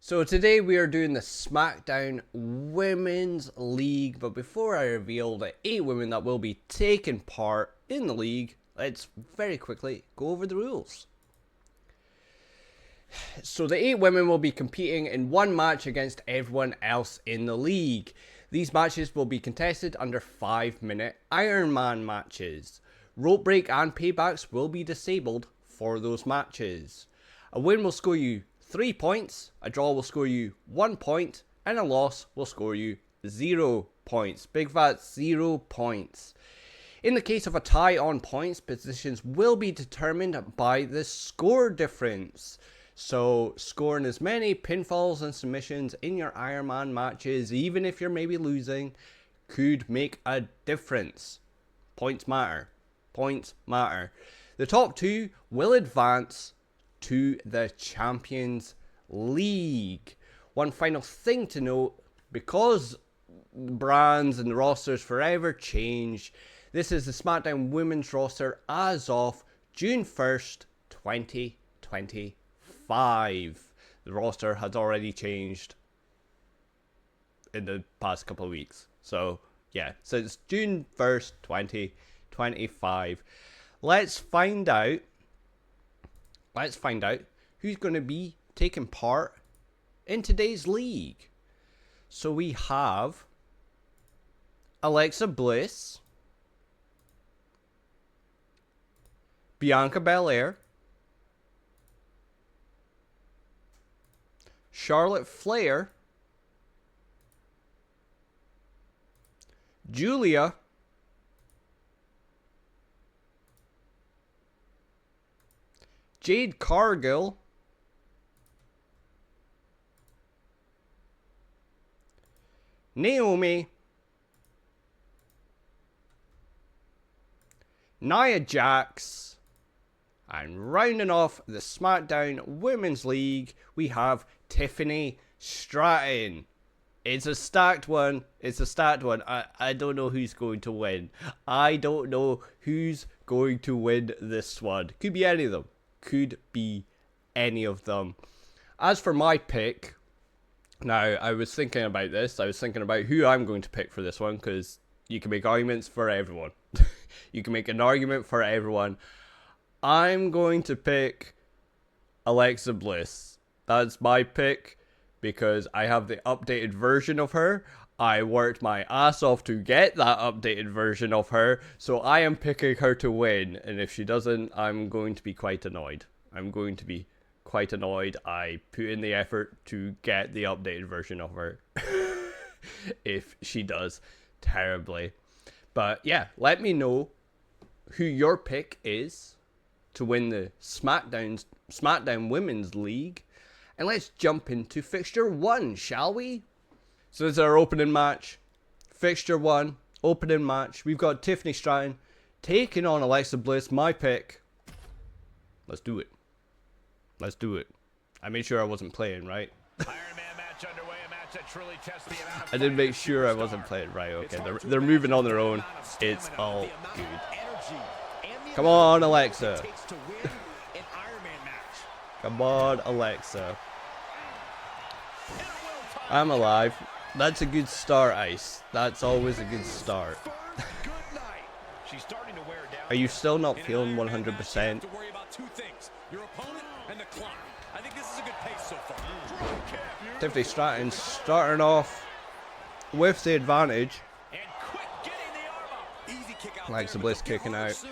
So today we are doing the Smackdown Women's League, but before I reveal the 8 women that will be taking part in the league, let's very quickly go over the rules. So the 8 women will be competing in one match against everyone else in the league. These matches will be contested under 5-minute Ironman matches. Rope break and paybacks will be disabled for those matches. A win will score you 3 points, a draw will score you 1 point, and a loss will score you 0 points. Big fat 0 points. In the case of a tie on points, positions will be determined by the score difference. So scoring as many pinfalls and submissions in your Ironman matches, even if you're maybe losing, could make a difference. Points matter. Points matter. The top 2 will advance to the Champions League. One final thing to note, because brands and rosters forever change, this is the Smackdown Women's roster as of June 1st, 2025. The roster has already changed in the past couple of weeks. So, yeah, since June 1st, 2025. Let's find out who's going to be taking part in today's league. So we have Alexa Bliss, Bianca Belair, Charlotte Flair, Julia, Jade Cargill, Naomi, Nia Jax, and rounding off the Smackdown Women's League, we have Tiffany Stratton. It's a stacked one. It's a stacked one. I don't know who's going to win. I don't know who's going to win this one. Could be any of them. Could be any of them. As for my pick, now I was thinking about this. I was thinking about who I'm going to pick for this one, because you can make arguments for everyone. You can make an argument for everyone. I'm going to pick Alexa Bliss. That's my pick because I have the updated version of her. I worked my ass off to get that updated version of her, so I am picking her to win, and if she doesn't, I'm going to be quite annoyed. I'm going to be quite annoyed. I put in the effort to get the updated version of her. If she does terribly. But yeah, let me know who your pick is to win the Smackdown Women's League, and let's jump into Fixture 1, shall we? So this is our opening match. Fixture 1, opening match. We've got Tiffany Stratton taking on Alexa Bliss, my pick. Let's do it. Let's do it. I made sure I wasn't playing, right? Ironman match underway, a match that truly tests the amount of I did make sure I wasn't playing, right? Okay, they're moving on their own. It's all good. Come on, Alexa. Come on, Alexa. I'm alive. That's a good start, Ice. That's always a good start. Are you still not feeling 100%? Tiffany Stratton starting off with the advantage. Alexa Bliss kicking out.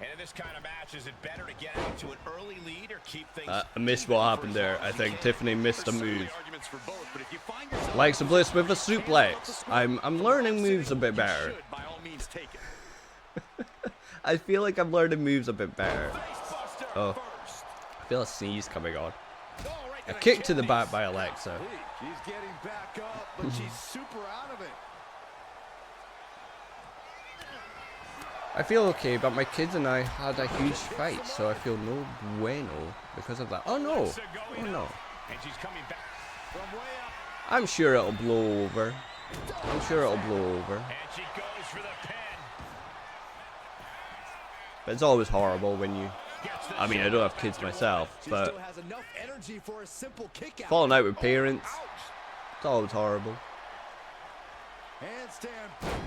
And in this kind of match, is it better to get out to an early lead or keep things? I missed what happened there. I think Tiffany missed a move. Alexa Bliss with a suplex. I'm learning moves a bit better. I feel like I'm learning moves a bit better. Oh, I feel a sneeze coming on. A kick to the back by Alexa. She's getting back up, but she's super out of it. I feel okay, but my kids and I had a huge fight, so I feel no bueno because of that. Oh no! Oh no! I'm sure it'll blow over. I'm sure it'll blow over. But it's always horrible when you I mean, I don't have kids myself, She but still has enough energy for a simple kick out. falling out with parents, it's always horrible. Handstand.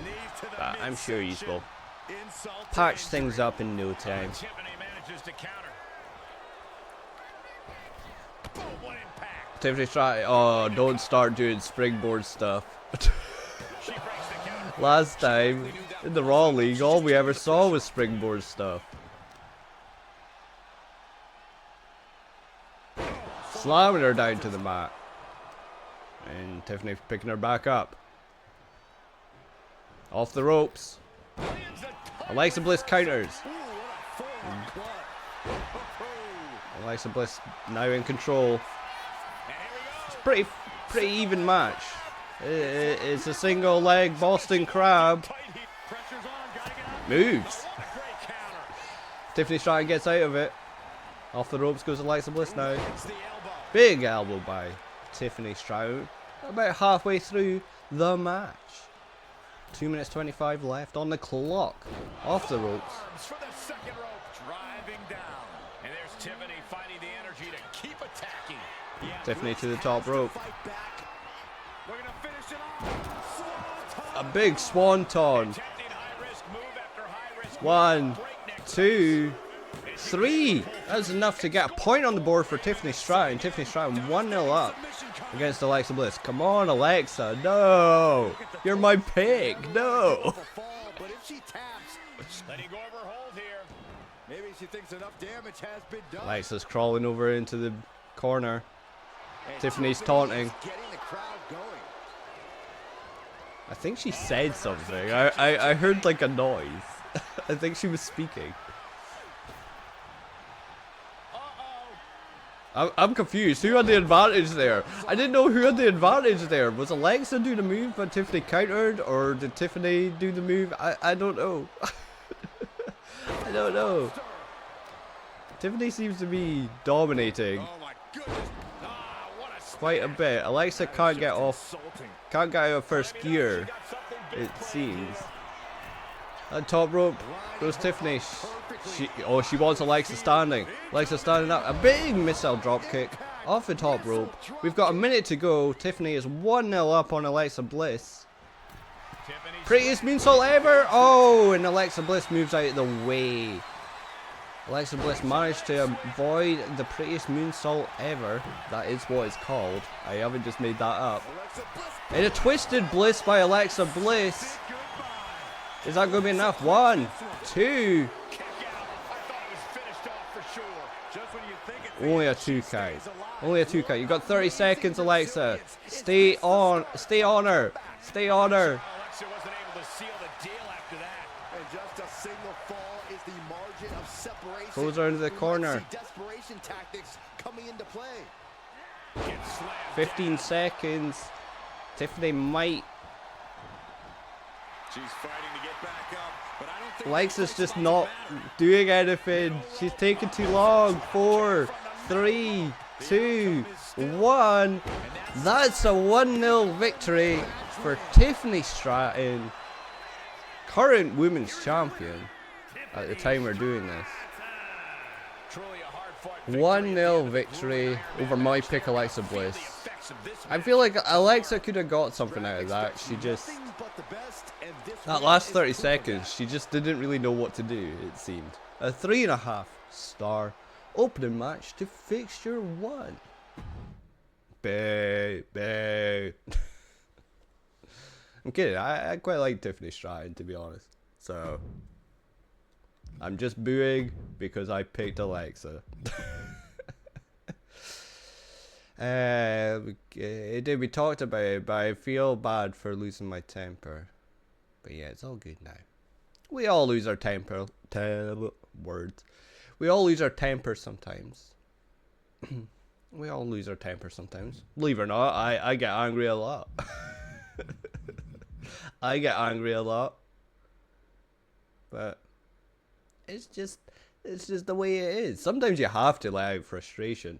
Knee to the But I'm sure you will Insult to patch injury. things up in no time. Tiffany manages to counter. Boom, what impact. Tiffany try. Oh, don't start doing springboard stuff. She breaks the counter. Last time in the Raw League, all we ever saw was springboard stuff. Slamming her down to the mat. And Tiffany picking her back up. Off the ropes. Alexa Bliss counters. Alexa Bliss now in control. It's pretty even match. It's a single leg Boston Crab. Moves. Tiffany Stratton gets out of it. Off the ropes goes Alexa Bliss now. Big elbow by Tiffany Stratton. About halfway through the match. 2 minutes 25 left on the clock. Off the ropes. For the second rope, driving down. And there's Tiffany finding the energy to keep attacking. Tiffany to the top rope. We're gonna finish it off. A big swanton. Attempting high-risk move after high-risk move. 1, 2, 3. That's enough to get a point on the board for Tiffany Stratton. Tiffany Stratton 1-0 up against Alexa Bliss. Come on, Alexa. No. You're my pick. No. But if she taps, Letting go of her hold here. maybe she thinks enough damage has been done. Alexa's crawling over into the corner. And Tiffany's Tiffany taunting. is getting the crowd going. I think she said something. I heard like a noise. I think she was speaking. I'm confused. Who had the advantage there? I didn't know who had the advantage there. Was Alexa doing the move but Tiffany countered? Or did Tiffany do the move? I don't know. I don't know. Tiffany seems to be dominating Oh my goodness. Ah, what a quite a bit. Alexa can't get off. Insulting. Can't get out of first gear, it seems. At top rope goes Tiffany. She wants Alexa standing. Alexa standing up. A big missile drop kick off the top rope. We've got a minute to go. Tiffany is 1-0 up on Alexa Bliss. Prettiest moonsault ever. Oh, and Alexa Bliss moves out of the way. Alexa Bliss managed to avoid the prettiest moonsault ever. That is what it's called. I haven't just made that up. And a twisted bliss by Alexa Bliss. Is that going to be enough? 1, 2. Only a 2 count. Only a 2 count. You got 30 seconds, Alexa. Stay on. Stay on her. Stay on her. Alexa wasn't able to seal the deal after that. And just a single fall is the margin of separation. Throws her into the We might corner. see desperation tactics coming into play. Gets slammed 15 seconds. Tiffany might. She's fighting to get back up, but I don't think Alexa's just not doing anything. She's taking too long. 4, 3, 2, 1. That's a 1-0 victory for Tiffany Stratton, current women's champion at the time we're doing this. truly a hard-fought 1-0 victory over my pick, Alexa Bliss. I feel like Alexa could have got something out of that. She just, but the best, and this that win last is 30 proof of seconds, she just didn't really know what to do, it seemed. A 3.5 star opening match to Fixture 1. Boo, boo. I'm kidding, I quite like Tiffany Stratton, to be honest. So, I'm just booing because I picked Alexa. We talked about it, but I feel bad for losing my temper. But yeah, it's all good now. We all lose our temper. Words. We all lose our temper sometimes. We all lose our temper sometimes. Believe it or not, I get angry a lot. I get angry a lot. But it's just the way it is. Sometimes you have to let out frustration.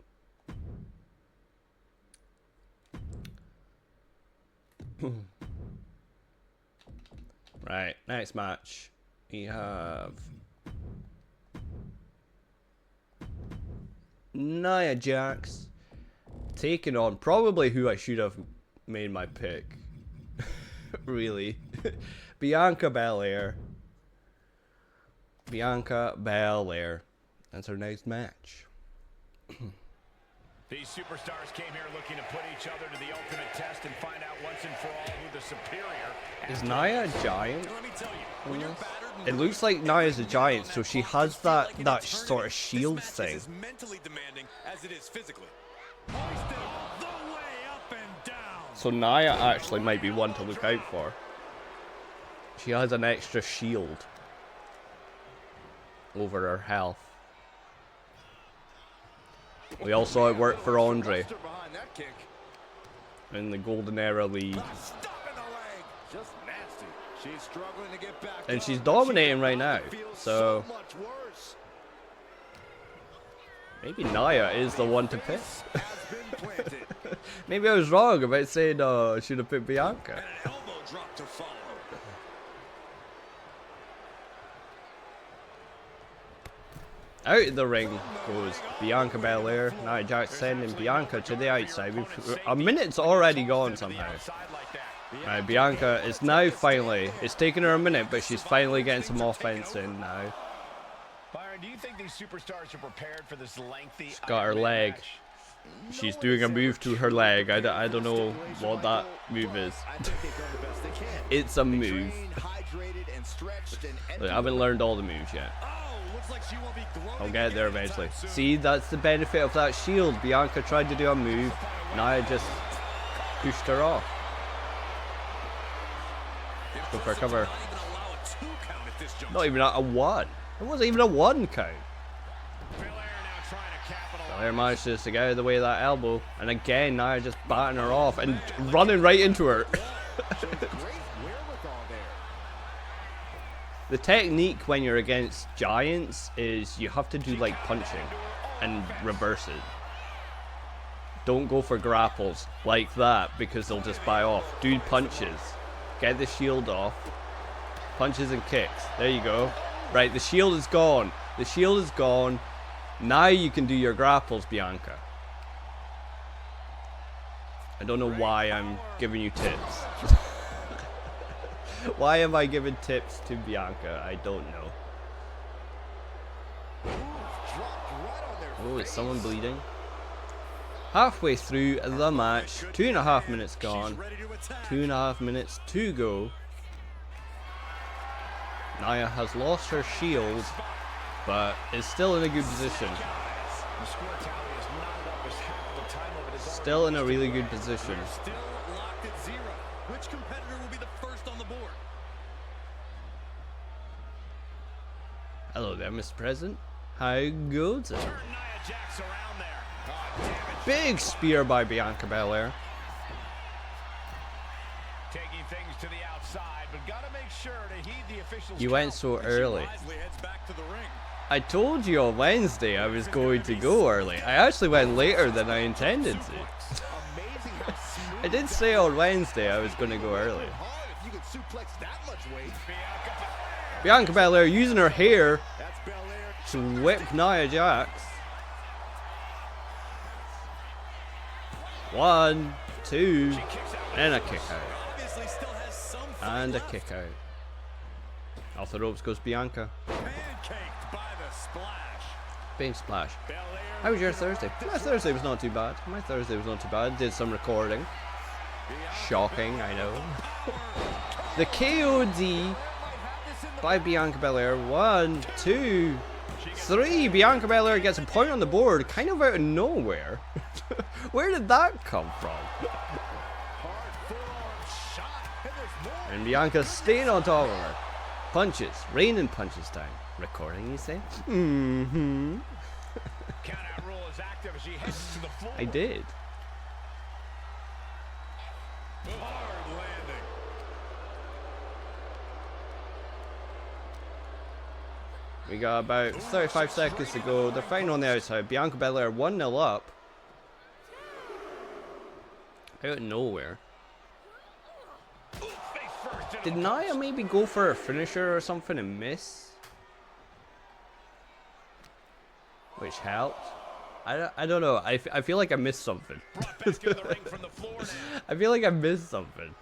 Right, next match we have Nia Jax taking on probably who I should have made my pick. Really. Bianca Belair. Bianca Belair. That's our next match. These superstars came here looking to put each other to the ultimate test and find out once and for all who the superior. Is Nia a giant? Let me tell you, when you're battered, It looks like Nia's a giant, so she has that sort of shield thing. As mentally demanding as it is physically. Hoisted all the way up and down. So Nia actually might be one to look out for. She has an extra shield over her health. We all saw it work for Andre Behind that kick. in the Golden Era League. Stop in the leg. Just nasty. She's struggling to get back And up. she's dominating right now. Feels So much worse. maybe Nia is the one to pick. Has been planted. Maybe I was wrong about saying I should have picked Bianca. And an elbow drop to follow. Out of the ring goes Bianca Belair. Nia Jax sending Bianca to the outside. A minute's already gone somehow. Bianca is now finally, it's taken her a minute, but she's finally getting some offense in now. Byron, do you think these superstars are prepared for this lengthy? She's got her Ironman leg. match? She's doing a move to her leg. I don't know what that move is. I think they've done the best they can. It's a move. Trained, hydrated, and stretched, and Look, I haven't learned all the moves yet. oh, looks like she won't be glowing I'll get there anytime eventually. soon. See, that's the benefit of that shield. Bianca tried to do a move. Nia just pushed her off. Go for a cover. Not even allow a 2 count at this juncture. Not even a 1. It wasn't even a 1 count. Belair now trying to capitalize. Belair manages to get out of the way of that elbow. And again, Nia just batting her off and running right into her. Shows great wherewithal there. The technique when you're against giants is you have to do like punching and reverse it. Don't go for grapples like that because they'll just buy off. Do punches. Get the shield off. Punches and kicks. There you go. Right, the shield is gone. The shield is gone. Now you can do your grapples, Bianca. I don't know why I'm giving you tips. Why am I giving tips to Bianca? I don't know. Dropped right on their Oh, is someone bleeding? Halfway through the match, 2.5 minutes gone, ready to attack. 2.5 minutes to go. Nia has lost her shield, but is still in a good position. The score tally is not up as half the time of it is Still in a really good position. Still locked at 0. Which competitor will be the first on the board? Hello there, Mr. President. How goes it? Turn Nia Jax around there. Oh, damn it. Big spear by Bianca Belair. Taking things to the outside, but gotta make sure to heed the officials. You went so early. Wisely heads back to the ring. I told you on Wednesday I was going to go early. I actually went later than I intended to. Amazing how smooth I did say on Wednesday I was going to go early. hard if you could suplex that much weight. Bianca Belair using her hair That's Belair. to whip Nia Jax. 1, 2, and a kick out. Obviously still has some And a kick out. Off the ropes goes Bianca. pancaked by the splash. Big splash. Belair. How was your Thursday? My Thursday was not too bad. My Thursday was not too bad. Did some recording. Shocking, I know. The KOD by Bianca Belair. 1, 2, 3. Bianca Belair gets a point on the board, kind of out of nowhere. Where did that come from? Hard forearm shot. And there's more. And Bianca's staying on top of her. Punches, raining punches down. Recording, you say? Mm-hmm. Count out rule is active as she heads to the floor. I did. Hard landing. We got about 35 seconds to go. They're fighting on the outside. Bianca Belair 1-0 up. Out of nowhere. Face first into Did the Nia maybe go for a finisher or something and miss? Which helped. I don't know. I feel like I missed something. Brought back into the ring from the floor now. I feel like I missed something.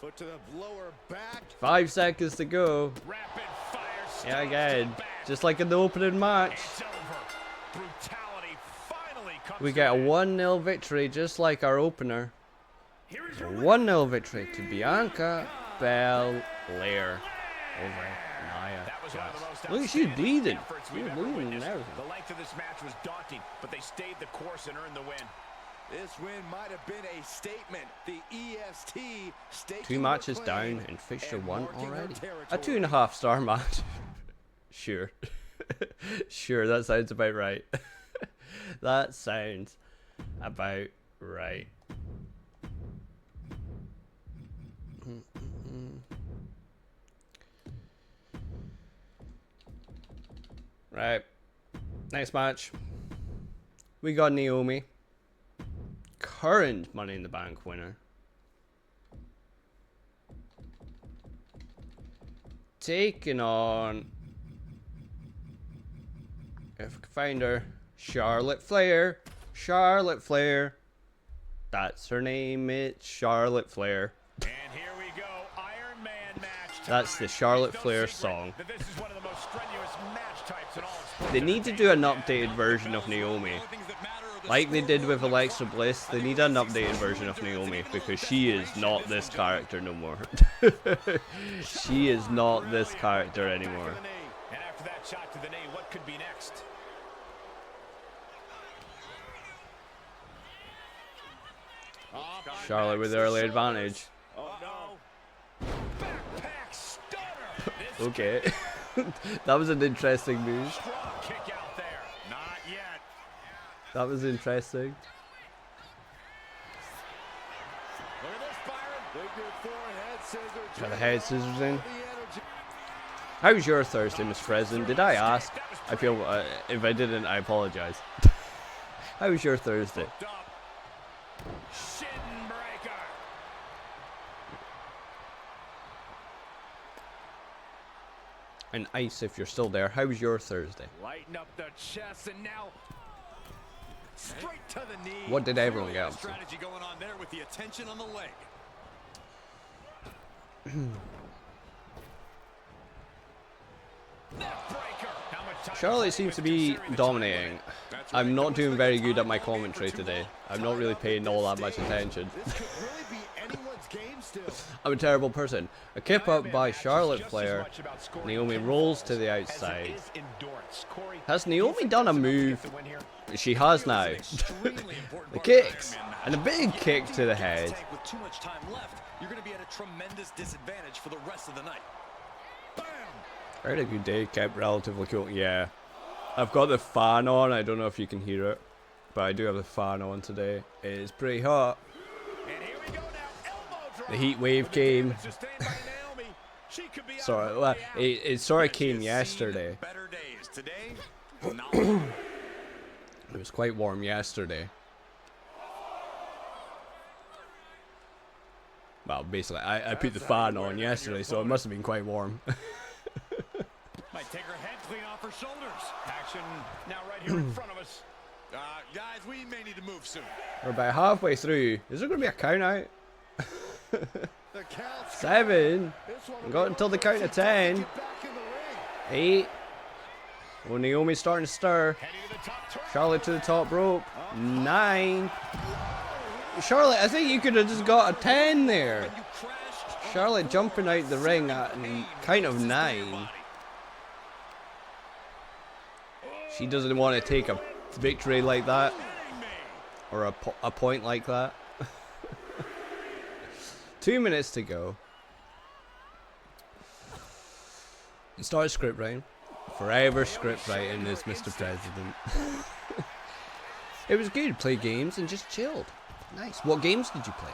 Foot to the lower back. 5 seconds to go. Rapid fire Yeah, start again. to the back. Just like in the opening match. It's over. Brutality finally comes We to get a an end. 1-0 victory just like our opener. Here is A your 1-0 victory to Bianca Belair over Nia That was one of the Jax. most Look at you outstanding bleeding. efforts You're we've ever bleeding and witnessed. everything. The length of this match was daunting, but they stayed the course and earned the win. This win might have been a statement. The EST staking 2 matches their claim down and Fixture and 1 marking her already. territory. A 2.5-star match. Sure. Sure, that sounds about right. That sounds about right. Right. Next match. We got Naomi. Current Money in the Bank winner. Taking on, if I can find her, Charlotte Flair. Charlotte Flair. That's her name. It's Charlotte Flair. And here we go, Ironman match. That's the Charlotte Flair song. That this is one of the most strenuous match types in all of sports They need to do an updated entertainment. version of Naomi. Like they did with Alexa Bliss, they need an updated version of Naomi because she is not this character no more. She is not this character anymore. And after that shot to the knee, what could be next? Charlotte with early advantage. Oh no. Backpack stunner. This Okay. That was an interesting move. strong kick out there. Not yet. That was interesting. Look at this, Byron. Big good forehead scissors. Got the head scissors in. The energy. How was your Thursday, Miss President? Did I ask? I feel if I didn't, I apologize. How was your Thursday? Up. Shin breaker. And Ice, if you're still there, how was your Thursday? Lighten up the chest and now straight to the knee. What did everyone Really get a up to? strategy going on there with the attention on the leg. Neck breaker. How much time Charlotte seems to be dominating. I'm not doing very good at my commentary today. I'm not really paying all that much attention. This could really be anyone's game still. I'm a terrible person. A kip up by Match is Charlotte just as Flair. much about scoring Naomi 10 rolls to falls the as it outside. is endurance. Corey, Has do you Naomi think done a that's enough to get move? the win here? She has now. Extremely important The part of an kicks. Ironman match. And a big kick to the head. Tank with too much time left, you're going to be at a tremendous disadvantage for the rest of the night. Bam! I had a good day, kept relatively cool. Yeah. I've got the fan on. I don't know if you can hear it. But I do have the fan on today. It's pretty hot. And here we go now. Elbow drop. The heat wave came. Sustained by Naomi. She could be Sorry, out well, of the it sort of Has came seen yesterday. Better days. Today, not. It was quite warm yesterday. Well, basically, I put the fan on yesterday, so it must have been quite warm. Might take her head clean off her shoulders. Action now right here in front of us. Guys, we may need to move soon. We're about halfway through. Is there going to be a count out? The count's 7. This one We got until the count of 10. get back in the ring. 8. Well, Naomi's starting to stir. Heading to the top turn. Charlotte to the top rope. 9. Charlotte, I think you could have just got a 10 there. You crashed. Charlotte jumping out the ring at count of 9. She doesn't want to take a victory like that. Or a point like that. 2 minutes to go. And start script writing. Forever script writing is Mr. President. It was good. Play games and just chilled. Nice. What games did you play?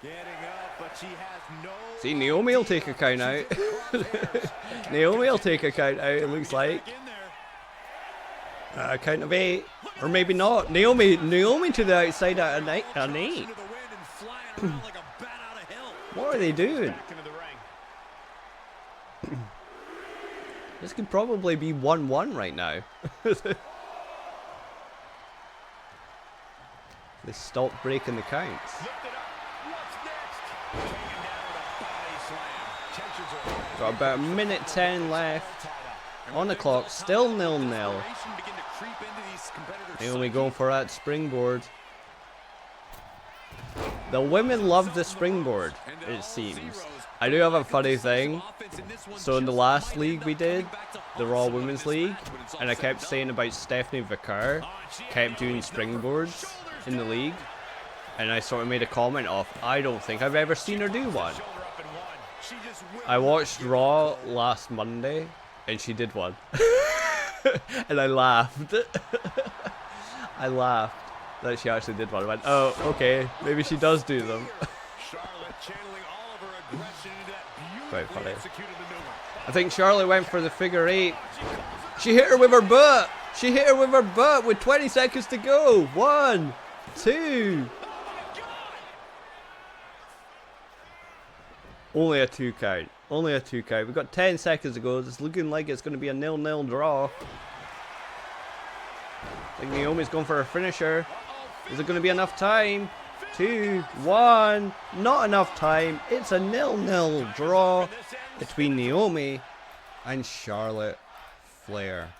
Getting up, but she has no. See, Naomi will take a count out. Naomi will take a count out, it looks like. Back in there. Count of 8. Or maybe not. Naomi to the outside at an 8. Into the wind and flying around like a bat out of hell. What are they doing? Back into the ring. This could probably be 1-1 right now. They stopped breaking the counts. Got about a minute 10 left on the clock. Still 0-0. Naomi going for that springboard. The women love the springboard, it seems. I do have a funny thing. So in the last league we did, the Raw Women's League, and I kept saying about Stephanie Vicar kept doing springboards in the league, and I sort of made a comment of, I don't think I've ever seen her do one. I watched Raw last Monday, and she did one. And I laughed. I laughed that she actually did one. I went, oh, okay, maybe she does do them. Quite funny. I think Charlotte went for the figure 8. She hit her with her butt. She hit her with her butt with 20 seconds to go. 1, 2. Only a 2 count. Only a 2 count. We've got 10 seconds to go. It's looking like it's going to be a 0-0 draw. I think Naomi's going for her finisher. Is it going to be enough time? 2, 1. Not enough time. It's a 0-0 draw between Naomi and Charlotte Flair.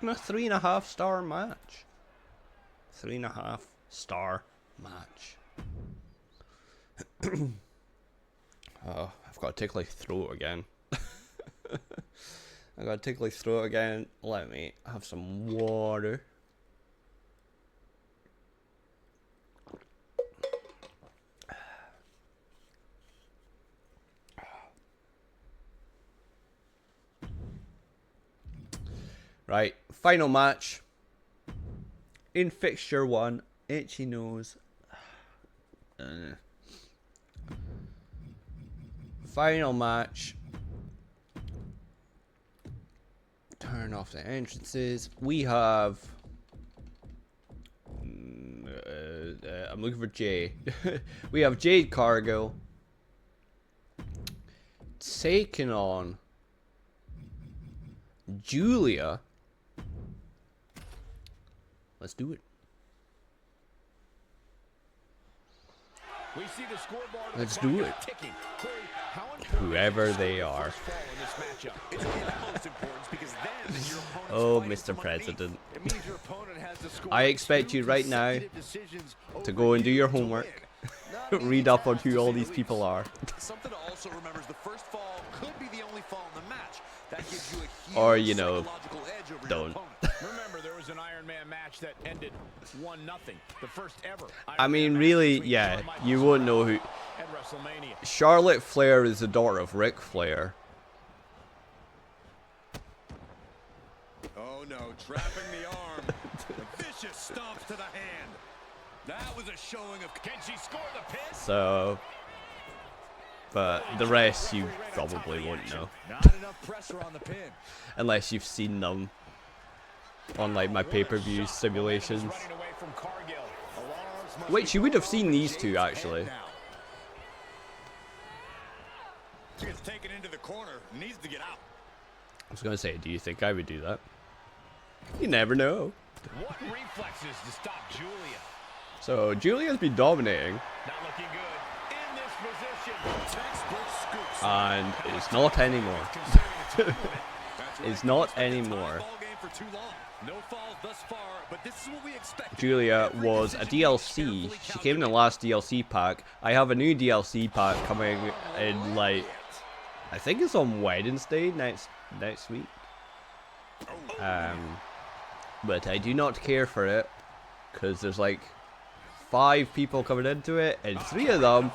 And a 3.5 star match. 3.5 star match. Oh, I've got a tickly throat again. I've got a tickly throat again. Let me have some water. Right, final match. In Fixture 1, itchy nose. Final match. Turn off the entrances. We have... I'm looking for Jay. We have Jade Cargill taking on Julia. Let's do it. Let's do it. Whoever they are. Oh, Mr. President. I expect you right now to go and do your homework. Read up on who all these people are. Something to also remember is the first fall could be the only fall in the match. That gives you a huge or, you know, psychological edge over don't. your opponent. Remember, there was an Ironman match that ended 1-0. The first ever. I mean, really, yeah, you won't know who. At WrestleMania. Charlotte Flair is the daughter of Ric Flair. Oh no, trapping the arm. A vicious stomp to the hand. That was a showing of... Can she score the pin? So, but the rest you probably won't know. Not enough pressure on the pin. Unless you've seen them on like my pay-per-view simulations. Running away from Cargill. Which you would have seen these two actually. She gets taken into the corner, needs to get out. I was gonna say, do you think I would do that? You never know. What reflexes to stop Julia? So Julia's been dominating, Not looking good. In this position. Textbook scoops. and it's not anymore. It's not anymore. Ball game for too long. No falls thus far, but this is what we expect. Julia was a DLC. She came in the last DLC pack. I have a new DLC pack coming in, like, I think it's on Wednesday next week. But I do not care for it because there's like 5 people coming into it, and 3 of them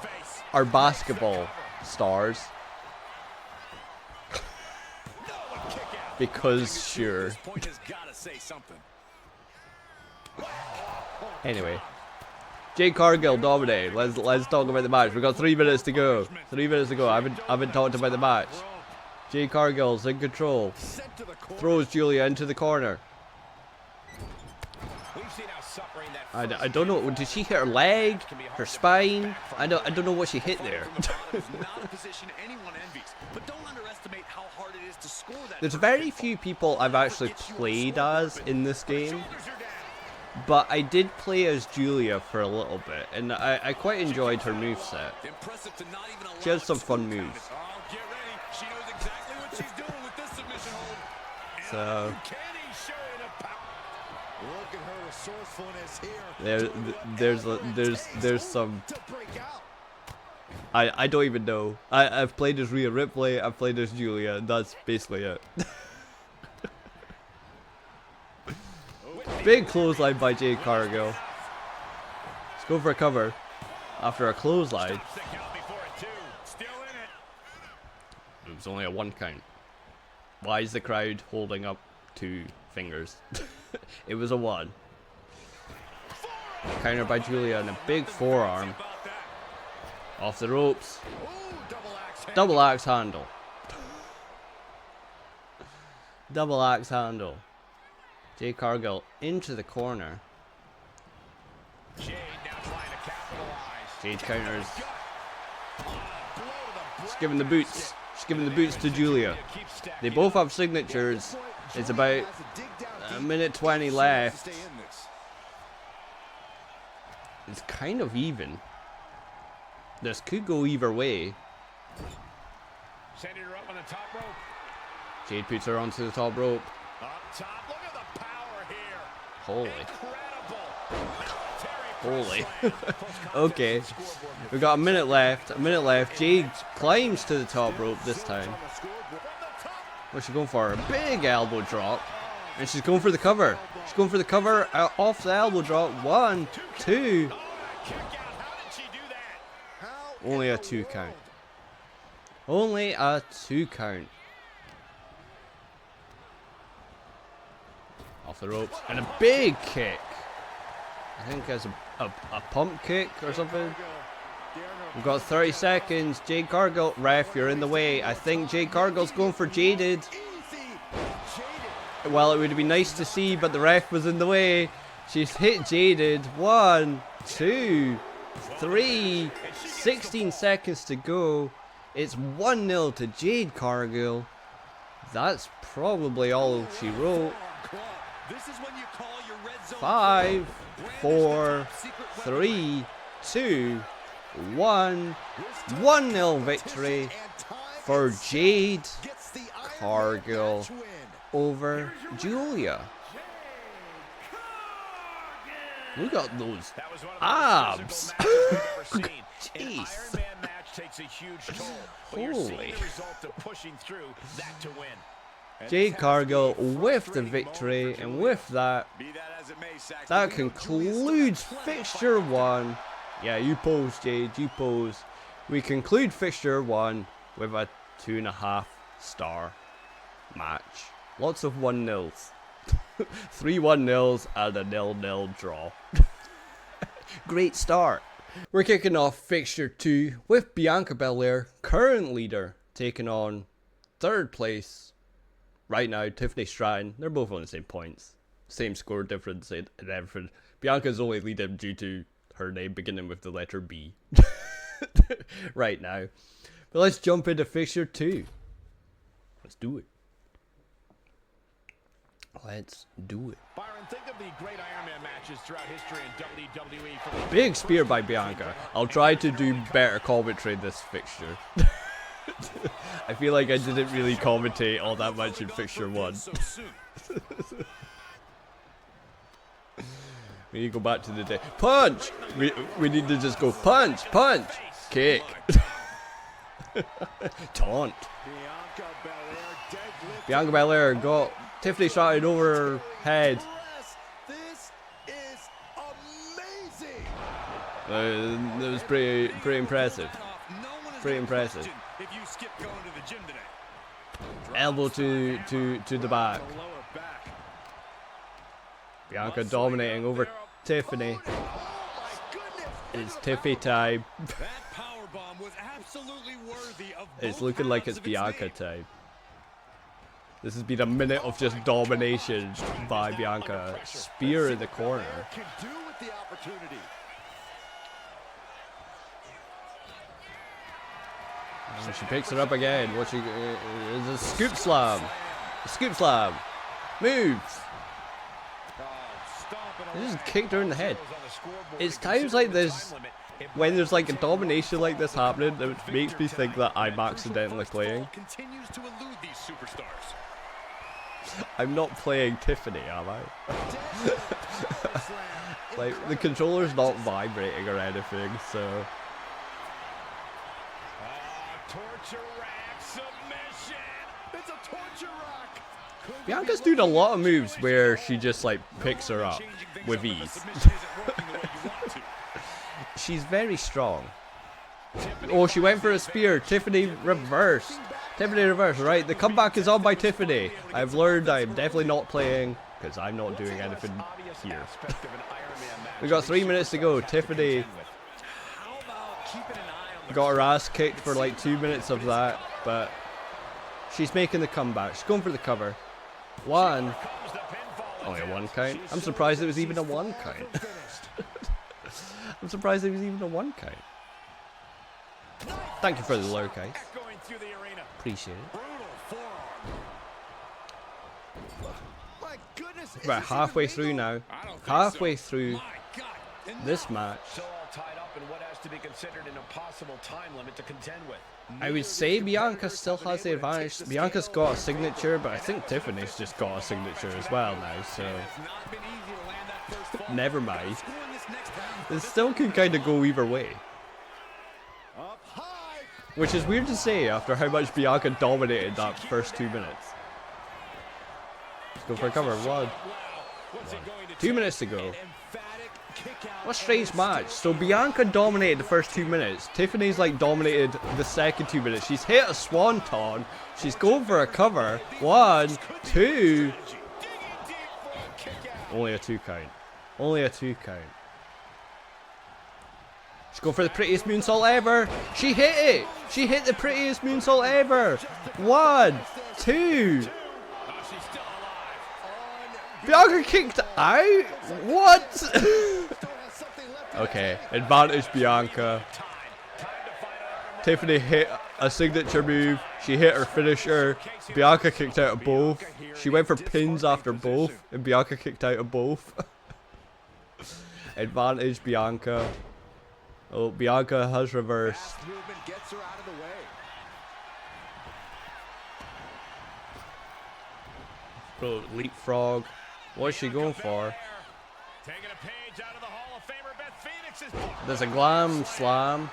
are basketball stars. Because sure. This point has got to say something. Anyway, Jade Cargill dominated. Let's talk about the match. We've got 3 minutes to go. 3 minutes to go. I haven't talked about the match. Jade Cargill's in control. Sent to the corner. Throws Julia into the corner. We've seen how suffering that I don't know. Did she hit her leg? Her spine? I don't know what she hit there. It's not a position anyone envies, but don't underestimate There's very few people I've actually played as in this game, but I did play as Julia for a little bit, and I quite enjoyed her moveset. She has some fun moves. So there's some. I don't even know. I've played as Rhea Ripley. I've played as Julia. And that's basically it. Big clothesline by Jade Cargill. Let's go for a cover after a clothesline. It was only a 1 count. Why is the crowd holding up 2 fingers? It was a 1. Counter by Julia and a big forearm. Off the ropes. Double axe handle. Double axe handle. Jade Cargill into the corner. Jade counters. She's giving the boots. She's giving the boots to Julia. They both have signatures. It's about a minute 20 left. It's kind of even. This could go either way. Sending her up on the top rope. Jade puts her onto the top rope. Up top, look at the power here. Holy. Incredible. Holy. Okay. We've got a minute left. Jade climbs to the top rope this time. What's she going for? A big elbow drop. And she's going for the cover. She's going for the cover off the elbow drop. 1, 2. Only a 2 count. Only a 2 count. Off the ropes. And a big kick. I think that's a pump kick or something. We've got 30 seconds. Jade Cargill. Ref, you're in the way. I think Jade Cargill's going for Jaded. Well, it would be nice to see, but the ref was in the way. She's hit Jaded. 1, 2, 3. 16 seconds to go. It's 1-0 to Jade Cargill. That's probably all she wrote. 5, 4, 3, 2, 1. 1-0 victory for Jade Cargill over Julia. Look at those abs. Jeez. Ironman match takes a huge toll. Holy. Pushing through that to win. Jade Cargill with the victory, and with that, that concludes Fixture 1. Yeah, you pose, Jade, you pose. We conclude Fixture 1 with a 2.5 star match. Lots of 1-0s. 3 1-0s and a 0-0 draw. Great start. We're kicking off Fixture 2 with Bianca Belair, current leader, taking on 3rd place right now, Tiffany Stratton. They're both on the same points. Same score difference and everything. Bianca's only leading due to her name beginning with the letter B. Right now. But let's jump into Fixture 2. Let's do it. Let's do it. Byron, think of the great Ironman matches throughout history in WWE. Big spear by Bianca. I'll try to do better commentary this fixture. I feel like I didn't really commentate all that much in Fixture 1. We need to go back to the day. Punch! We need to just go punch, punch, kick. Taunt. Bianca Belair got Tiffany Stratton over her head. This is amazing. That was pretty impressive. Pretty impressive. If you skip going to the gym today. Elbow to the back. Bianca dominating over Tiffany. It's Tiffy time. It's looking like it's Bianca time. This has been a minute of just domination by Bianca. Spear in the corner. And she picks her up again. What she is a scoop slam. A scoop slam. Moves. They just kicked her in the head. It's times like this, when there's like a domination like this happening, that makes me think that I'm accidentally playing. I'm not playing Tiffany, am I? Like, the controller's not vibrating or anything, so... Torture rack submission. It's a torture rack. Bianca's doing a lot of moves where she just like picks her up with ease. She's very strong. Oh, she went for a spear. Tiffany reversed. Tiffany reversed, right? The comeback is on by Tiffany. I've learned I'm definitely not playing because I'm not doing anything here. We got 3 minutes to go. Tiffany got her ass kicked for like 2 minutes of that, but she's making the comeback. She's going for the cover. One. Only a 1 count. I'm surprised it was even a 1 count. I'm surprised it was even a 1 count. Thank you for the low, guys. Appreciate it. About halfway through now. Halfway through this match. I would say Bianca still has the advantage. Bianca's got a signature, but I think Tiffany's just got a signature as well now, so never mind. It still can kind of go either way. Which is weird to say after how much Bianca dominated that first 2 minutes. Let's go for a cover. One. 2 minutes to go. What a strange match. So Bianca dominated the first 2 minutes. Tiffany's like dominated the second 2 minutes. She's hit a swanton. She's going for a cover. 1, 2. Only a 2 count. Only a 2 count. She's going for the prettiest moonsault ever. She hit it. She hit the prettiest moonsault ever. 1, 2. Bianca kicked out? What? Okay, advantage Bianca. Tiffany hit a signature move. She hit her finisher. Bianca kicked out of both. She went for pins after both, and Bianca kicked out of both. Advantage Bianca. Oh, Bianca has reversed. Bro, leapfrog. What's she going for? There's a glam slam.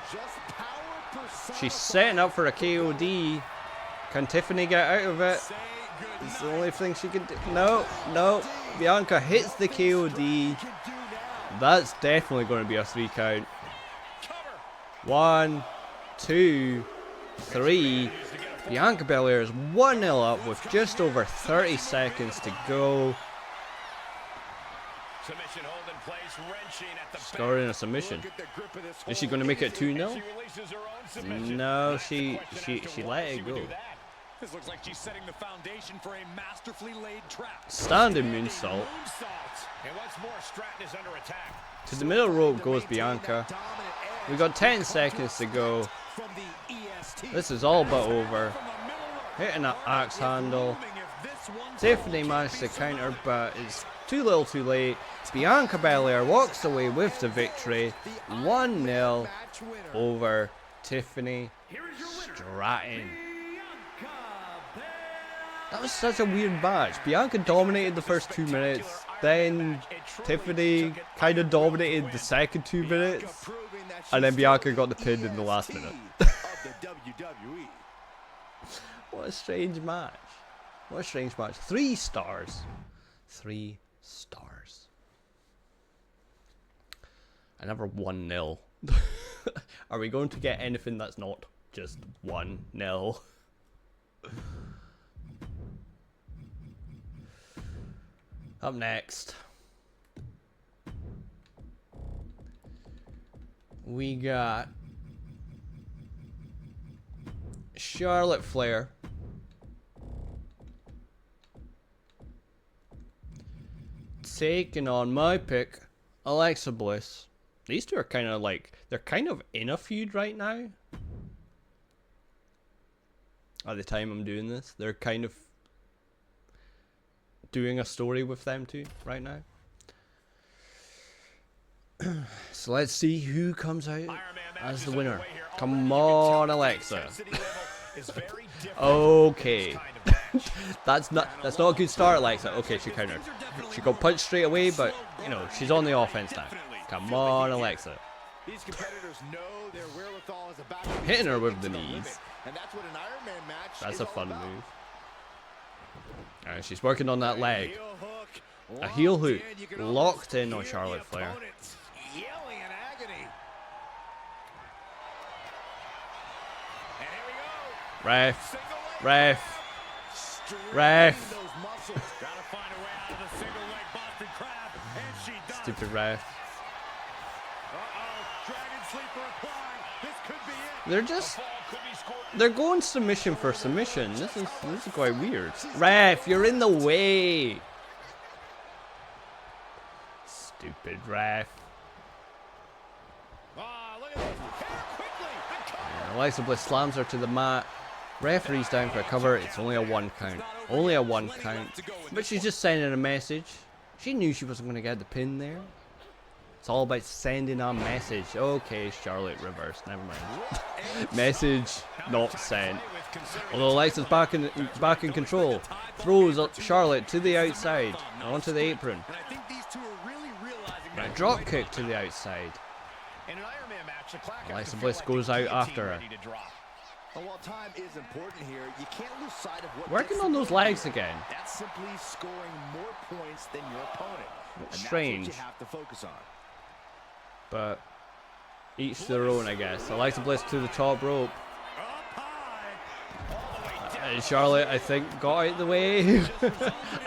She's setting up for a KOD. Can Tiffany get out of it? It's the only thing she can do. No, no. Bianca hits the KOD. That's definitely going to be a 3 count. 1, 2, 3. Bianca Belair is 1-0 up with just over 30 seconds to go. Scoring a submission. Is she going to make it 2-0? No, she let it go. This looks like she's setting the foundation for a masterfully laid trap. Standing moonsault. To the middle rope goes Bianca. We got 10 seconds to go. This is all but over. Hitting an axe handle. Tiffany managed to counter, but it's too little too late. Bianca Belair walks away with the victory. 1-0 over Tiffany Stratton. That was such a weird match. Bianca dominated the first 2 minutes. Then Tiffany kind of dominated the second 2 minutes. And then Bianca got the pin in the last minute. What a strange match. What a strange match. 3 stars. 3 stars. Another 1-0. Are we going to get anything that's not just 1-0? Up next, we got Charlotte Flair taking on my pick, Alexa Bliss. These two are kind of like, they're kind of in a feud right now. at the time I'm doing this. They're kind of doing a story with them too right now. So let's see who comes out as the winner. Come on, Alexa. Okay. that's not a good start, Alexa. Okay, she countered. She got punched straight away, but you know, she's on the offense now. Come on, Alexa. These competitors know their wherewithal is about to be Hitting her with the knees. and that's what an Ironman match That's is a all fun about. move. Alright, she's working on that leg. Heel hook. A heel hook Locked in. You can locked in on almost hear Charlotte the Flair. opponents yelling in agony. And here we go. Ref. Single leg Ref. Straining Ref. those muscles. Gotta find a way out of the single leg Boston Crab, and she does. Stupid ref. Dragon sleeper applied. This could be it. They're just... They're going submission for submission. This is quite weird. Ref, you're in the way. Stupid ref. Look at this. Hair quickly. And Alexa Bliss slams her to the mat. Referee's down for a cover. It's only a 1 count. Only a 1 count. But she's just sending a message. She knew she wasn't going to get the pin there. It's all about sending a message. Okay, Charlotte reversed. Never mind. Message not sent. Although Alexa's back in control. Throws Charlotte to the outside. Onto the apron. And I think these two are really realizing And a drop kick to the outside. In an Ironman match, the clock has Alexa to feel Bliss like goes the out guillotine after her. ready to drop. And while time is important here, you can't lose sight of what Working gets on the those win legs here. again. That's simply scoring more points than your opponent. And Strange. That's what you have to focus on. But each to their own, I guess. Alexa Bliss to the top rope. Up high. And Charlotte, I think, got out the way.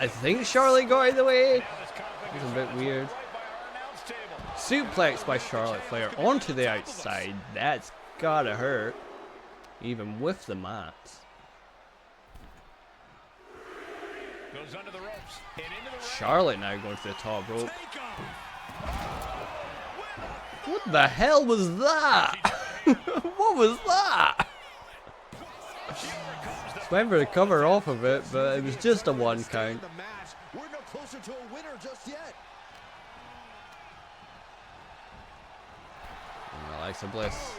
I think Charlotte got out the way. It was a bit weird. Suplex by Charlotte Flair onto the outside. That's gotta hurt. Even with the mats. Goes under the ropes and into the ring. Charlotte now going to the top rope. Take 'em. What the hell was that? What was that? Went for the cover off of it, but it was just a 1 count. The match. We're no closer to a winner just yet. And Alexa Bliss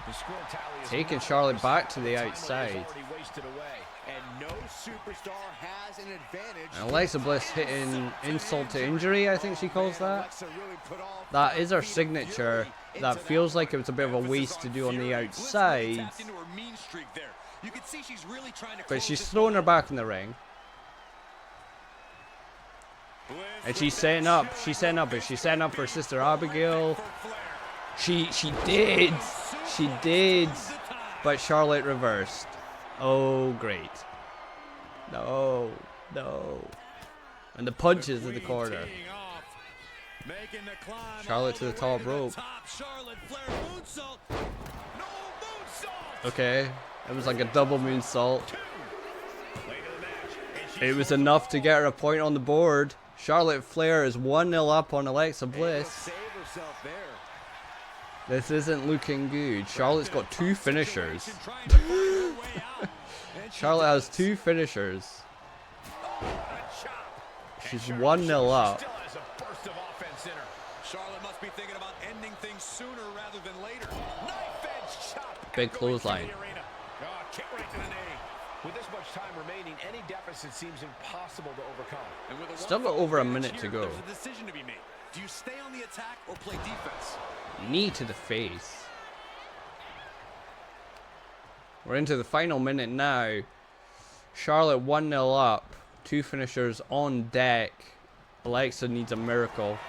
The score tally is taking not Charlotte close. back to the Time outside. is already wasted away. And no superstar has an advantage. And Alexa Bliss hitting insult to injury, I think she calls that. Alexa really put all That is her signature. That feels like it was a bit of a waste to do on the outside. tapped into her mean streak there. You can see she's really trying to But close she's this throwing one her out. back in the ring. And she's setting up. She's setting up. She's setting up for Sister Abigail. She did. She did. But Charlotte reversed. Oh, great. No. No. And the punches in the corner. Teeing off, making the climb Charlotte all to the way top to rope. top. Charlotte Flair moonsault. No moonsault. Okay. It was like a double moonsault. Late in the match, and she's It was enough to get her a point on the board. Charlotte Flair is 1-0 up on Alexa Bliss. Save herself there. This isn't looking good. Charlotte's got 2 finishers. Trying to find her way out. And she Charlotte has does. 2 finishers. a chop. She's 1-0 up. Still has a burst of offense in her. Charlotte must be thinking about ending things sooner rather than later. Knife edge chop. Big Going closesline. through the arena. Kick right to the knee. With this much time remaining, any deficit seems impossible to overcome. And with a Still got 1-0 over a advantage minute to here, go. There's a decision to be made. Do you stay on the attack or play defense? Knee to the face. We're into the final minute now. Charlotte 1-0 up. 2 finishers on deck. Alexa needs a miracle.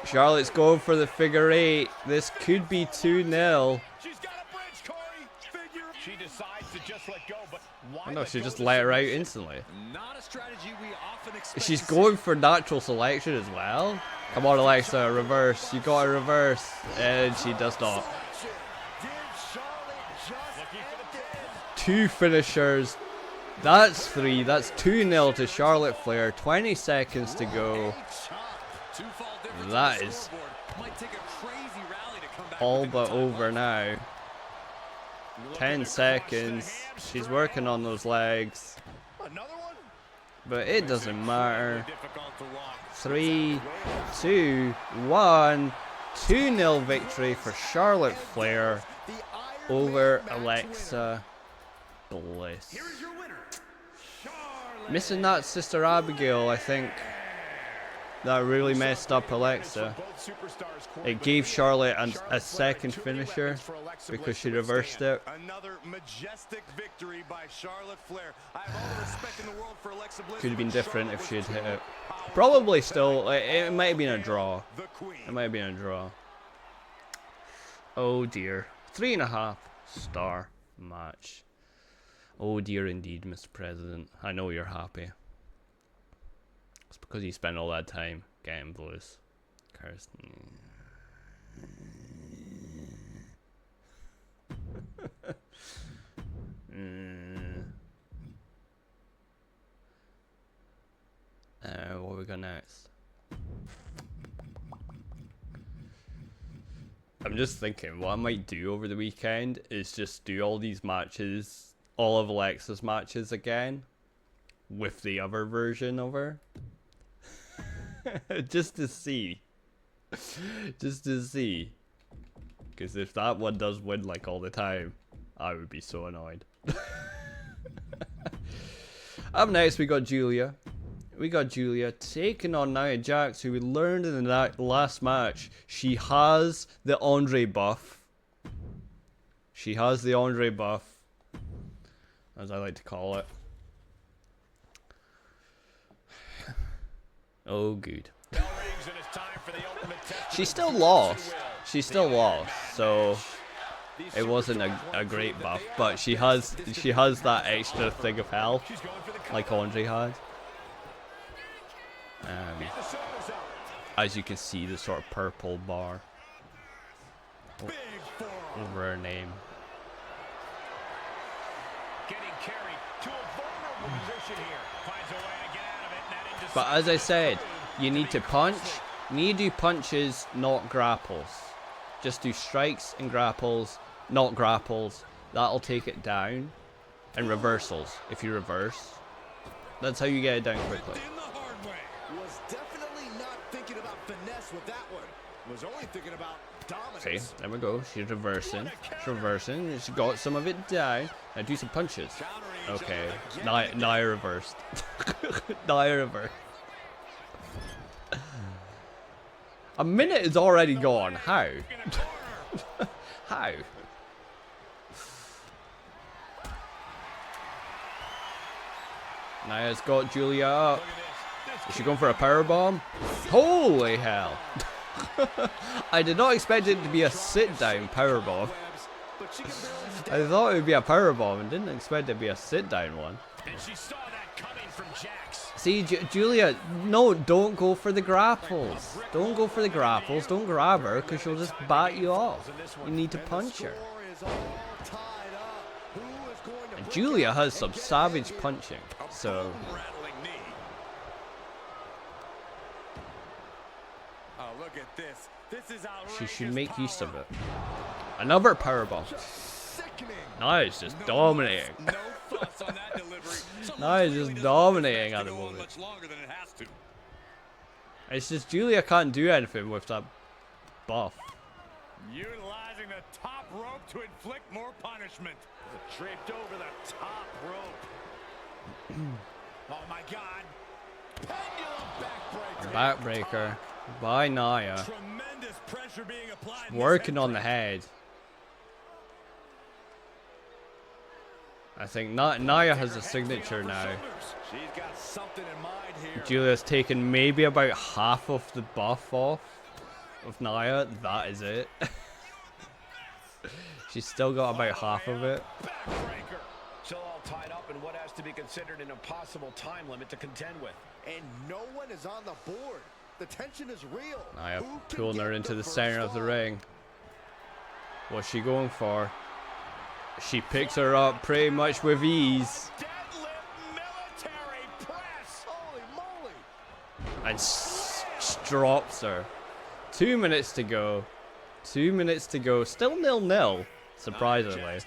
Charlotte's going for the figure 8. This could be 2-0. She's got a bridge, Corey. Figure. She decides to just let go, but why No, let she go just of let her out submission? instantly. Not a strategy we often expect. She's to see. going for natural selection as well. Come on, Alexa, reverse. You got to reverse. And she does not. Did Charlotte just end it? 2 finishers. That's 3. That's 2-0 to Charlotte Flair. 20 seconds to go. Two fall difference That on the is scoreboard. Might take a crazy rally to come back all within but the time over limit. now. 10 seconds. She's working on those legs. Another one? But it doesn't matter. Difficult to walk. 3, 2, 1. 2-0 victory for Charlotte Flair over Alexa Bliss. Here's your winner, Charlotte. Missing that Sister Abigail, I think. That really messed up Alexa. It gave Charlotte a second finisher because she reversed it. Another majestic victory by Charlotte Flair. I have all the respect in the world for Alexa Bliss. Could have been different if she had hit it. Probably still. It might have been a draw. It might have been a draw. Oh dear. 3.5 star match. Oh dear indeed, Mr. President. I know you're happy. It's because you spent all that time getting blues. Kirsten. What we got next? I'm just thinking what I might do over the weekend is just do all these matches, all of Alexa's matches again, with the other version of her. Just to see. Just to see. Because if that one does win like all the time, I would be so annoyed. Up next we got Julia. We got Julia taking on Nia Jax, who we learned in the last match. She has the Andre buff. She has the Andre buff, as I like to call it. Oh, good. She still lost. She still lost. So it wasn't a great buff, but she has that extra thing of health, like Andre had. As you can see, the sort of purple bar over her name. But as I said, you need to punch. You need to do punches, not grapples. Just do strikes and grapples, not grapples. That'll take it down. And reversals. If you reverse, that's how you get it down quickly. Was definitely not thinking about finesse with that one. Was only thinking about dominance. See, there we go. She's reversing. She's reversing. She got some of it down. Now do some punches. Okay. Nia reversed. Nia reversed. A minute is already gone. How? How? Nia's got Julia up. Is she going for a powerbomb? Holy hell. I did not expect it to be a sit-down powerbomb. I thought it would be a powerbomb and didn't expect it to be a sit-down one. See, Julia, no, don't go for the grapples. Don't go for the grapples. Don't grab her because she'll just bat you off. You need to punch her. And Julia has some savage punching, so... She should make use of it. Another powerbomb. Nice, just dominating. Nice, just dominating at the moment. It's just Julia can't do anything with that buff. Utilizing the top rope to inflict more punishment. Draped over the top rope. Oh my God. Backbreaker by Nia. Tremendous pressure being applied. Working on the head. I think Nia has a signature now. She's got something in mind here. Julia's taken maybe about half of the buff off of Nia. That is it. She's still got about half of it. Still all tied up in what has to be considered an impossible time limit to contend with. And no one is on the board. The tension is real. Nia pulling her into the center of the ring. What's she going for? She picks her up pretty much with ease. And drops her. 2 minutes to go. 2 minutes to go. Still 0-0. surprisingly.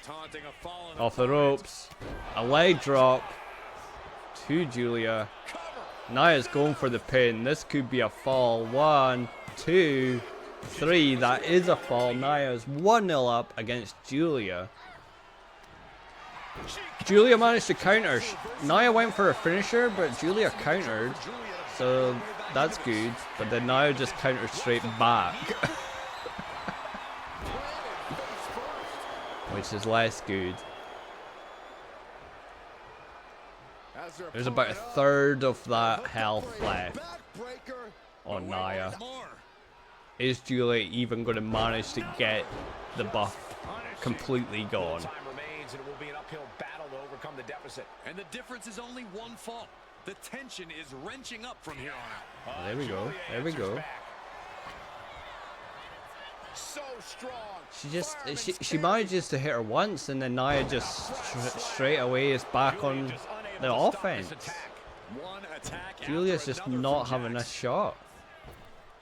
Off the ropes. A leg drop to Julia. Nia's going for the pin. This could be a fall. 1, 2, 3. That is a fall. Nia's 1-0 up against Julia. Julia managed to counter. Nia went for a finisher, but Julia countered. So that's good. But then Nia just countered straight back. Which is less good. There's about a third of that health left on Nia. Is Julia even going to manage to get the buff completely gone? And the difference is only one fall. The tension is wrenching up from here on out. There we go. There we go. So strong. She manages to hit her once, and then Nia just straight away is back on the offense. Julia's just not having a shot.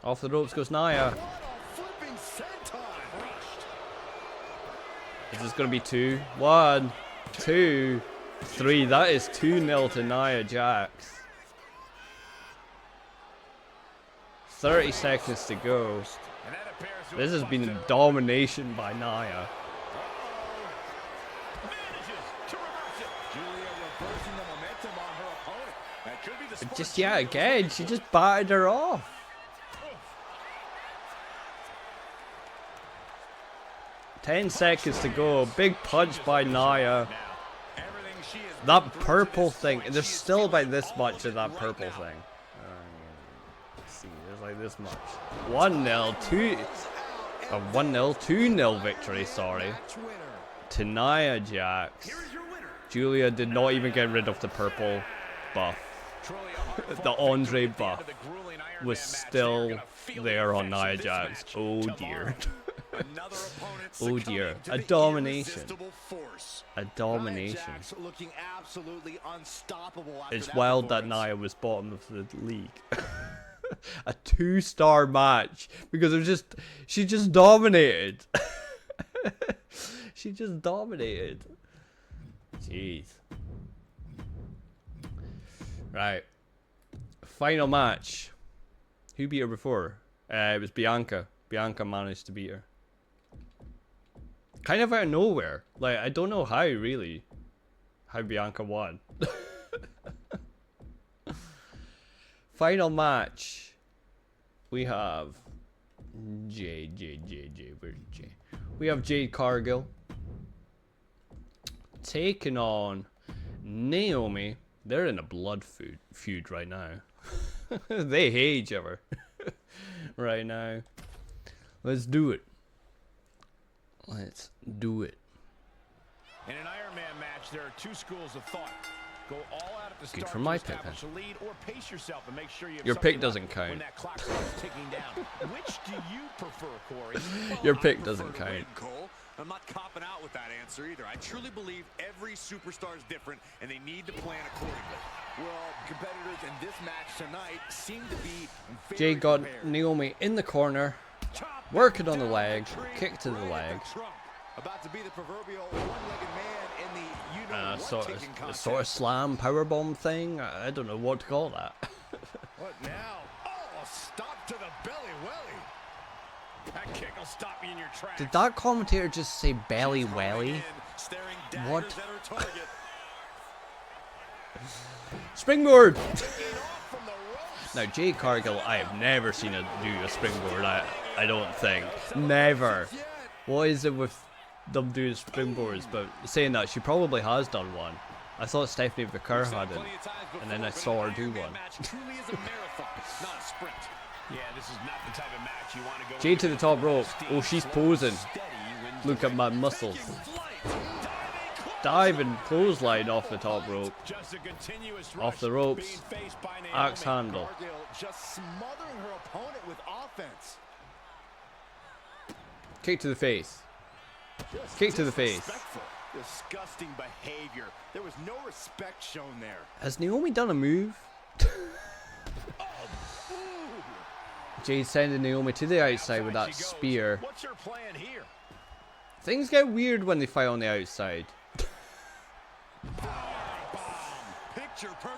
Off the ropes goes Nia. Is this going to be 2? 1, 2, 3. That is 2-0 to Nia Jax. 30 seconds to go. This has been a domination by Nia. Just yet again, she just batted her off. Ten seconds to go. Big punch by Nia. That purple thing. There's still about this much of that purple thing. Let's see, there's like this much. 1-0, 1-0, 2-0 victory, sorry. To Nia Jax. Julia did not even get rid of the purple buff. The Andre buff was still there on Nia Jax. Oh dear. Oh dear. A domination. A domination. It's wild that Nia was bottom of the league. A 2-star match because it was just she just dominated. She just dominated. Jeez. Right. Final match. Who beat her before? It was Bianca. Bianca managed to beat her. Kind of out of nowhere. Like, I don't know how, really. How Bianca won. Final match. We have Jade. Where's Jade? We have Jade Cargill taking on Naomi. They're in a blood feud right now. They hate each other right now. Let's do it. Let's do it. In an Ironman match, there are two schools of thought. Go all out at the start for my to pick, establish a lead, or pace yourself and make sure you have Your something pick doesn't left count. when that clock starts ticking down. Which do you prefer, Corey? Your pick doesn't count. Cole. I'm not copping out with that answer either. I truly believe every superstar is different, and they need to plan accordingly. Well, competitors in this match tonight seem to be very Jade got prepared. Naomi in the corner, working on the leg, kick to the leg. About to be the proverbial one-legged man in the Sort of slam powerbomb thing. I don't know what to call that. What now? Oh, a stop to the belly welly. That kick will stop you in your tracks. Did that commentator just say belly welly? What? Springboard! Now, Jade Cargill, I have never seen her do a springboard. I don't think. Never. What is it with them doing springboards? But saying that, she probably has done one. I thought Stephanie Vicker had it, and then I saw her do one. Yeah, this is not the type of match you want to go. Jade to the top rope. Oh, she's posing. Look at my muscles. Diving clothesline off the top rope. Off the ropes. Axe handle. Just smothering her opponent with offense. Kick to the face. Kick to the face. Disgusting behavior. There was no respect shown there. Has Naomi done a move? Jade sending Naomi to the outside with that spear. What's your plan here? Things get weird when they fight on the outside.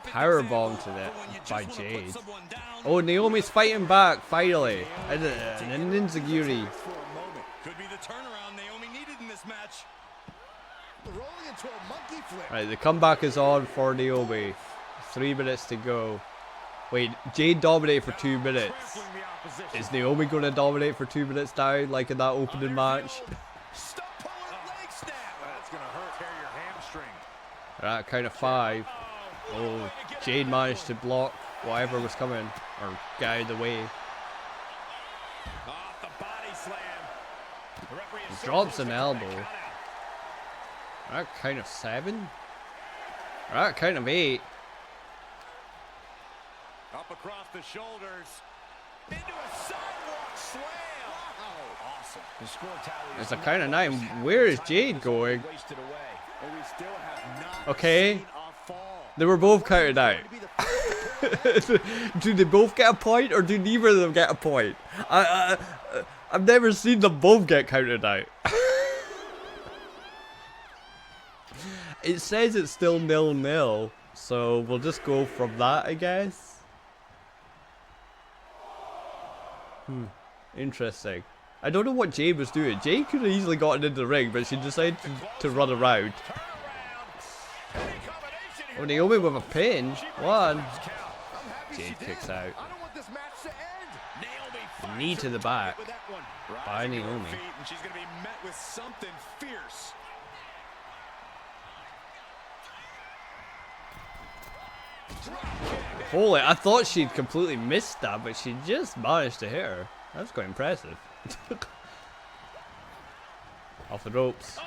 Power bomb to that by Jade. Oh, Naomi's fighting back finally. And an enziguri. Could be the turnaround Naomi needed in this match. Rolling into a monkey flip. Right, the comeback is on for Naomi. 3 minutes to go. Wait, Jade dominated for 2 minutes. Is Naomi going to dominate for 2 minutes now, like in that opening match? That's gonna hurt. Tear your hamstring. Right, count of 5. Oh, Jade managed to block whatever was coming, or get out of the way. Off the body slam. The referee is Drops an elbow. Right, count of 7. Right, count of 8. Up across the shoulders. Into a sidewalk slam. Wow. Awesome. The score tally It's a count of 9. Where is Jade going? wasted away. And we still have not Okay. seen a fall. They were both counted out. Do they both get a point, or do neither of them get a point? I've never seen them both get counted out. It says it's still 0-0, so we'll just go from that, I guess. Interesting. I don't know what Jade was doing. Jade could have easily gotten into the ring, but she decided to run around. Oh, Naomi with a pin. 1. Jade kicks out. Knee to the back by Naomi. She's going to be met with something fierce. Holy, I thought she'd completely missed that, but she just managed to hit her. That's quite impressive. Off the ropes.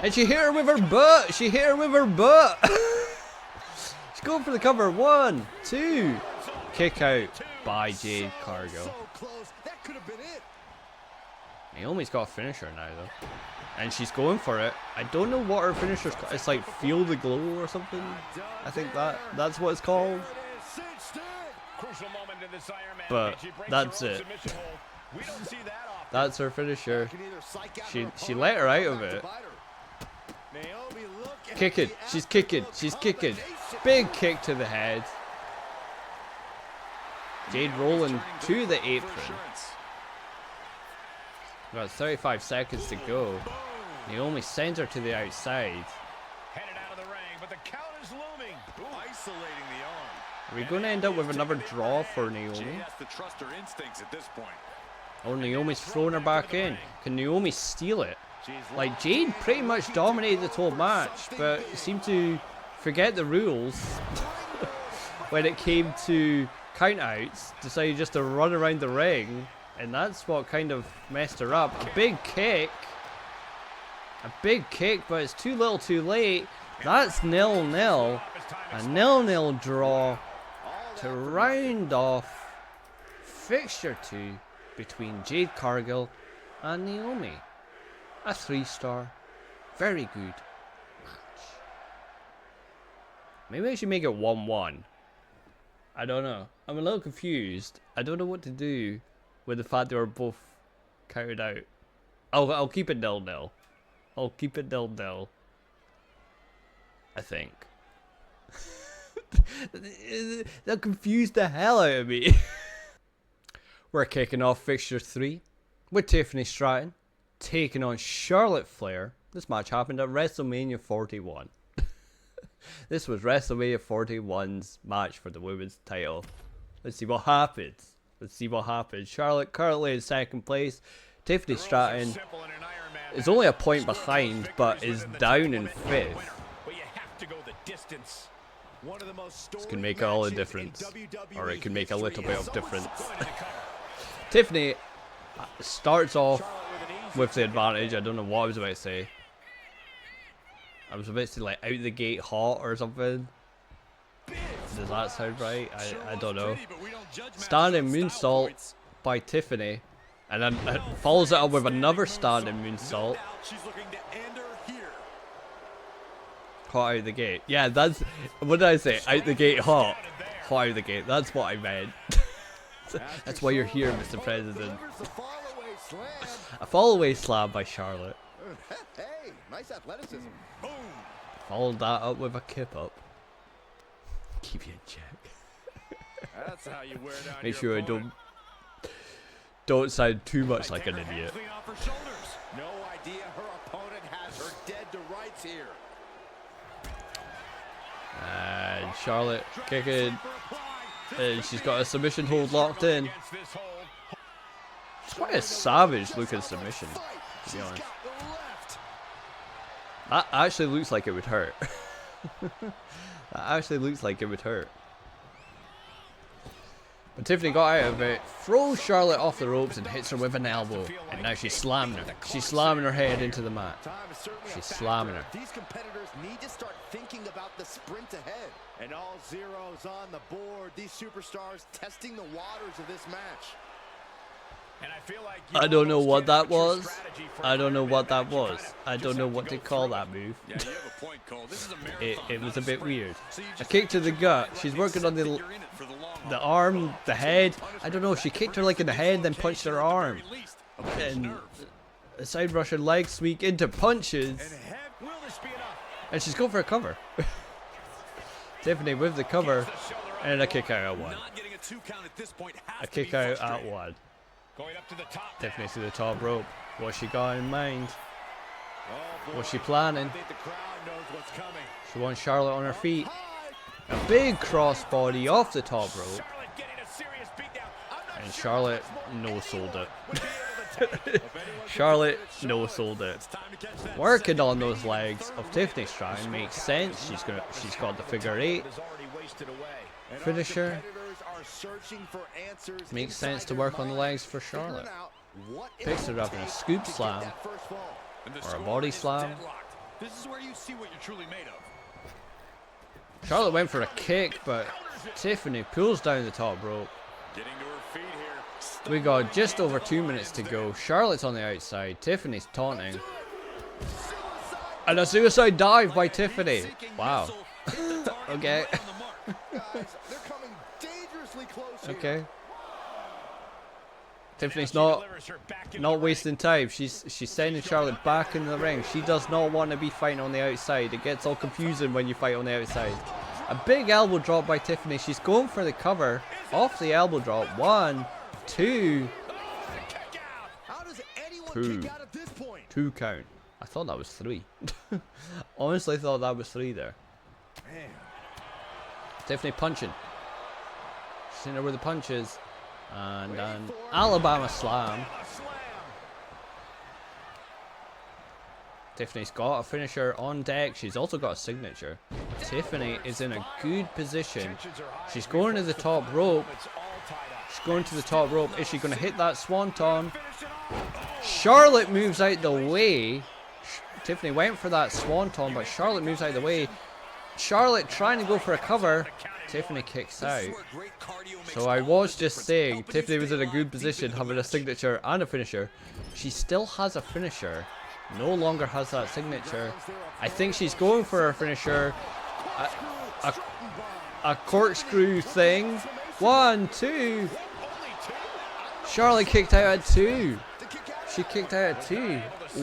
And she hit her with her butt! She hit her with her butt! She's going for the cover. 1, 2. Kick out by Jade Cargill. Naomi's got a finisher now, though. And she's going for it. I don't know what her finisher's called. It's like Feel the Glow or something. I think that's what it's called. But that's it. That's her finisher. She let her out of it. Kicking. She's kicking. She's kicking. Big kick to the head. Jade rolling to the apron. About 35 seconds to go. Naomi sends her to the outside. Headed out of the ring, but the count is looming. Isolating the arm. Are we going to end up with another draw for Naomi? She has to trust her instincts at this point. Oh, Naomi's throwing her back in. Can Naomi steal it? Like, Jade pretty much dominated the whole match, but seemed to forget the rules when it came to countouts. Decided just to run around the ring, and that's what kind of messed her up. A big kick. A big kick, but it's too little too late. That's 0-0. A 0-0 draw to round off Fixture 2 between Jade Cargill and Naomi. A 3-star. Very good match. Maybe I should make it 1-1. I don't know. I'm a little confused. I don't know what to do with the fact they were both counted out. I'll keep it 0-0. I'll keep it 0-0. I think. That confused the hell out of me. We're kicking off Fixture 3 with Tiffany Stratton taking on Charlotte Flair. This match happened at WrestleMania 41. This was WrestleMania 41's match for the women's title. Let's see what happens. Let's see what happens. Charlotte currently in second place. Tiffany Stratton is only a point behind, but is down in 5th. This can make all the difference. Or it can make a little bit of difference. Tiffany starts off with the advantage. I don't know what I was about to say. I was about to say like out the gate hot or something. Does that sound right? I don't know. Standing moonsault by Tiffany. And then follows it up with another standing moonsault. Hot out the gate. Yeah, that's... What did I say? Out the gate hot. Hot out the gate. That's what I meant. That's why you're here, Mr. President. A fall away slam by Charlotte. Hey, nice athleticism. Boom. Followed that up with a kip up. Keep you in check. That's how you wear down Make your sure I opponent. don't sound too much like an idiot. Lean off her shoulders. No idea her opponent has her dead to rights here. And Charlotte kicking. And she's got a submission hold locked in. It's quite a savage looking submission, to be honest. That actually looks like it would hurt. That actually looks like it would hurt. But Tiffany got out of it, throws Charlotte off the ropes and hits her with an elbow. And now she's slamming her. She's slamming her head into the mat. She's slamming her. These competitors need to start thinking about the sprint ahead. And all zeros on the board. These superstars testing the waters of this match. And I feel like I don't know what that was. I don't know what that was. I don't know what to call that move. Yeah, you have a point, Cole. This is a marathon, It was a not bit sprint. weird. So you A just kick to the have gut. to She's make working on sure the that you're in it for the long haul. arm, the head. I don't know. She kicked her like in the head, then punched her arm. And a side rush leg sweep into punches. will this be enough? And she's going for a cover. Tiffany with the cover. And a kick out at one. Not getting a 2 count at this point has A to be kick out at frustrating. one. Going up to the top. Tiffany to the top rope. What's she got in mind? Oh, boy. What's she planning? I think the crowd knows what's coming. She wants Charlotte on her feet. High. A big crossbody off the top rope. Charlotte getting a serious beatdown. I'm not And sure Charlotte how much more no-sold it. would be able to take. If anyone Charlotte can do it, no-sold it. it's time to catch that Working second on those lead. legs of Tiffany Stratton makes sense. She's got the figure eight. Is already wasted away. And our Finisher. competitors are searching for answers Makes inside sense to their work on the mind, legs for figuring Charlotte. out what it Picks will it up in a take scoop to get slam. that first fall. And the Or a score body is slam. deadlocked. This is where you see what you're truly made of. Charlotte went for a kick, but Tiffany pulls down the top rope. Getting to her feet here. We got just over 2 minutes to go. Charlotte's on the outside. Tiffany's taunting. And a suicide dive by Tiffany. Wow. Okay. Guys, they're coming dangerously close here. Okay. Tiffany's not wasting time. She's sending Charlotte back in the ring. She does not want to be fighting on the outside. It gets all confusing when you fight on the outside. A big elbow drop by Tiffany. She's going for the cover off the elbow drop. 1, 2, How does anyone 2. kick out at this point? 2 count. I thought that was 3. Honestly thought that was 3 there. Man. Tiffany punching. She's in there with the punches. And an Alabama slam. Tiffany's got a finisher on deck. She's also got a signature. Tiffany is in a good position. She's going to the top rope. She's going to the top rope. Is she going to hit that swanton? Charlotte moves out the way. Tiffany went for that swanton, but Charlotte moves out of the way. Charlotte trying to go for a cover. Tiffany kicks out. So I was just saying, Tiffany was in a good position having a signature and a finisher. She still has a finisher. No longer has that signature. I think she's going for her finisher. A corkscrew thing. 1, 2. Charlotte kicked out at 2. She kicked out at 2.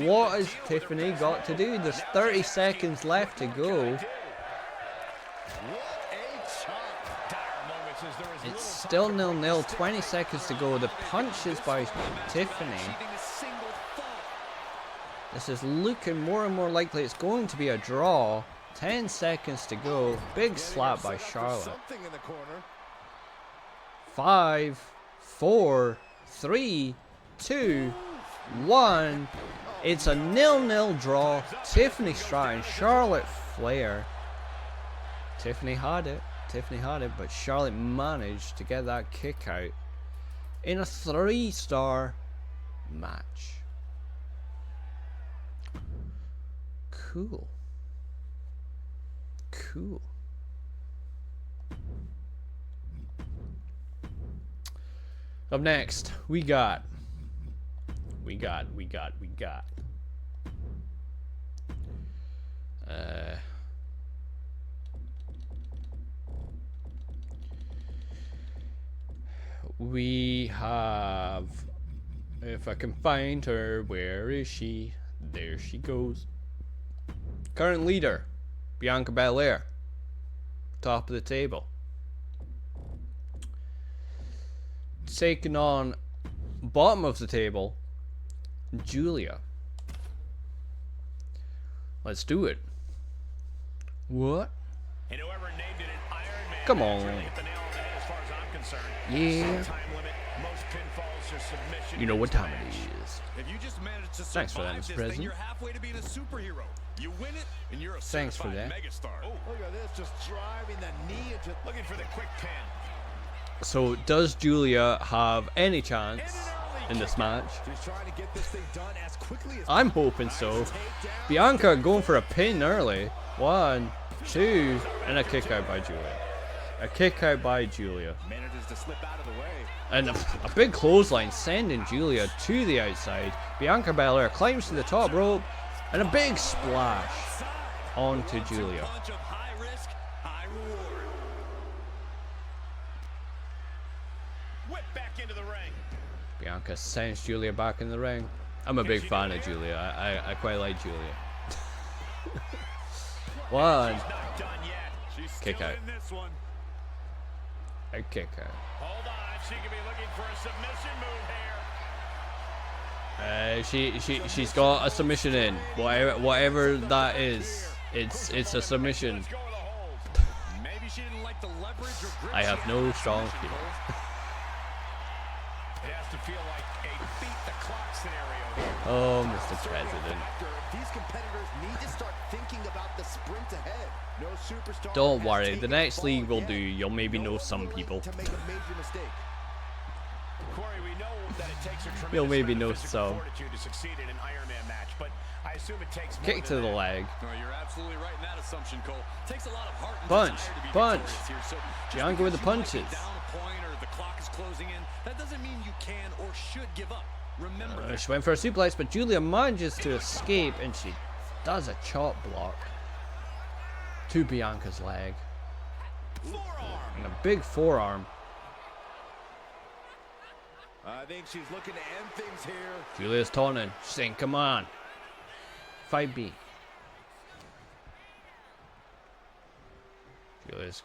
What has Tiffany got to do? There's 30 seconds left to go. It's still 0-0. 20 seconds to go. The punches by Tiffany. This is looking more and more likely it's going to be a draw. 10 seconds to go. Big slap by Charlotte. 5, 4, 3, 2, 1. It's a 0-0 draw. Tiffany Stratton, Charlotte Flair. Tiffany had it. Tiffany had it, but Charlotte managed to get that kick out in a 3-star match. Cool. Cool. Up next, we got. We have, if I can find her, where is she? There she goes. Current leader, Bianca Belair. Top of the table. Taking on bottom of the table, Julia. Let's do it. What? And whoever named it an Ironman Come match on. really hit the nail on the head as far as I'm concerned. Yeah. Time limit, most pinfalls or submission. You know what time it match. is. If you just manage to Thanks for that, survive Mr. this President. thing, you're halfway to being a superhero. You win it, and you're a Thanks for certified that. megastar. Oh, look at this, just driving the knee into... Looking for the quick pin. So, does Julia have any chance in this match? She's trying to get this thing done as quickly as I'm hoping so. Bianca going for a pin early. 1, 2, and a kick out by Julia. A kick out by Julia. manages to slip out of the way. And a big clothesline sending Julia to the outside. Bianca Belair climbs to the top rope. And a big splash onto Julia. Punch of high risk, high reward. Whip back into the ring. Bianca sends Julia back in the ring. I'm a big fan of Julia. I quite like Julia. 1. She's not done yet. She's Kick still out. in this one. A kick out. Hold on, she could be looking for a submission move here. She's got a submission in. Whatever that is. It's a submission. Let's go with a hold. Maybe she didn't like the leverage or grip I she have had no in the strong submission, feelings. Cole. It has to feel like a beat the clock scenario here. Oh, Mr. President. These competitors need to start thinking about the sprint ahead. No superstar Don't has worry, taken the next fall league will yet. do. You'll maybe No know one some willing people. to make a major mistake. Corey, we know that it takes a tremendous You'll maybe amount of know physical some. fortitude to succeed in an Ironman match, but I assume it takes more Kick to than the that. leg. No, you're absolutely right in that assumption, Cole. Takes a lot of heart and Punch, desire to be punch. victorious here. So just Bianca with the because you might be punches. down a point or the clock is closing in, that doesn't mean you can or should give up. Remember that. She went for a suplex, but Julia manages to escape, and she does a chop block to Bianca's leg. Forearm. And a big forearm. I think she's looking to end things here. Julia's taunting. She's saying, come on. Fight B. Julia's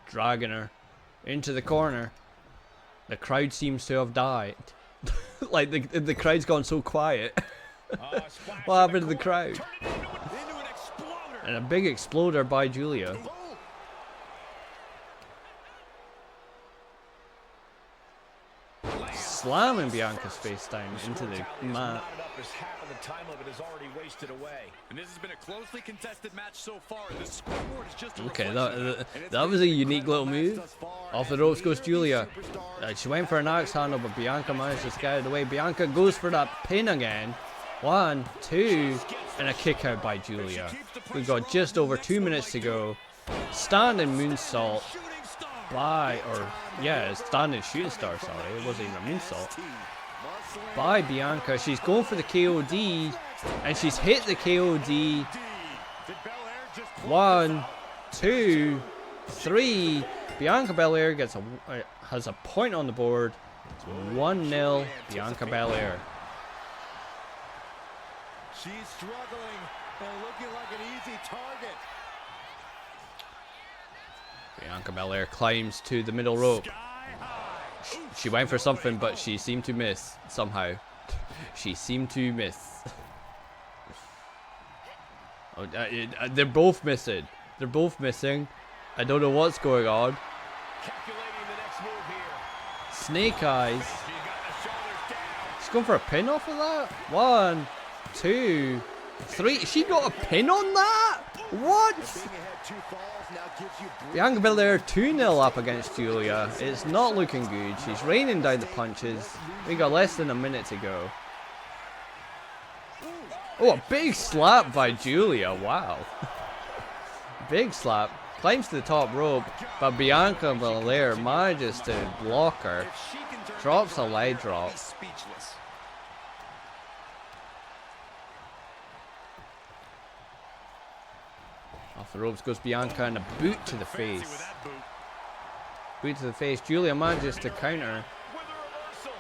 dragging her into the corner. The crowd seems to have died. Like the crowd's gone so quiet. Splash What in happened to the corner. crowd? Turn it into an Into an exploder. And a big exploder by Julia. Oh, Slamming Bianca's face down into the mat. Knotted up as half of the time limit is already wasted away. and this has been a closely contested match so far. The scoreboard is just a Okay, reflection of that, it. And it's that been was a an unique incredible little match move. thus far, Off the and ropes goes neither Julia. superstars She went for an axe handle, but Bianca managed to get out of the way. Bianca goes for that pin again. 1, 2, and a kick out by Julia. We've got just over 2 minutes to go. Standing moonsault shooting star. by, or yeah, standing shooting star, sorry. It wasn't even a moonsault. By Bianca. She's going for the KOD, and she's hit the KOD. Did Belair just 1, 2, 3. Bianca Belair has a point on the board. It's 1-0 Bianca Belair. She's struggling and looking like an easy target. Bianca Belair climbs to the middle rope. Sky high. She went for something, but she seemed to miss somehow. She seemed to miss. Oh, they're both missing. They're both missing. I don't know what's going on. Calculating the next move here. Snake eyes. She got the shoulders down. She's going for a pin off of that. 1, 2, 3. She got a pin on that? What? Being ahead 2 falls now gives you breathing Bianca Belair 2-0 up against Julia. It's not looking good. She's raining down the punches. We got less than a minute to go. Oh, a big slap by Julia. Wow. Big slap. Climbs to the top rope, but Bianca Belair manages to block her. If she can turn Drops things a around, leg he's drop. speechless. Off the ropes goes Bianca, and a boot to the Fancy face. with that boot. Boot to the face. Julia manages to counter, With a reversal.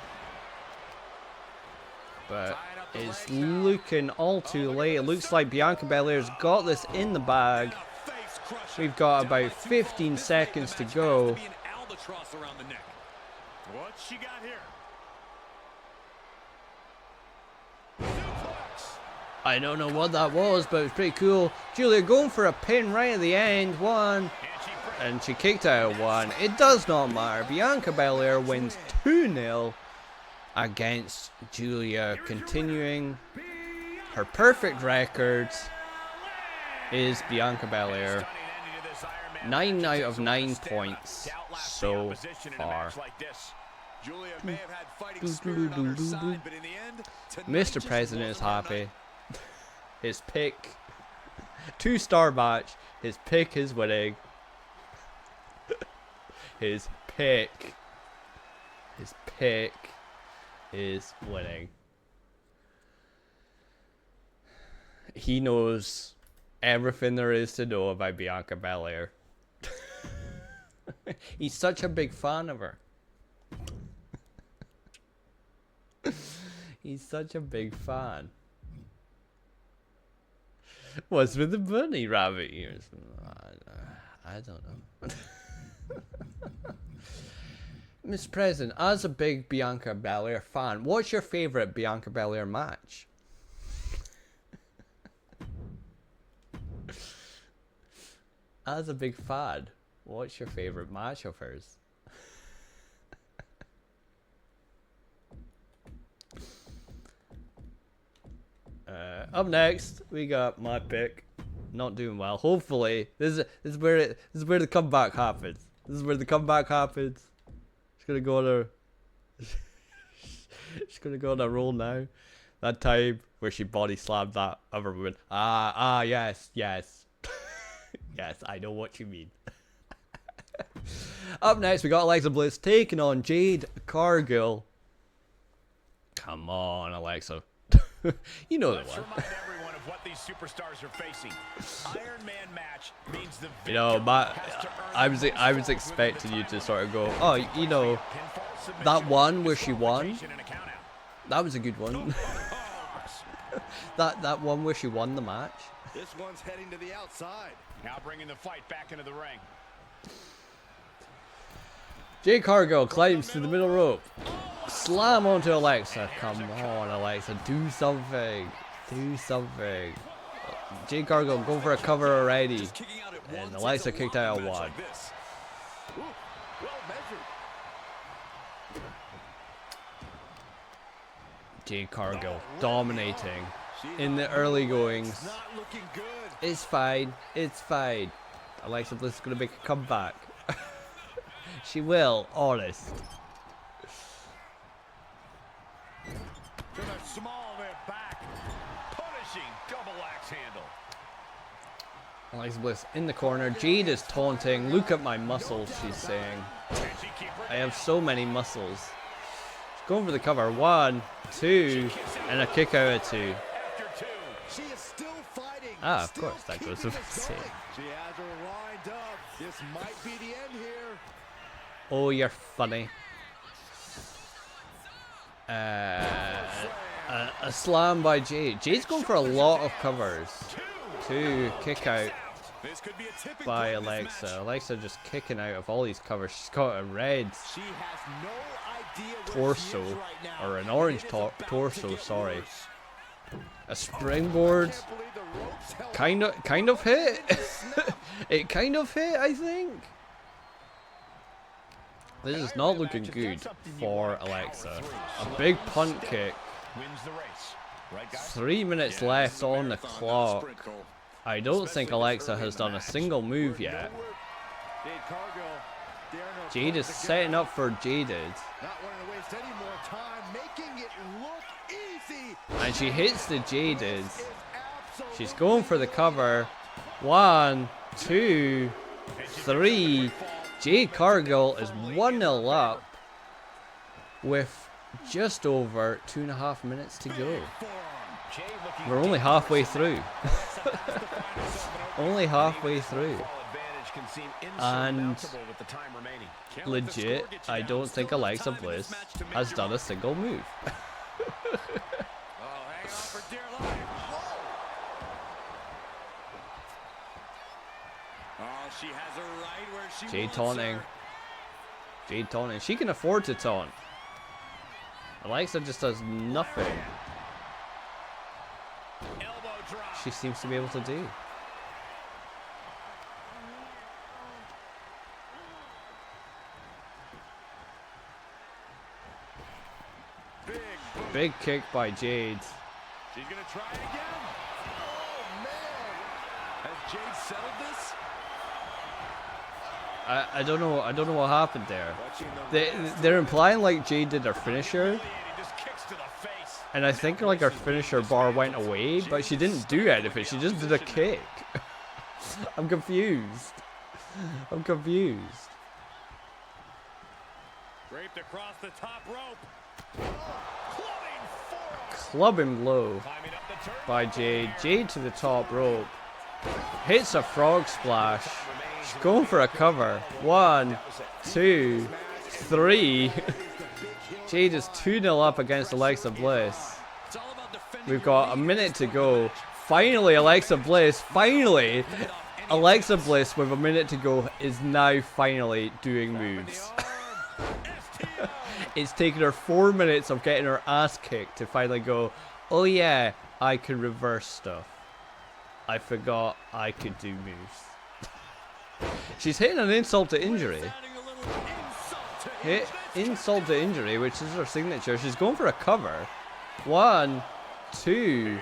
but Tying up It's looking all too late. It looks like Bianca Belair's got this in the bag. We've got about 15 seconds to go. What she got here? I don't know what that was, but it was pretty cool. Julia going for a pin right at the end. One. And she kicked out at one. It does not matter. Bianca Belair wins 2-0 against Julia. Continuing her perfect record is Bianca Belair. 9 out of 9 points so far. Mr. President is happy. His pick, 2-star match. His pick is winning. His pick is winning. He knows everything there is to know about Bianca Belair. He's such a big fan of her. He's such a big fan. What's with the bunny rabbit ears? I don't know. Mr. President, as a big Bianca Belair fan, what's your favourite Bianca Belair match? As a big fan, what's your favourite match of hers? Up next, we got my pick. Not doing well. Hopefully, this is where the comeback happens. This is where the comeback happens. She's gonna go on a. She's gonna go on a roll now. That time where she body slammed that other woman. Yes. Yes, I know what you mean. Up next, we got Alexa Bliss taking on Jade Cargill. Come on, Alexa. You know the one. Everyone of what these superstars are facing. Ironman match means the You know, I was expecting you to sort of go, oh, you know, that one where she won. That was a good one. that one where she won the match. This one's heading to the outside. Now bringing the fight back into the ring. Jade Cargill climbs to the middle rope. Slam onto Alexa. Come on, Alexa. Do something. Do something. Jade Cargill going for a cover already. And Alexa kicked out at one. Jade Cargill dominating in the early goings. It's fine. It's fine. Alexa Bliss is going to make a comeback. She will, honest. To the small of their back. Punishing double axe handle. Alexa Bliss in the corner. Jade is taunting. Look at my muscles, she's saying. I have so many muscles. She's going for the cover. 1, 2, and a kick out of 2. She is still fighting. Ah, of course, that goes without saying. She has her lined up. This might be the end here. Oh, you're funny. A slam by Jade. Jade's going for a lot of covers. 2, kick out by Alexa. Alexa just kicking out of all these covers. She's got a red torso, or an orange torso, sorry. A springboard. Kind of hit. It kind of hit, I think. This is not looking good for Alexa. A big punt kick. 3 minutes left on the clock. I don't think Alexa has done a single move yet. Jade is setting up for Jaded. And she hits the Jaded. She's going for the cover. 1, 2, 3. Jade Cargill is 1-0 up with just over 2.5 minutes to go. We're only halfway through. Only halfway through. And legit, I don't think Alexa Bliss has done a single move. Jade taunting. Jade taunting. She can afford to taunt. Alexa just does nothing. She seems to be able to do. Big kick by Jade. She's gonna try again. Oh man! Has Jade settled this? I don't know what happened there. They're implying like Jade did her finisher, and I think like her finisher bar went away, but she didn't do anything. She just did a kick. I'm confused. I'm confused. Draped across the top rope. Clubbing low by Jade. Jade to the top rope. Hits a frog splash. She's going for a cover. 1, 2, 3. Jade is 2-0 up against Alexa Bliss. We've got a minute to go. Finally, Alexa Bliss. Finally, Alexa Bliss with a minute to go is now finally doing moves. It's taken her 4 minutes of getting her ass kicked to finally go, oh yeah, I can reverse stuff. I forgot I could do moves. She's hitting an insult to injury. Hit insult to injury, which is her signature. She's going for a cover. 1, 2,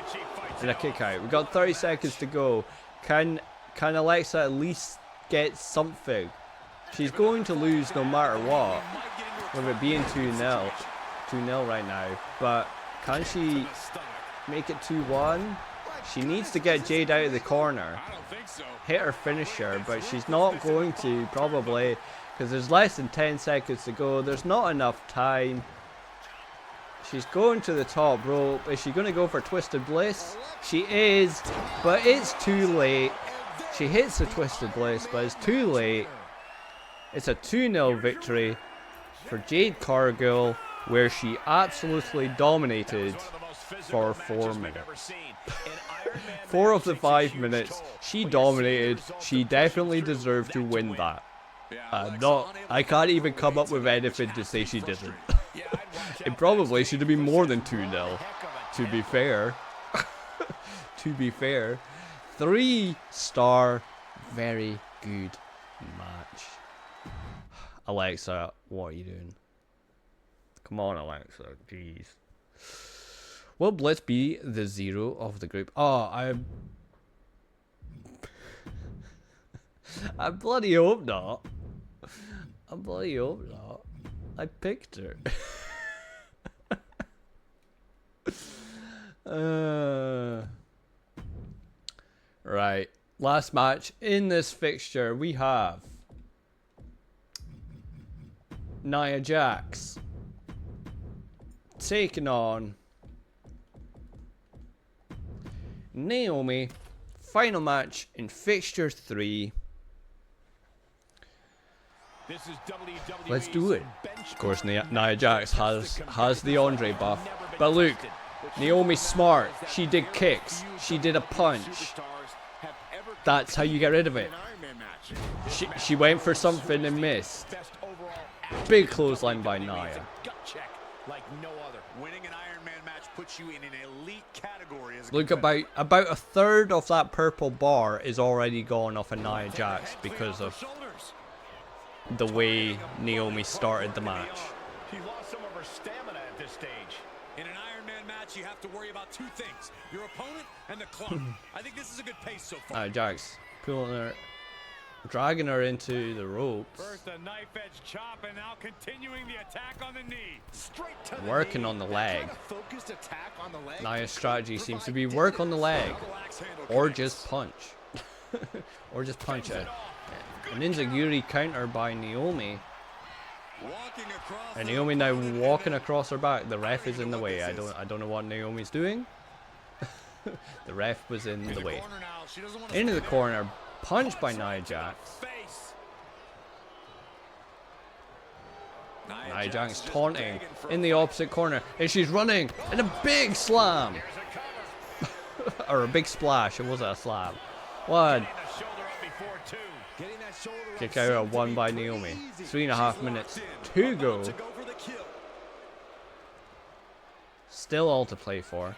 and a kick out. We've got 30 seconds to go. Can Alexa at least get something? She's going to lose no matter what, with it being 2-0 right now. But can she make it 2-1? She needs to get Jade out of the corner, hit her finisher, but she's not going to, probably, because there's less than 10 seconds to go. There's not enough time. She's going to the top rope. Is she going to go for Twisted Bliss? She is, but it's too late. She hits the Twisted Bliss, but it's too late. It's a 2-0 victory for Jade Cargill, where she absolutely dominated for 4 minutes. 4 of the 5 minutes, she dominated. She definitely deserved to win that. I can't even come up with anything to say she didn't. It probably should have been more than 2-0, to be fair. To be fair. 3-star, very good match. Alexa, what are you doing? Come on, Alexa, jeez. Will Bliss be the 0 of the group? Oh, I bloody hope not. I bloody hope not. I picked her. Right. Last match in this fixture, we have Nia Jax taking on Naomi. Final match in fixture 3. Let's do it. Of course, Nia Jax has the Andre buff, but look, Naomi's smart. She did kicks. She did a punch. That's how you get rid of it. She went for something and missed. Big clothesline by Nia. Look, about a third of that purple bar is already gone off of Nia Jax because of the way Naomi started the match. She lost some of her stamina at this stage. In an Ironman match, you have to worry about 2 things: your opponent and the clock. I think this is a good pace so far. Nia Jax pulling her, dragging her into the ropes. First a knife edge chop, and now continuing the attack on the knee. Straight to the Working knee. on the leg. Focused attack on the leg. Nia's strategy seems to be work on the leg, or just punch, or just punch it. An Enziguri counter by Naomi. And Naomi now walking across her back. The ref is in the way. I don't know what Naomi's doing. The ref was in the way. Into the corner. Punch by Nia Jax. Nia Jax taunting in the opposite corner. And she's running. And a big slam. Or a big splash. It wasn't a slam. 1. Kick out at 1 by Naomi. 3.5 minutes to go. Still all to play for.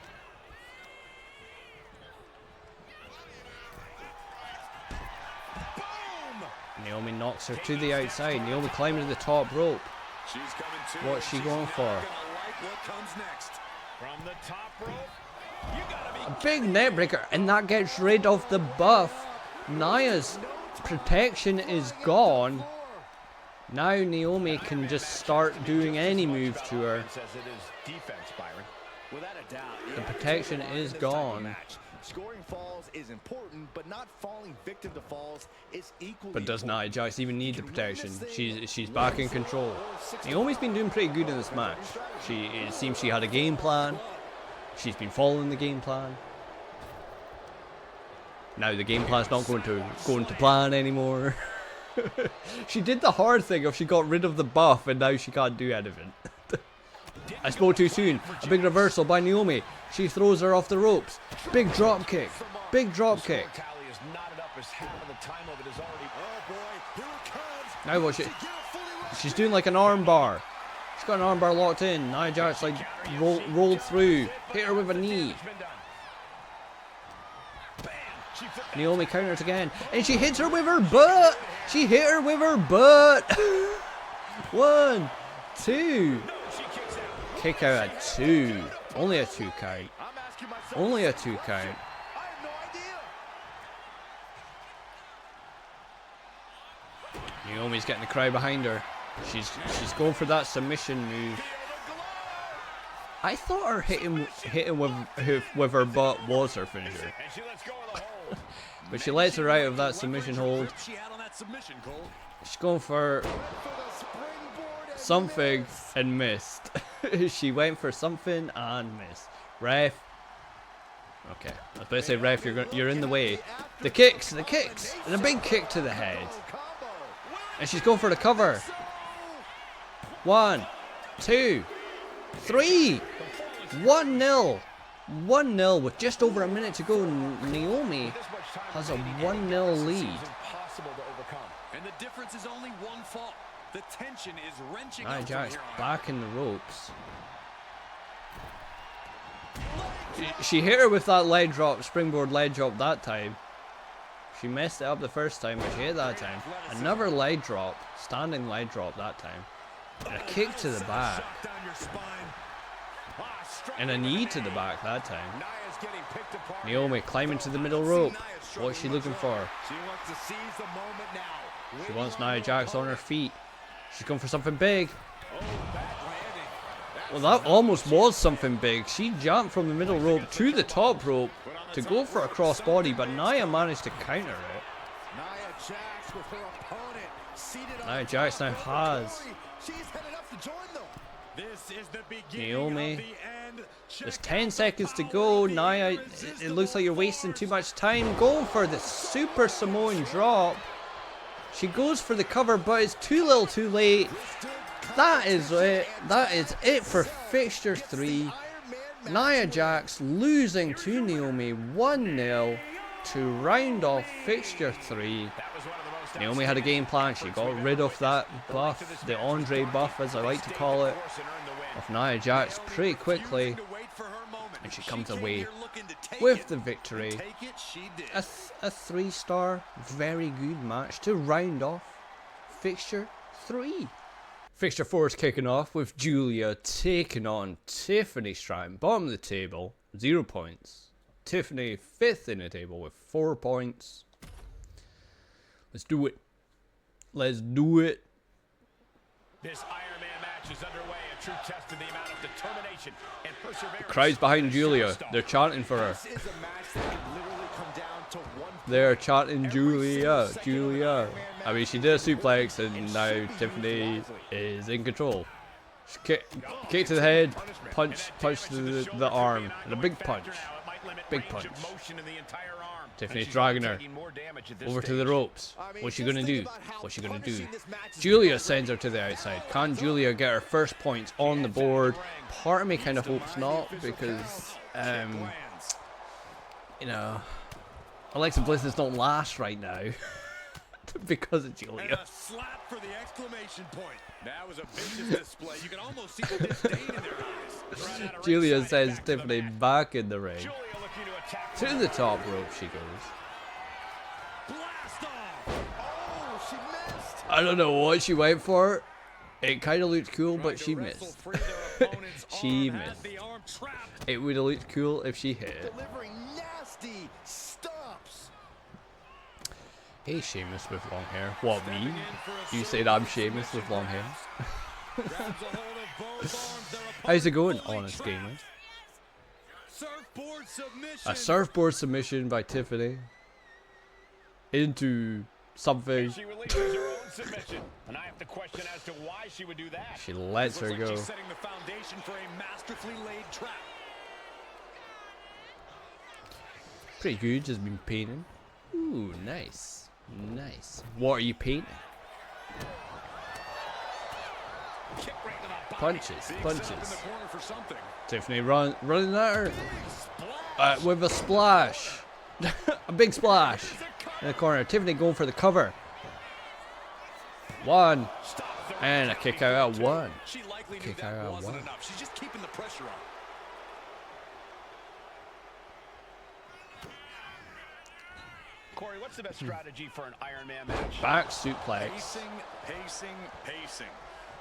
Naomi knocks her to the outside. Naomi climbing to the top rope. What's she going for? A big net breaker, and that gets rid of the buff. Nia's protection is gone. Now Naomi can just start doing any move to her. The protection is gone. Scoring falls is important, but not falling victim to falls is equally. But does Nia Jax even need the protection? She's back in control. Naomi's been doing pretty good in this match. It seems she had a game plan. She's been following the game plan. Now the game plan's not going to plan anymore. She did the hard thing of she got rid of the buff and now she can't do anything. I spoke too soon. A big reversal by Naomi. She throws her off the ropes. Big drop kick. Big drop kick. Now what she's doing like an arm bar. She's got an arm bar locked in. Nia Jax like rolled through. Hit her with a knee. Naomi counters again. And she hits her with her butt. She hit her with her butt. 1, 2. Kick out at 2. Only a 2 count. Only a 2 count. Naomi's getting the crowd behind her. She's going for that submission move. I thought her hitting with her butt was her finisher. But she lets her out of that submission hold. She's going for something and missed. She went for something and missed. Ref. Okay, I was about to say, ref, you're in the way. The kicks, and a big kick to the head. And she's going for the cover. 1, 2, 3. 1-0. 1-0 with just over a minute to go. Naomi has a 1-0 lead. And the difference is only one fall. The tension is wrenching. Nia Jax back in the ropes. She hit her with that leg drop, springboard leg drop that time. She messed it up the first time, but she hit that time. Another leg drop, standing leg drop that time. And a kick to the back. And a knee to the back that time. Naomi climbing to the middle rope. What's she looking for? She wants Nia Jax on her feet. She's going for something big. Well, that almost was something big. She jumped from the middle rope to the top rope to go for a crossbody, but Nia managed to counter it. Nia Jax now has Naomi. There's 10 seconds to go. Nia, it looks like you're wasting too much time. Going for the Super Samoan drop. She goes for the cover, but it's too little too late. That is it. That is it for Fixture 3. Nia Jax losing to Naomi 1-0 to round off Fixture 3. Naomi had a game plan. She got rid of that buff, the Andre buff as I like to call it, of Nia Jax pretty quickly. And she comes away with the victory. A 3-star, very good match to round off Fixture 3. Fixture 4 is kicking off with Julia taking on Tiffany Stratton. Bottom of the table, 0 points. Tiffany 5th in the table with 4 points. Let's do it. Let's do it. This Ironman match is underway, a true test of the amount of determination and perseverance. The crowd's behind Julia. They're chanting for her. They're chanting Julia, Julia. I mean, she did a suplex and now Tiffany is in control. Kick to the head, punch to the arm, and a big punch. Big punch. Tiffany's dragging her over to the ropes. What's she gonna do? What's she gonna do? Julia sends her to the outside. Can Julia get her first points on the board? Part of me kind of hopes not, because you know, Alexa Bliss's don't last right now. because of And Julia. a slap for the exclamation point. That was a vicious display. You can almost see the disdain in their eyes. Right out of Julia ringside, sends back to the Tiffany mat. back in the ring. Julia looking to attack To the top rope she goes. Blast off. Oh, she missed. I don't know what she went for. It kind of looked cool, but she Trying to wrestle missed. free their opponent's She arm, had missed. the arm trapped. It would have looked cool if she hit it. Delivering nasty stomps. Hey, Sheamus with long hair. What, me? Stepping in for a You said solo I'm Sheamus with submission long hair? grabs a hold of both arms. Their How's it going, opponent fully honest trapped. gamer? Surfboard submission. A surfboard submission by Tiffany. Into something. She releases her own submission. And I have to question as to why she would do that. She lets her Looks like go. she's setting the foundation for a masterfully laid trap. Pretty good, just been painting. Ooh, nice. Nice. What are you painting? Kick right to the body. Punches, Being set up in punches. the corner for something. Tiffany running at her Splash. with a splash. A big splash in the corner. Tiffany going for the cover. One. Stop there. And a kick out at one. She likely knew Kick that out at wasn't one. enough. She's just keeping the pressure on. Corey, what's the best strategy for an Ironman match? Back suplex. Pacing.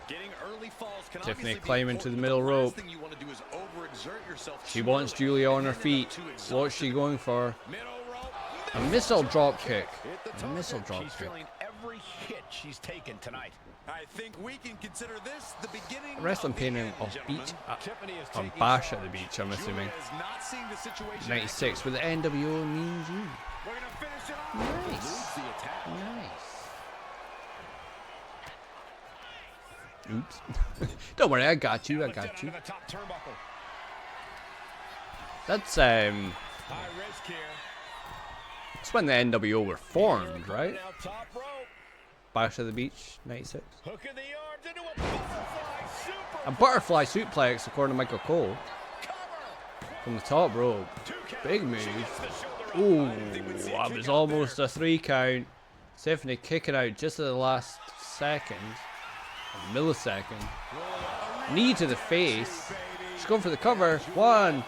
Getting early falls can Tiffany obviously be climbing to the important, middle but the last rope. thing you want to do is overexert yourself She too wants early. Julia on her End up feet. too What's she exhausted. going for? Middle rope. A missile drop kick. Hit the A target. missile drop She's kick. feeling every hit she's taken tonight. I think we can consider this the beginning Wrestling of the painting end, of gentlemen. beach Tiffany is on taking Bash at charge. the beach, I'm assuming. Julia is not seeing the situation 96 with the NWO and Mean Gene. We're going to finish it off. Nice. Eludes the attack. Nice. Oops. Don't worry, I got you. I Lifted got you. onto the top turnbuckle. That's High risk here. It's when the NWO were formed, right? Now top rope. Bash at the beach, 96. Hook in the arms into a butterfly super A butterfly suplex, according to Michael Cole, cover. from the top rope. Two count. Big She move. gets the shoulder up. Ooh, I think we'd see a that kick was out almost there. a 3 count. Tiffany kicking out just at the last second. A millisecond. Knee to the face. She's going for the cover. 1,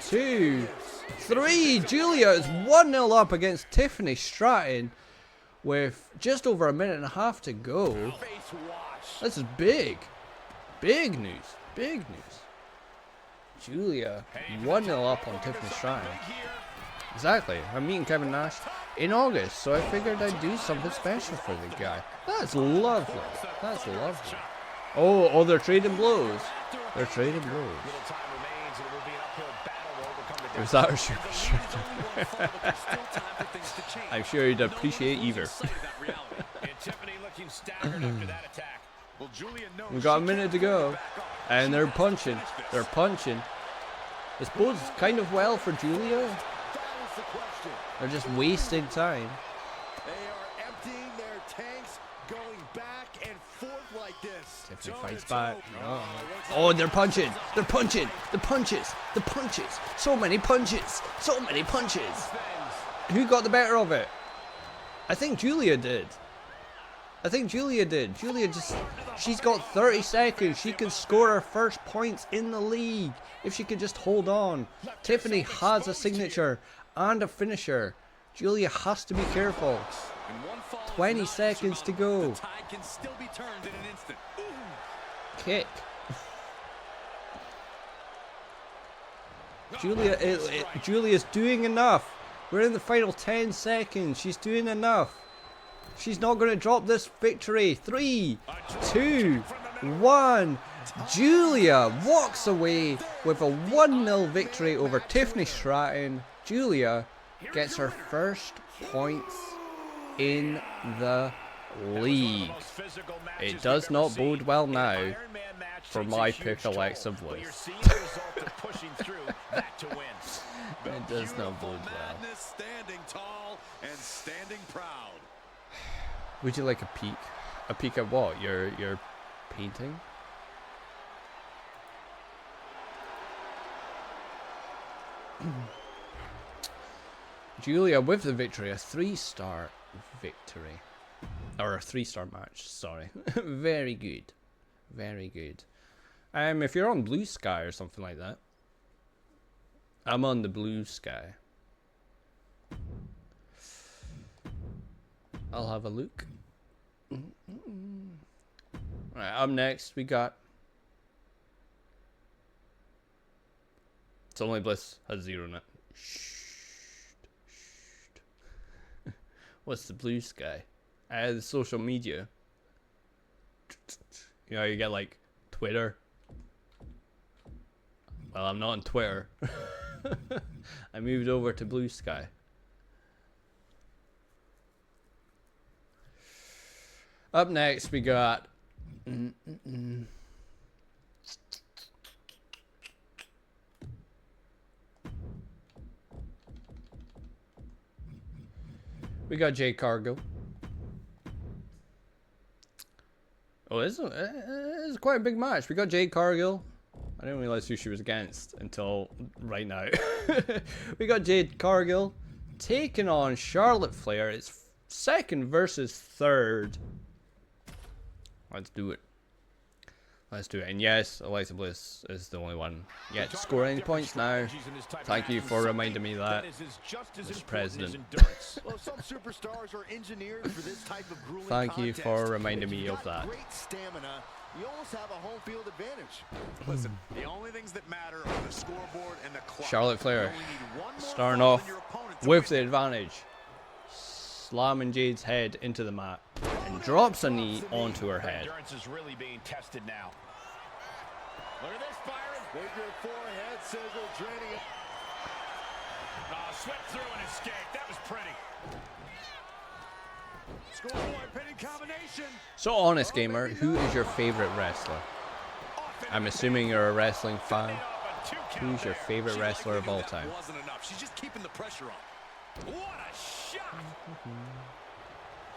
2, 3. Julia is 1-0 up against Tiffany Stratton with just over a minute and a half to go. Face wash. This is big. Big news. Big news. Julia 1-0 up on Tiffany Stratton. Exactly. I'm meeting Kevin Nash in August, so I figured I'd do something special for the guy. That's lovely. That's lovely. Oh, they're trading blows. They're trading blows. Little time remains and it will be an uphill battle to overcome the Was that our super Still time for things to change. I'm sure you'd appreciate either. Sight of that reality. And Tiffany looking staggered after that attack. Well, Julia knows We've got a she minute can't to go. back off. And She they're has to punching. finish this. They're punching. This bodes kind of well for Julia. That is the question. They're just wasting time. They are emptying their tanks, going back and forth like this. Tiffany Toe fights to back. toe. No. Oh, they're punching. They're punching. The punches. The punches. So many punches. So many punches. Things. Who got the better of it? I think Julia did. Julia just, she's got 30 seconds. She can score her first points in the league if she could just hold on. Tiffany has a signature and a finisher. Julia has to be careful. And one fall is 20 not seconds to insurmountable. go. The tide can still be turned in an instant. Ooh. Kick. Julia's doing enough. We're in the final 10 seconds. She's doing enough. She's not going to drop this victory. 3, 2, 1. Julia walks away with a 1-0 victory over Tiffany Stratton. Julia gets her first points in the league. It does not bode well now for my pick, Alexa Bliss. It does not bode well. Madness, standing tall and standing proud. Would you like a peek? A peek at what? Your painting? Julia with the victory, a 3-star victory. Or a 3-star match, sorry. Very good. Very good. If you're on Blue Sky or something like that. I'm on the Blue Sky. I'll have a look. Alright, up next we got... It's only Bliss has 0 in it. What's the Blue Sky? The social media. You know, you get like Twitter. Well, I'm not on Twitter. I moved over to Blue Sky. Up next we got we got Jade Cargill. Oh, this is quite a big match. We got Jade Cargill. I didn't realize who she was against until right now. We got Jade Cargill taking on Charlotte Flair. It's 2nd versus 3rd. Let's do it. Let's do it. And yes, Alexa Bliss is the only one yet to score any points now. Thank you for reminding me that, Mr. President. Thank you for reminding me of that. You almost have a home field advantage. Listen, the only things that matter are the scoreboard and the clock. Charlotte Flair starting off with the advantage. Slamming Jade's head into the mat and drops a knee onto her head. Endurance is really being tested now. Look at this, Byron. Bigger forehead says they're draining it. Swept through and escaped. That was pretty. Scoreboard pinning combination. So, honest gamer, who is your favorite wrestler? I'm assuming you're a wrestling fan. Who's your favorite wrestler of all time? Wasn't enough. She's just keeping the pressure on. What a shot!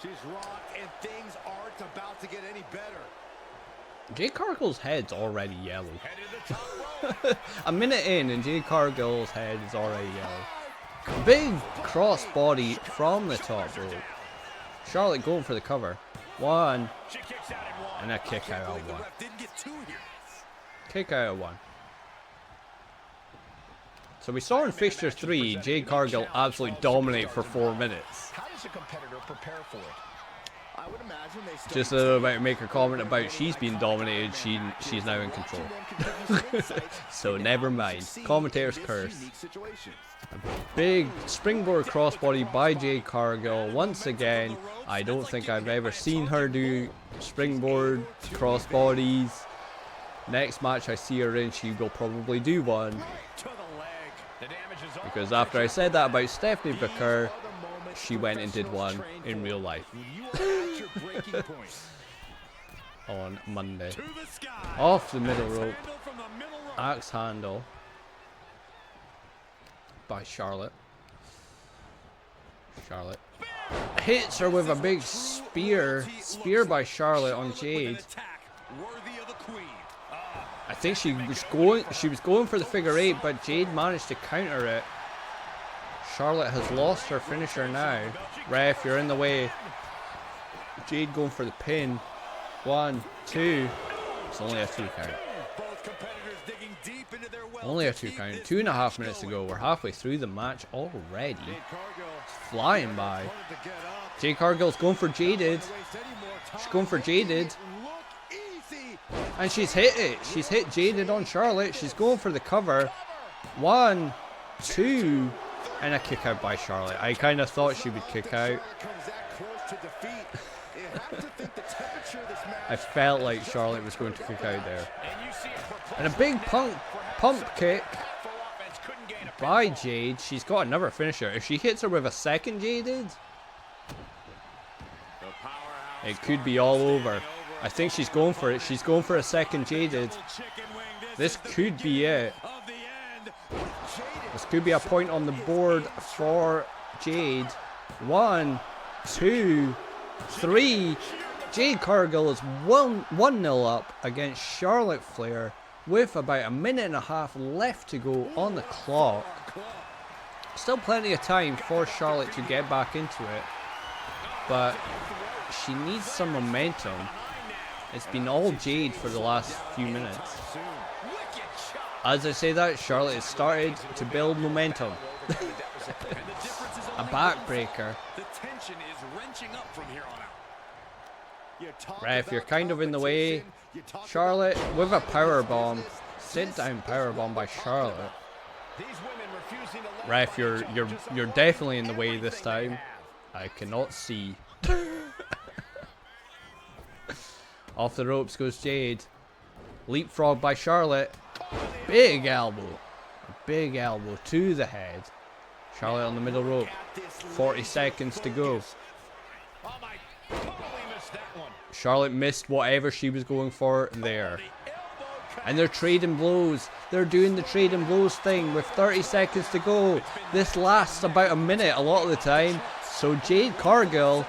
She's rocked, and things aren't about to get any better. Jade Cargill's head's already yellow. Headed to the top rope. A minute in, and Jade Cargill's head is already yellow. Big crossbody from the top rope. Charlotte going for the cover. 1. She kicks out in 1. And a kick out of 1. Didn't get 2 here. Kick out of 1. So we saw in Fixture 3, Jade Cargill absolutely dominate for 4 minutes. How does a competitor prepare for it? I would imagine they still Just about to make a comment about she's being dominated, she's now in control. So never mind. Commentator's curse. Big springboard crossbody by Jade Cargill. Once again, I don't think I've ever seen her do springboard crossbodies. Next match I see her in, she will probably do one. Because after I said that about Stephanie Booker, she went and did one in real life. On Monday. Off the middle rope. Axe handle by Charlotte. Charlotte hits her with a big spear. Spear by Charlotte on Jade. I think she was going for the figure 8, but Jade managed to counter it. Charlotte has lost her finisher now. Ref, you're in the way. Jade going for the pin. 1, 2. It's only a 2 count. Only a 2 count. 2.5 minutes to go. We're halfway through the match already. It's flying by. Jade Cargill's going for Jaded. She's going for Jaded. And she's hit it. She's hit Jaded on Charlotte. She's going for the cover. 1, 2. And a kick out by Charlotte. I kind of thought she would kick out. I felt like Charlotte was going to kick out there. And a big pump kick by Jade. She's got another finisher. If she hits her with a second Jaded, it could be all over. I think she's going for it. She's going for a second Jaded. This could be it. This could be a point on the board for Jade. 1, 2, 3. Jade Cargill is 1-0 up against Charlotte Flair with about 1.5 minutes left to go on the clock. Still plenty of time for Charlotte to get back into it, but she needs some momentum. It's been all Jade for the last few minutes. As I say that, Charlotte has started to build momentum. A backbreaker. Ref, you're kind of in the way. Charlotte with a power bomb. Sit down power bomb by Charlotte. Ref, you're definitely in the way this time. I cannot see. Off the ropes goes Jade. Leapfrog by Charlotte. Big elbow. Big elbow to the head. Charlotte on the middle rope. 40 seconds to go. Charlotte missed whatever she was going for there. And they're trading blows. They're doing the trading blows thing with 30 seconds to go. This lasts about a minute a lot of the time. So Jade Cargill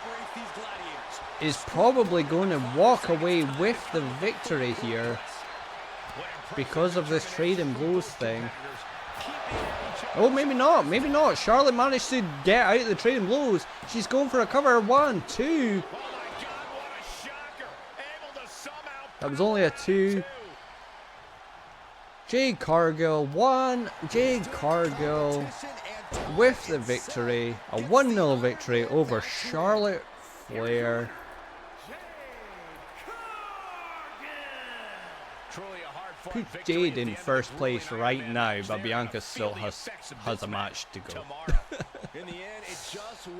is probably going to walk away with the victory here because of this trading blows thing. Oh, maybe not. Maybe not. Charlotte managed to get out of the trading blows. She's going for a cover. 1, 2. That was only a 2. Jade Cargill 1. Jade Cargill with the victory. A 1-0 victory over Charlotte Flair. Put Jade in first place right now, but Bianca still has a match to go.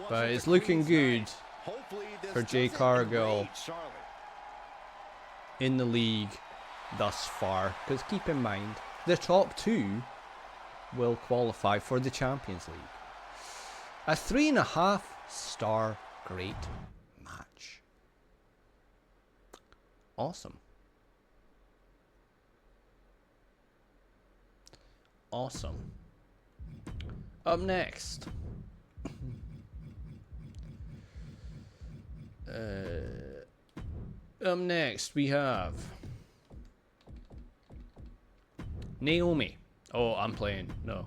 But it's looking good for Jade Cargill in the league thus far. Because keep in mind, the top 2 will qualify for the Champions League. A 3.5 star great match. Awesome. Awesome. Up next. Up next we have Naomi. Oh, I'm playing. No.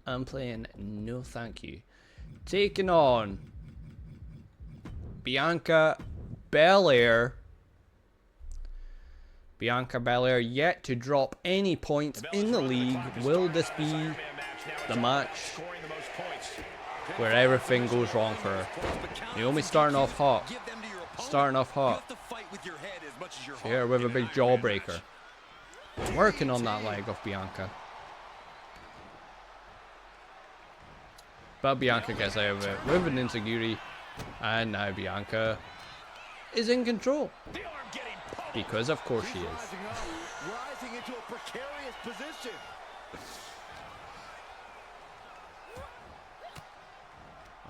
I'm playing no thank you. Taking on Bianca Belair. Bianca Belair yet to drop any points in the league. Will this be the match where everything goes wrong for her? Naomi starting off hot. Starting off hot. Here with a big jawbreaker. Working on that leg of Bianca. But Bianca gets out of it with an enziguri. And now Bianca is in control. Because of course she is. Rising into a precarious position.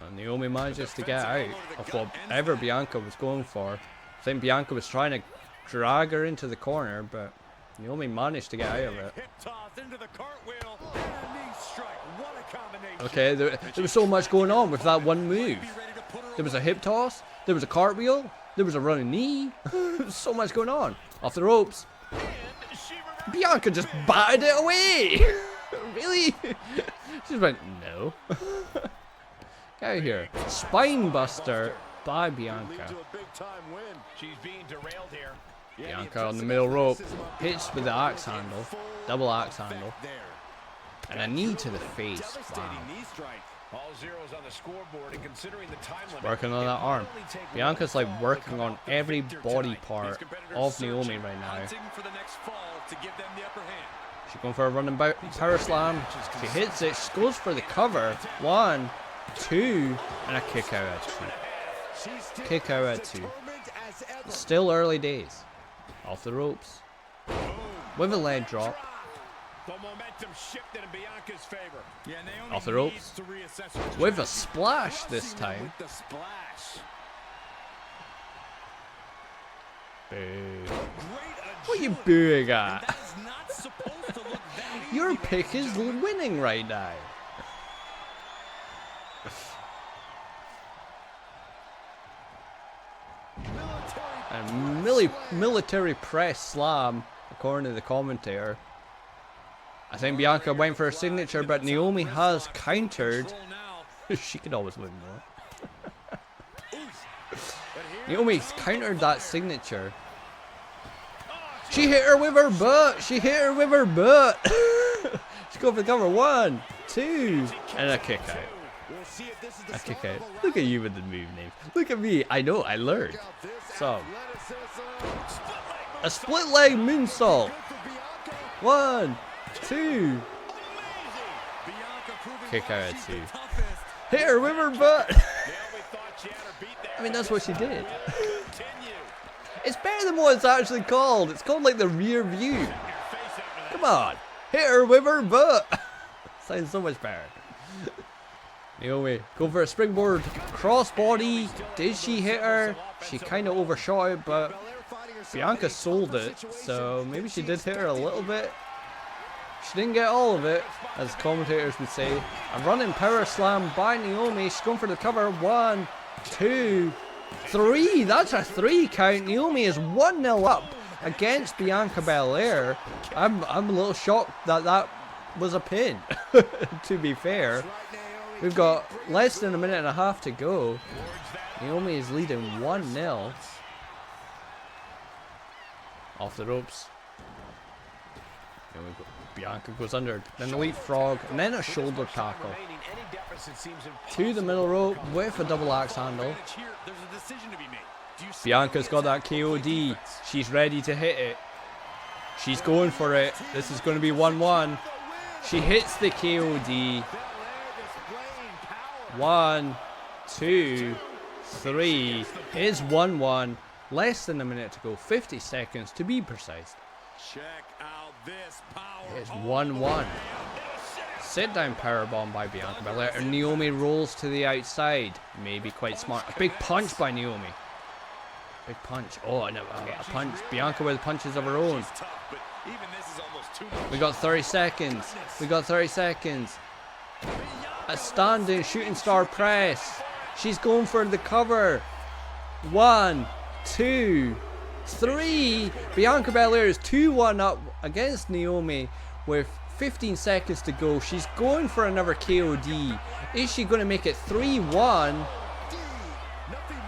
And Naomi manages to get out of whatever Bianca was going for. I think Bianca was trying to drag her into the corner, but Naomi managed to get out of it. Okay, there was so much going on with that one move. There was a hip toss, there was a cartwheel, there was a running knee. So much going on. Off the ropes. Bianca just batted it away. Really? She went, no. Get out of here. Spine buster by Bianca. Bianca on the middle rope. Hits with the axe handle. Double axe handle. And a knee to the face. Wow. Working on that arm. Bianca's like working on every body part of Naomi right now. She's going for a running power slam. She hits it. She goes for the cover. 1, 2, and a kick out at 2. Kick out at 2. Still early days. Off the ropes. With a leg drop. The momentum shifted in Bianca's favor. Yeah, off the ropes. With a splash this time. Boo. What are you booing at? Your pick is winning right now. And military press slam, according to the commentator. I think Bianca went for her signature, but Naomi has countered. She could always win more. Naomi's countered that signature. She hit her with her butt. She hit her with her butt. She's going for the cover. 1, 2, and a kick out. A kick out. Look at you with the move names. Look at me. I know. I learned. So, a split leg moonsault. 1, 2. Kick out at 2. Hit her with her butt. I mean, that's what she did. It's better than what it's actually called. It's called like the rear view. Come on. Hit her with her butt. Sounds so much better. Naomi, go for a springboard. Crossbody. Did she hit her? She kind of overshot it, but Bianca sold it. So maybe she did hit her a little bit. She didn't get all of it, as commentators would say. A running power slam by Naomi. She's going for the cover. 1, 2, 3. That's a 3 count. Naomi is 1-0 up against Bianca Belair. I'm a little shocked that that was a pin. To be fair, we've got less than a minute and a half to go. Naomi is leading 1-0. Off the ropes. Here we go. Bianca goes under, then the leapfrog, and then a shoulder tackle. To the middle rope with a double axe handle. Bianca's got that KOD. She's ready to hit it. She's going for it. This is going to be 1-1. She hits the KOD. 1, 2, 3. It's 1-1. Less than a minute to go. 50 seconds to be precise. Check out this power. It's 1-1. Sit down powerbomb by Bianca Belair, and Naomi rolls to the outside. Maybe quite smart. A big punch by Naomi. Big punch. Oh, no, a punch. Bianca with punches of her own. We got 30 seconds. We got 30 seconds. A standing shooting star press. She's going for the cover. 1, 2, 3. Bianca Belair is 2-1 up against Naomi with 15 seconds to go. She's going for another KOD. Is she going to make it 3-1?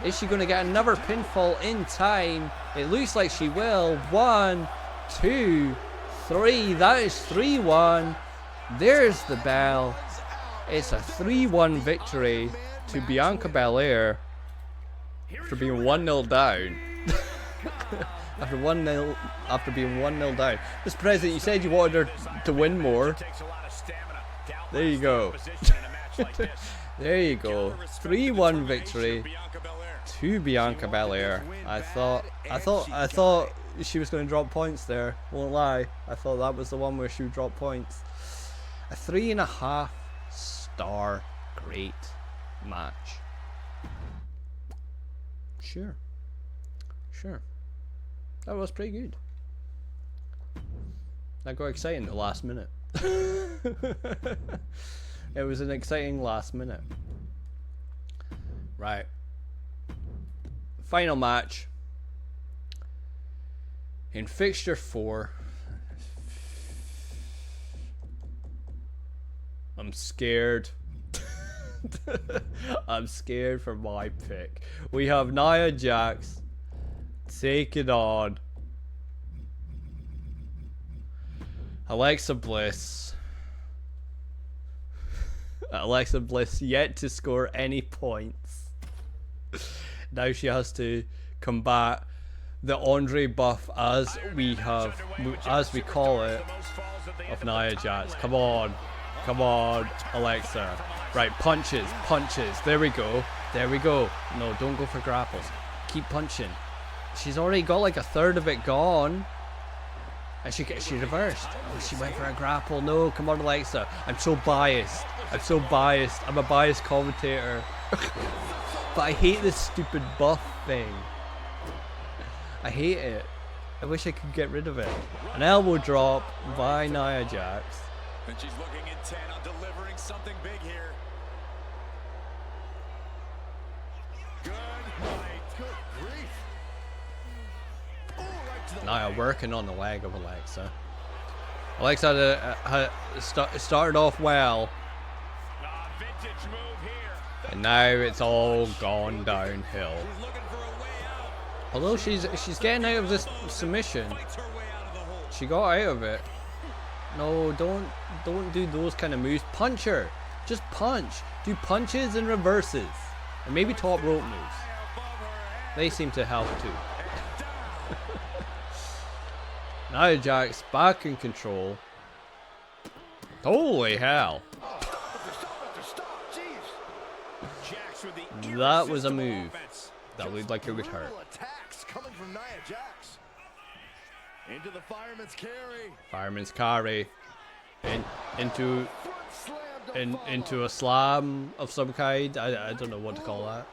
Is she going to get another pinfall in time? It looks like she will. 1, 2, 3. That is 3-1. There's the bell. It's a 3-1 victory to Bianca Belair after being 1-0 down. After being 1-0 down. Mr. President, you said you wanted her to win more. There you go. There you go. 3-1 victory to Bianca Belair. I thought she was going to drop points there. Won't lie. I thought that was the one where she would drop points. A 3.5 star great match. Sure. That was pretty good. That got exciting the last minute. It was an exciting last minute. Right. Final match. In Fixture 4. I'm scared. I'm scared for my pick. We have Nia Jax taking on Alexa Bliss. Alexa Bliss yet to score any points. Now she has to combat the Andre buff, as we call it, of Nia Jax. Come on, Alexa. Right, punches. There we go. No, don't go for grapples. Keep punching. She's already got like a third of it gone. And she reversed. Oh, she went for a grapple. No, come on, Alexa. I'm so biased. I'm a biased commentator. But I hate this stupid buff thing. I hate it. I wish I could get rid of it. An elbow drop by Nia Jax. And she's looking intent on delivering something big here. Good night. Good grief. Nia working on the leg of Alexa. Alexa started off well. Vintage move here. And now it's all gone downhill. She's looking for a way Although she's getting out of this submission. She got out of it. No, don't do those kind of moves. Punch her. Just punch. Do punches and reverses. And maybe top rope moves. They seem to help too. Now Jax back in control. Holy hell. That was a move that looked like it would hurt. Into the fireman's carry. Fireman's carry. Into a slam of some kind. I don't know what to call that.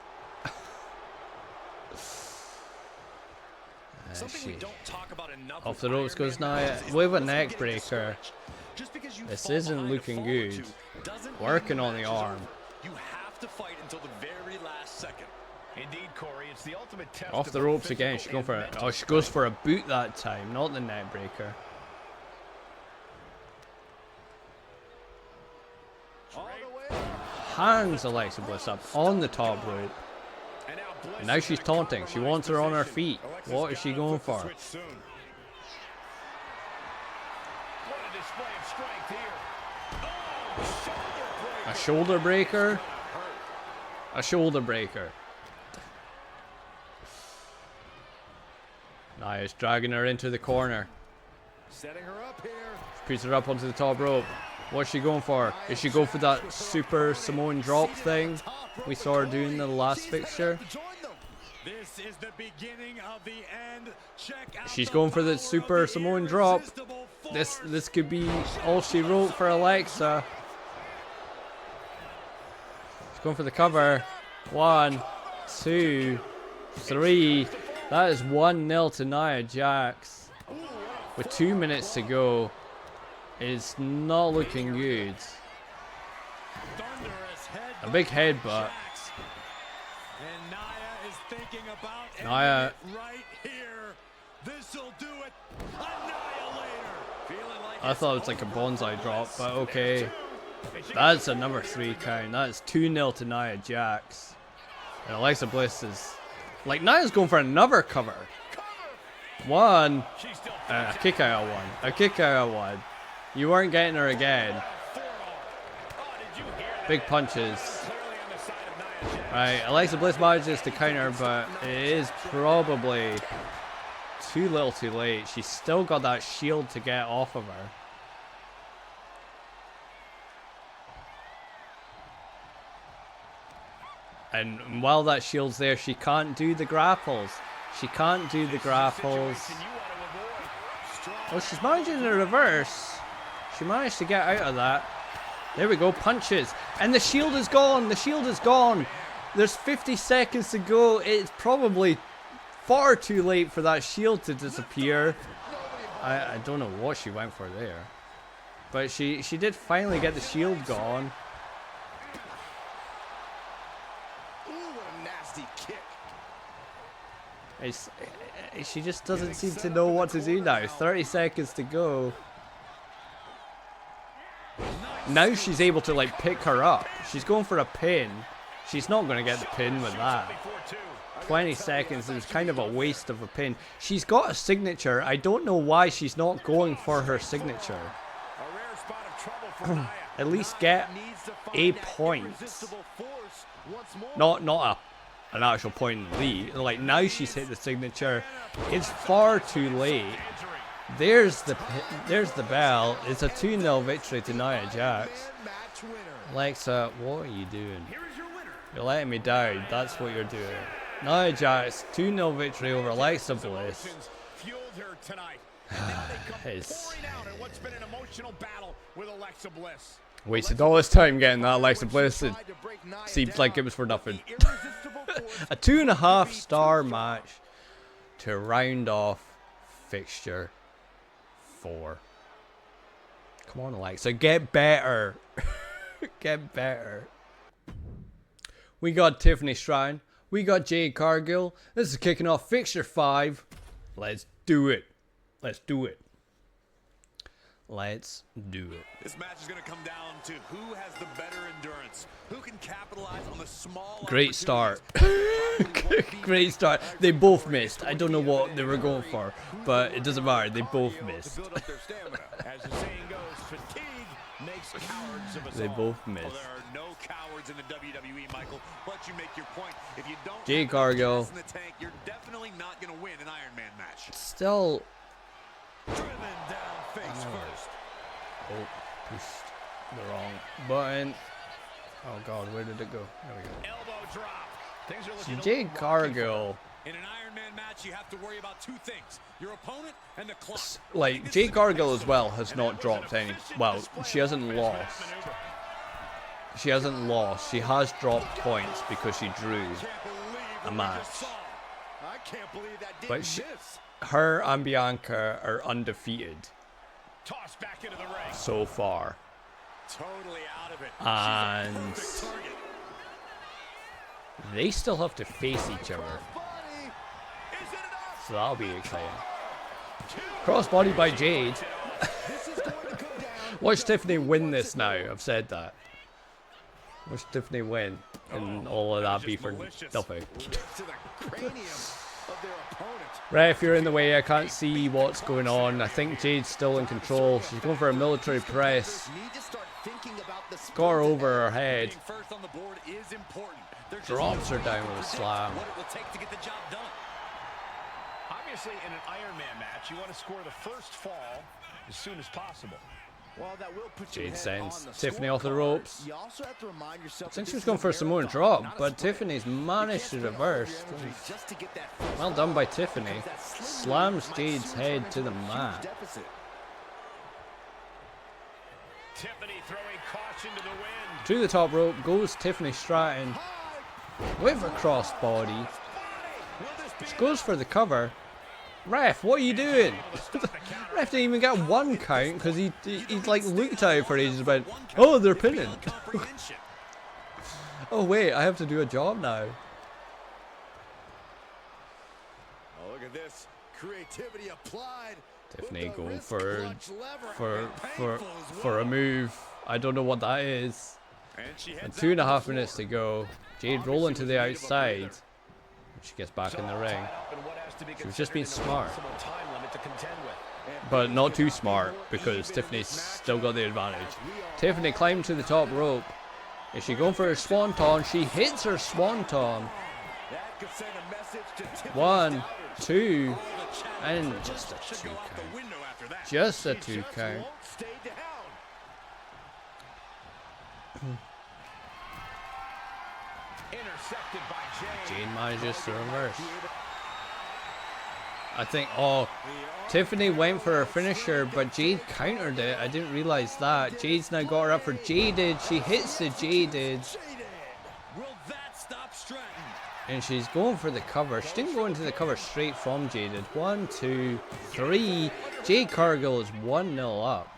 Off the ropes goes Nia with a neck breaker. This isn't looking good. Working on the arm. You have to fight until the very last second. Indeed, Corey, it's the ultimate test. Off the ropes again. She's going for it. Oh, she goes for a boot that time, not the neck breaker. Hands Alexa Bliss up on the top rope. And now she's taunting. She wants her on her feet. What is she going for? A shoulder breaker? A shoulder breaker. Nia's dragging her into the corner. Setting her up here. Puts her up onto the top rope. What's she going for? Is she going for that super Samoan drop thing we saw her doing in the last fixture? This is the beginning of the end. Check out She's going for the super Samoan drop. This could be all she wrote for Alexa. She's going for the cover. 1, 2, 3. That is 1-0 to Nia Jax. With 2 minutes to go. It's not looking good. A big headbutt. And Nia is thinking about Nia. Right here. This'll do it. Annihilator. Feeling like I thought it was like a bonsai drop, but okay. That's a number 3 count. That's 2-0 to Nia Jax. And Alexa Bliss is like Nia's going for another cover. 1. A kick out of 1. A kick out of 1. You weren't getting her again. Big punches. Right, Alexa Bliss manages to counter, but it is probably too little too late. She's still got that shield to get off of her. And while that shield's there, she can't do the grapples. She can't do the grapples. Oh, she's managing the reverse. She managed to get out of that. There we go, punches. And the shield is gone. The shield is gone. There's 50 seconds to go. It's probably far too late for that shield to disappear. I don't know what she went for there. But she did finally get the shield gone. She just doesn't seem to know what to do now. 30 seconds to go. Now she's able to like pick her up. She's going for a pin. She's not going to get the pin with that. 20 seconds is kind of a waste of a pin. She's got a signature. I don't know why she's not going for her signature. At least get a point. Not an actual point in the lead. Like now she's hit the signature. It's far too late. There's the bell. It's a 2-0 victory to Nia Jax. Alexa, what are you doing? You're letting me down. That's what you're doing. Nia Jax, 2-0 victory over Alexa Bliss. Wasted all this time getting that Alexa Bliss. It seemed like it was for nothing. A 2.5-star match to round off Fixture 4. Come on, Alexa, get better. Get better. We got Tiffany Stratton. We got Jade Cargill. This is kicking off Fixture 5. Let's do it. Let's do it. Let's do it. This match is going to come down to who has the better endurance, who can capitalize on the small. Great start. Great start. They both missed. I don't know what they were going for, but it doesn't matter. They both missed. As the saying goes, fatigue makes cowards of us They all. both missed. Well, there are no cowards in the WWE, Michael. But you make your point. If you don't Jade have the Cargill. gas in the tank, you're definitely not going to win an Ironman match. Still. Driven down face first. Oh, pushed the wrong button. Oh god, where did it go? There we go. Elbow drop. Things are So looking Jade Cargill, In an Ironman match, you have to worry about two things: your opponent and the clock. like Jade Cargill as well, has not dropped any. Well, she hasn't lost. She hasn't lost. She has dropped points because she drew a match. I can't believe that didn't But she, miss. her and Bianca are undefeated Tossed back into the ring. so far, Totally out of it. and She's a perfect target. they still have to face each other. Body. Is it enough? So that'll be exciting. Crossbody by Jade. This is going to come down. Watch Tiffany win this now. I've said that. Watch Tiffany win, and all of that be for nothing. Lift to the cranium of their opponent. Ref, you're in the way. I can't see what's going on. I think Jade's still in control. She's going for a military press. Got her over her head. Being first on the board is important. There's just Drops her no down way with a to slam. predict what it will take to get the job done. Obviously, in an Ironman match, you want to score the first fall as soon as possible. Well, that will put Jade you sends on the Tiffany off the scorecard. ropes. You also have to remind yourself I think that she was this going is for a a Samoan marathon, drop, not a but sprint. Tiffany's managed to You can't reverse. spend all your energy just to get that first Well fall. done by Tiffany. Because that slim Slams lead might Jade's soon turn head into to the a huge mat. deficit. Tiffany throwing caution to the wind. To the top rope goes Tiffany Stratton with a crossbody. She goes for the cover. Ref, what are you doing? Ref didn't even get one count because he like looked at it for ages about, oh, they're pinning. Oh wait, I have to do a job now. Oh, look at this. Creativity applied. Tiffany going for a move. I don't know what that is. And 2.5 minutes to go. Jade rolling to the outside. She gets back in the ring. She was just being smart. But not too smart because Tiffany's still got the advantage. Tiffany climbed to the top rope. Is she going for her swanton? She hits her swanton. 1, 2, and just a 2 count. Just a 2 count. Jade manages to reverse. I think, oh, Tiffany went for her finisher, but Jade countered it. I didn't realize that. Jade's now got her up for Jaded. She hits the Jaded. And she's going for the cover. She didn't go into the cover straight from Jaded. 1, 2, 3. Jade Cargill is 1-0 up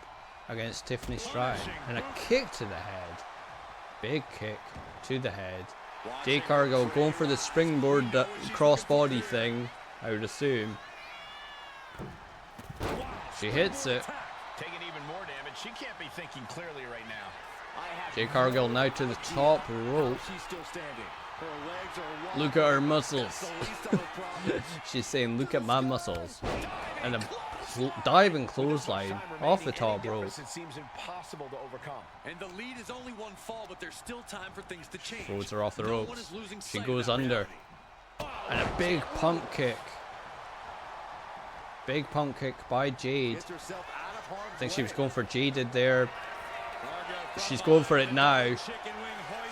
against Tiffany Stratton. And a kick to the head. Big kick to the head. Jade Cargill going for the springboard crossbody thing, I would assume. She hits it. Taking even more damage. She can't be thinking clearly right now. Jade Cargill now to the top rope. She's still standing. Her legs are wide. Look at her muscles. She's saying, look at my muscles. And a diving clothesline off the top rope. It seems impossible to overcome. And the lead is only one fall, but there's still time for things to change. Throws her off the No one ropes. is losing She sight goes of that under. reality. And a big pump kick. Big pump kick by Jade. Gets herself out of harm's I think she was way. going for Jaded there. She's going for it now.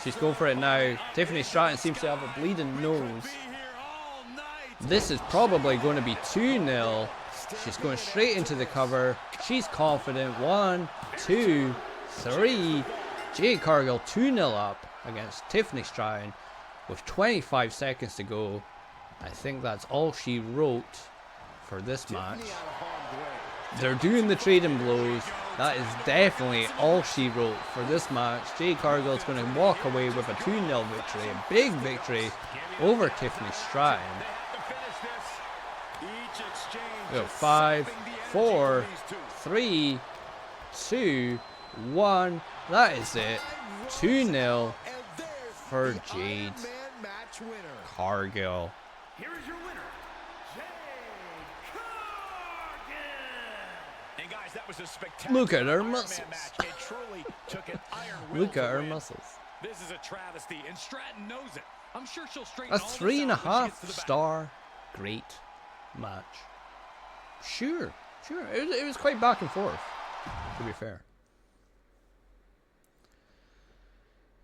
She's going for it now. Tiffany Stratton seems to have a bleeding nose. This is probably going to be 2-0. She's going straight into the cover. She's confident. 1, 2, 3. Jade Cargill 2-0 up against Tiffany Stratton with 25 seconds to go. I think that's all she wrote for this match. They're doing the trading blows. That is definitely all she wrote for this match. Jade Cargill is going to walk away with a 2-0 victory. A big victory over Tiffany Stratton. We have 5, 4, 3, 2, 1. That is it. 2-0 for Jade Cargill. Here is your winner, Jade Cargill. And guys, that was a spectacular Look at her Ironman muscles. match. It truly took an iron will Look to at her win. muscles. This is a travesty, and Stratton knows it. I'm sure she'll straighten A all this out when she gets to 3.5 the back. star great match. Sure. It was quite back and forth, to be fair.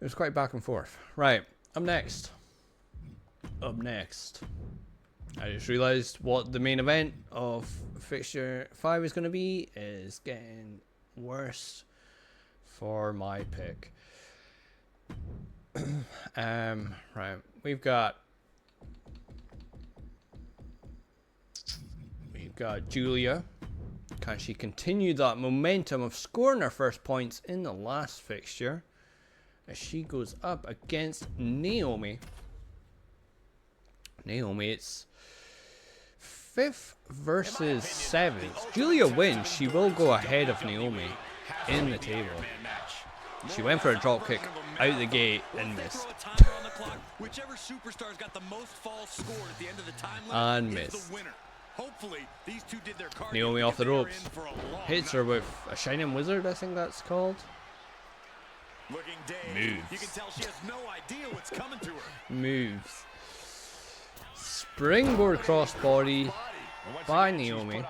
It was quite back and forth. Right, up next. I just realised what the main event of Fixture 5 is going to be is getting worse for my pick. Right, we've got Julia. Can she continue that momentum of scoring her first points in the last fixture as she goes up against Naomi? It's 5th versus 7th. Julia wins. She will go ahead of Naomi in the table. She went for a drop kick out the gate and missed. Whichever superstar's got the most falls scored at the end of the time And limit is missed. the winner. Hopefully, these two did their cardio Naomi off the because they are ropes. in for a long Hits her with a Shining Wizard, I think that's called. Looking dazed. Moves. You can tell she has no idea what's coming to her. Moves. Springboard crossbody by Naomi,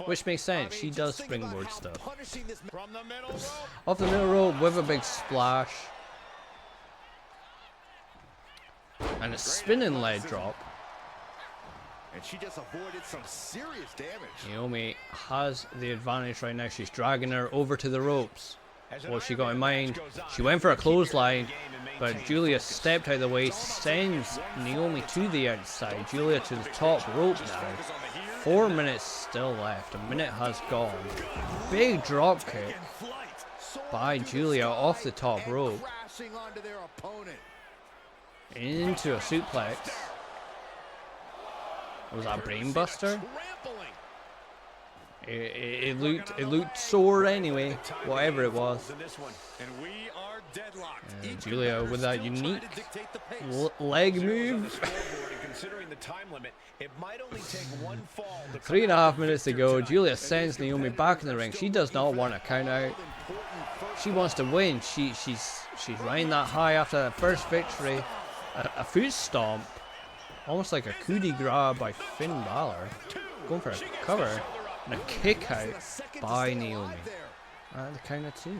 which makes sense. She does springboard stuff. From the middle rope. Off the middle rope with a big splash. And a spinning leg drop. And she just avoided some serious damage. Naomi has the advantage right now. She's dragging her over to the ropes. What she got in mind? She went for a clothesline, but Julia stepped out of the way, sends Naomi to the outside. Julia to the top rope now. 4 minutes still left. A minute has gone. Big drop kick by Julia off the top rope Crashing onto their opponent. into a suplex. Was that brainbuster? Trampling. It looked sore anyway, whatever it was. And we are deadlocked. Each Julia competitor with that still trying to unique dictate the pace. leg move. Considering the time limit, it might only take one fall to 3.5 minutes to go. Julia sends Naomi back in the ring. She does not want a count out. She wants to win. She's riding that high after that first victory. A foot stomp, almost like a coup de grace by Finn Balor, going for a cover and a kick out by Naomi at the count of 2.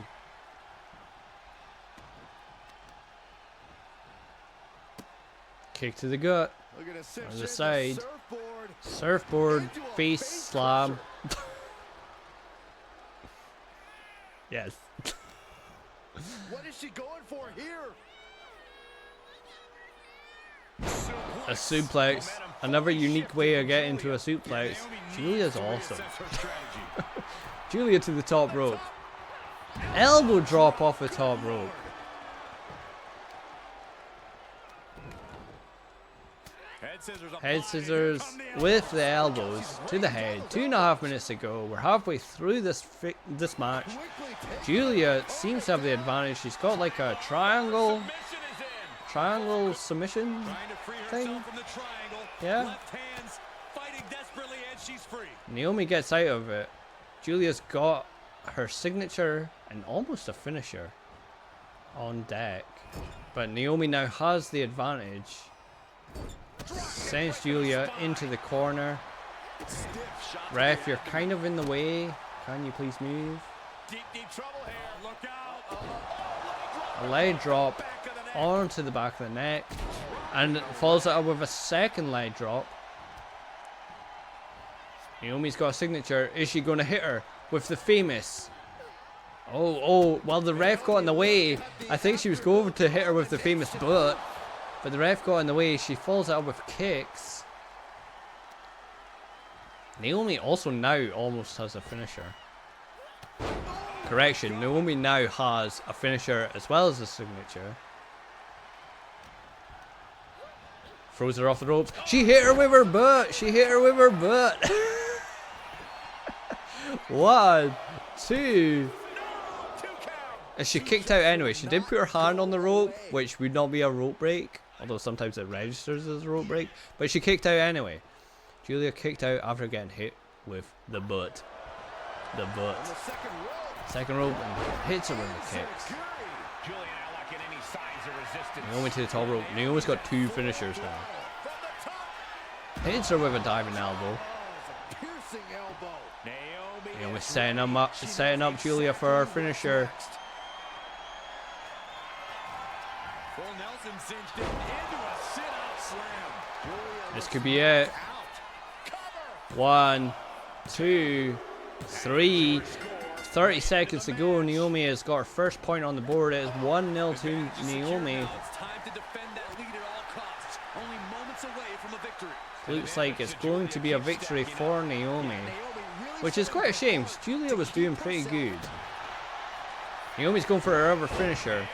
Kick to the gut. On the side. Surfboard face slam. Yes. What is she going for here? A suplex. Another unique way of getting to a suplex. Julia's awesome. Julia to the top rope. Elbow drop off the top rope. Head scissors with the elbows to the head. 2.5 minutes to go. We're halfway through this match. Julia seems to have the advantage. She's got like a triangle submission thing. Yeah. Naomi gets out of it. Julia's got her signature and almost a finisher on deck. But Naomi now has the advantage. Sends Julia into the corner. Ref, you're kind of in the way. Can you please move? Deep trouble here. Look out. A leg drop onto the back of the neck. And follows it up with a second leg drop. Naomi's got a signature. Is she going to hit her with the famous? Oh, well, the ref got in the way. I think she was going to hit her with the famous butt. But the ref got in the way. She follows it up with kicks. Naomi also now almost has a finisher. Correction, Naomi now has a finisher as well as a signature. Throws her off the ropes. She hit her with her butt. 1, 2, And she kicked out anyway. She did put her hand on the rope, which would not be a rope break, although sometimes it registers as a rope break. But she kicked out anyway. Julia kicked out after getting hit with the butt. The butt. Second rope and hits her with the kicks. Naomi to the top rope. Naomi's got 2 finishers now. Hits her with a diving elbow. Naomi setting up Julia for her finisher. This could be it. 1, 2, 3. 30 seconds to go. Naomi has got her first point on the board. It is 1-0 to Naomi. Looks like it's going to be a victory for Naomi, which is quite a shame because Julia was doing pretty good. Naomi's going for her other finisher.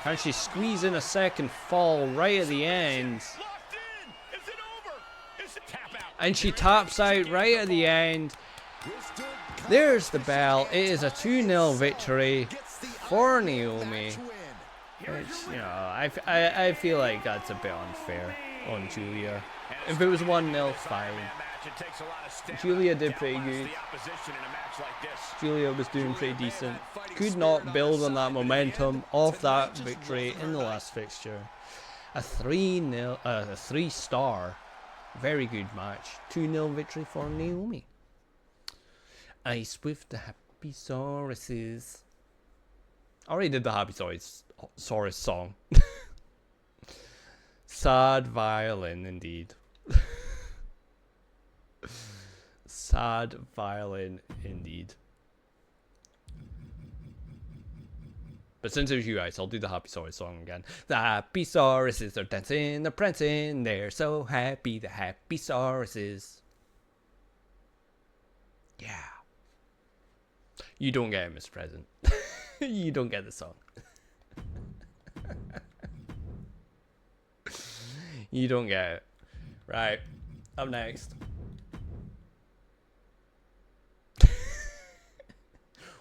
Can she squeeze in a second fall right at the end? And she taps out right at the end. There's the bell. It is a 2-0 victory for Naomi. Which, you know, I feel like that's a bit unfair on Julia. If it was 1-0, fine. Julia did pretty good. Julia was doing pretty decent. Could not build on that momentum of that victory in the last fixture. A 3-star, very good match. 2-0 victory for Naomi. Ice with the Happy Sauruses. I already did the Happy Saurus song. Sad violin indeed. Sad violin indeed. But since it was you guys, I'll do the Happy Saurus song again. The Happy Sauruses are dancing, they're prancing, they're so happy, the Happy Sauruses. Yeah. You don't get it, Mr. President. You don't get the song. You don't get it. Right. Up next.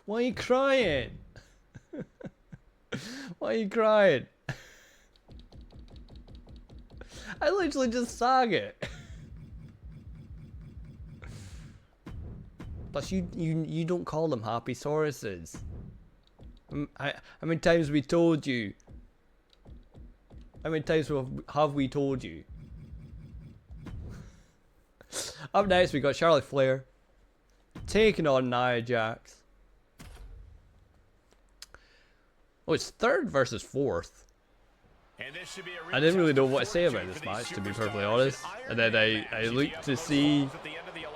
Why are you crying? Why are you crying? I literally just sang it. Plus, you don't call them Happy Sauruses. How many times we told you? How many times have we told you? Up next, we got Charlotte Flair taking on Nia Jax. Oh, it's 3rd versus 4th. I didn't really know what to say about this match, to be perfectly honest. And then I looked to see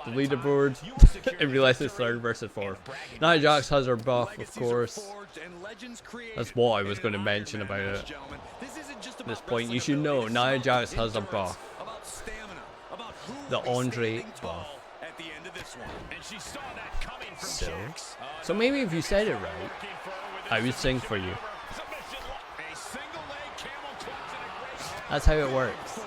the leaderboard and realized it's 3rd versus 4th. Nia Jax has her buff, of course. That's what I was going to mention about it. At this point, you should know Nia Jax has a buff. The Andre buff. So maybe if you said it right, I would sing for you. That's how it works.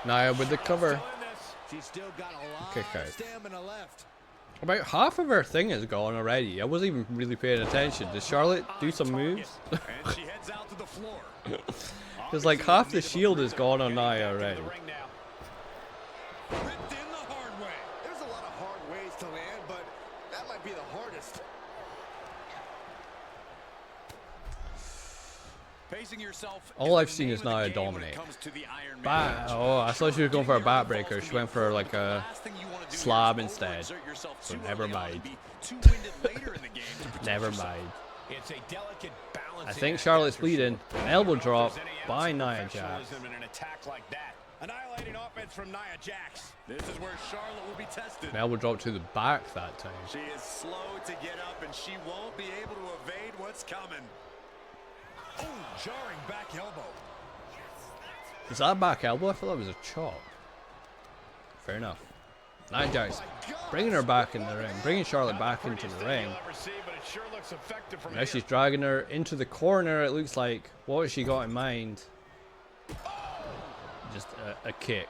Nia with the cover. Kick out. About half of her thing is gone already. I wasn't even really paying attention. Did Charlotte do some moves? Because like half the shield is gone on Nia already. There's a lot of hard ways to land, but that might be the hardest. All I've seen is Nia dominate. Oh, I thought she was going for a backbreaker. She went for like a slab instead. So never mind. Never mind. I think Charlotte's bleeding. An elbow drop by Nia Jax. Annihilating offense from Nia Jax. This is where Charlotte will be tested. An elbow drop to the back that time. She is slow to get up and she won't be able to evade what's coming. Oh, jarring back elbow. Is that a back elbow? I thought that was a chop. Fair enough. Nia Jax bringing her back in the ring, bringing Charlotte back into the ring. Now she's dragging her into the corner, it looks like. What has she got in mind? Just a kick.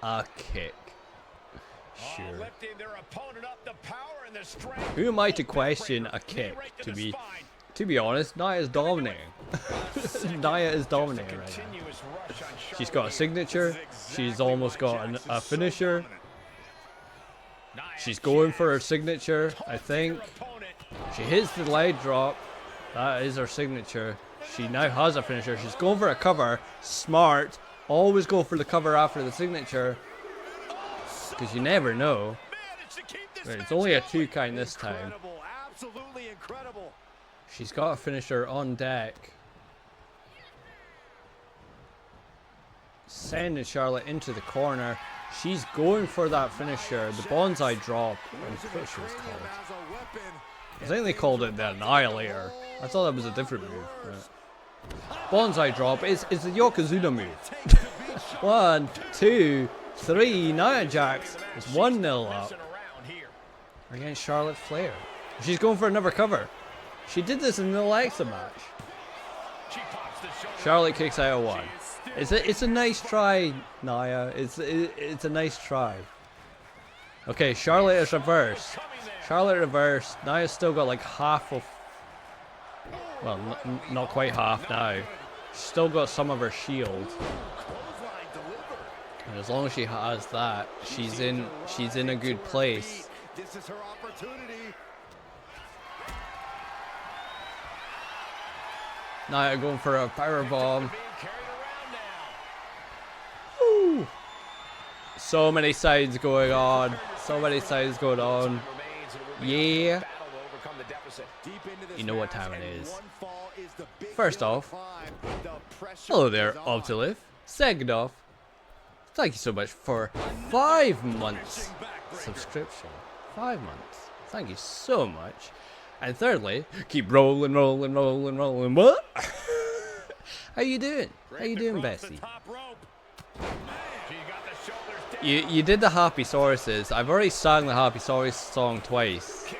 A kick. Sure. Lifting their opponent up, the power and the strength. Who am I to question a kick? To be honest, Nia is dominating. Nia is dominating right now. She's got a signature. She's almost got a finisher. She's going for her signature, I think. She hits the leg drop. That is her signature. She now has a finisher. She's going for a cover. Smart. Always go for the cover after the signature. Because you never know. Right, it's only a 2 count this time. Absolutely incredible. She's got a finisher on deck. Sending Charlotte into the corner. She's going for that finisher. The bonsai drop. I'm pretty sure it's called. I think they called it the Annihilator. I thought that was a different move. Right. Bonsai drop is the Yokozuna move. 1, 2, 3. Nia Jax is 1-0 up against Charlotte Flair. She's going for another cover. She did this in the Alexa match. Charlotte kicks out of 1. It's a nice try, Nia. It's a nice try. Okay, Charlotte is reversed. Charlotte reversed. Nia's still got like half of. Well, not quite half now. She's still got some of her shield. And as long as she has that, she's in a good place. This is her opportunity. Nia going for a power bomb. Woo! So many sides going on. So many sides going on. Yeah. You know what time it is. First off, hello there, Optilive. Second off, thank you so much for 5 months subscription. 5 months. Thank you so much. And thirdly, keep rolling, rolling, rolling, rolling. What? How you doing? How you doing, Bessie? You did the Happy Sauruses. I've already sang the Happy Saurus song twice.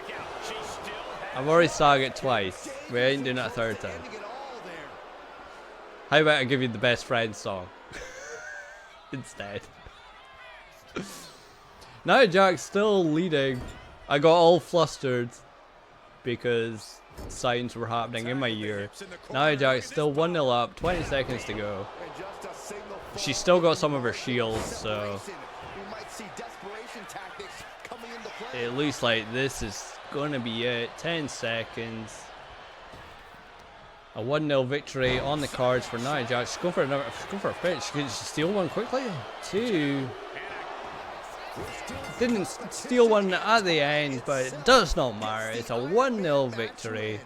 I've already sang it twice. We ain't doing it a third time. How about I give you the best friend song instead? Now Jack's still leading. I got all flustered because signs were happening in my ear. Now Jack's still 1-0 up, 20 seconds to go. She's still got some of her shields, so it looks like this is gonna be it. 10 seconds. A 1-0 victory on the cards for Nia Jax. She's going for another. She's going for a finish. Can she steal one quickly? 2. Didn't steal one at the end, but it does not matter. It's a 1-0 victory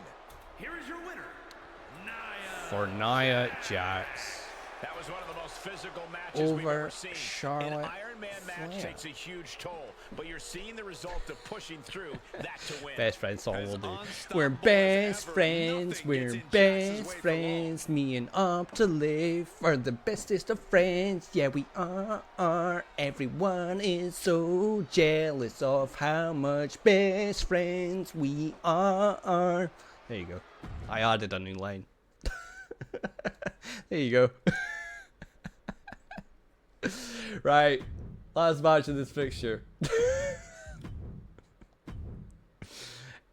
for Nia Jax. That was one of the most physical matches over we've ever seen. Charlotte An Ironman match Flair. takes a huge toll, but you're seeing the result of pushing through that to win. Best friend song will do. We're best friends. We're best friends. Me and Up to Live are the bestest of friends. Yeah, we are. Everyone is so jealous of how much best friends we are. There you go. I added a new line. There you go. Right, last match of this fixture.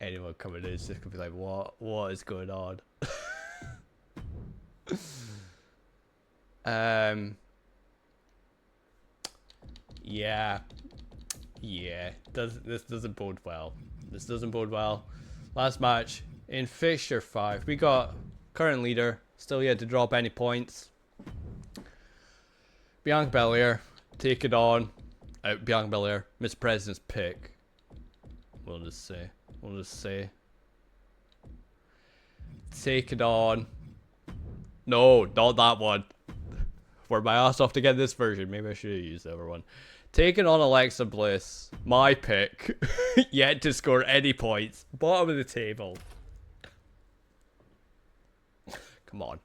Anyone coming in is just gonna be like, what is going on? Yeah. This doesn't bode well. This doesn't bode well. Last match in Fixture 5. We got current leader, still yet to drop any points. Bianca Belair, take it on. Bianca Belair, Mr. President's pick. We'll just say. Take it on. No, not that one. Worked my ass off to get this version. Maybe I should have used the other one. Taking on Alexa Bliss, my pick. Yet to score any points. Bottom of the table. Come on.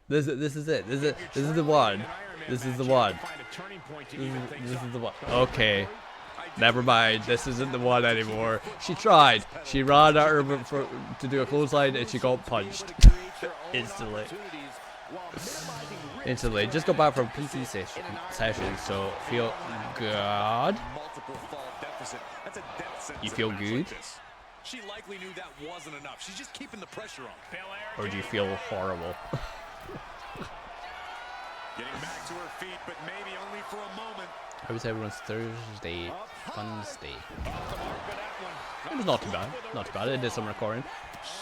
This is it. This is the one. This is the one. This is the one. Okay. Never mind. This isn't the one anymore. She tried. She ran at her to do a clothesline and she got punched instantly. instantly. Just got back from PT session, so feel good. You feel good? She likely knew that wasn't enough. She's just keeping the pressure on. Or do you feel horrible? Getting back to her feet, but maybe only for a moment. How was everyone's Thursday fun day? It was not too bad. Not too bad. I did some recording.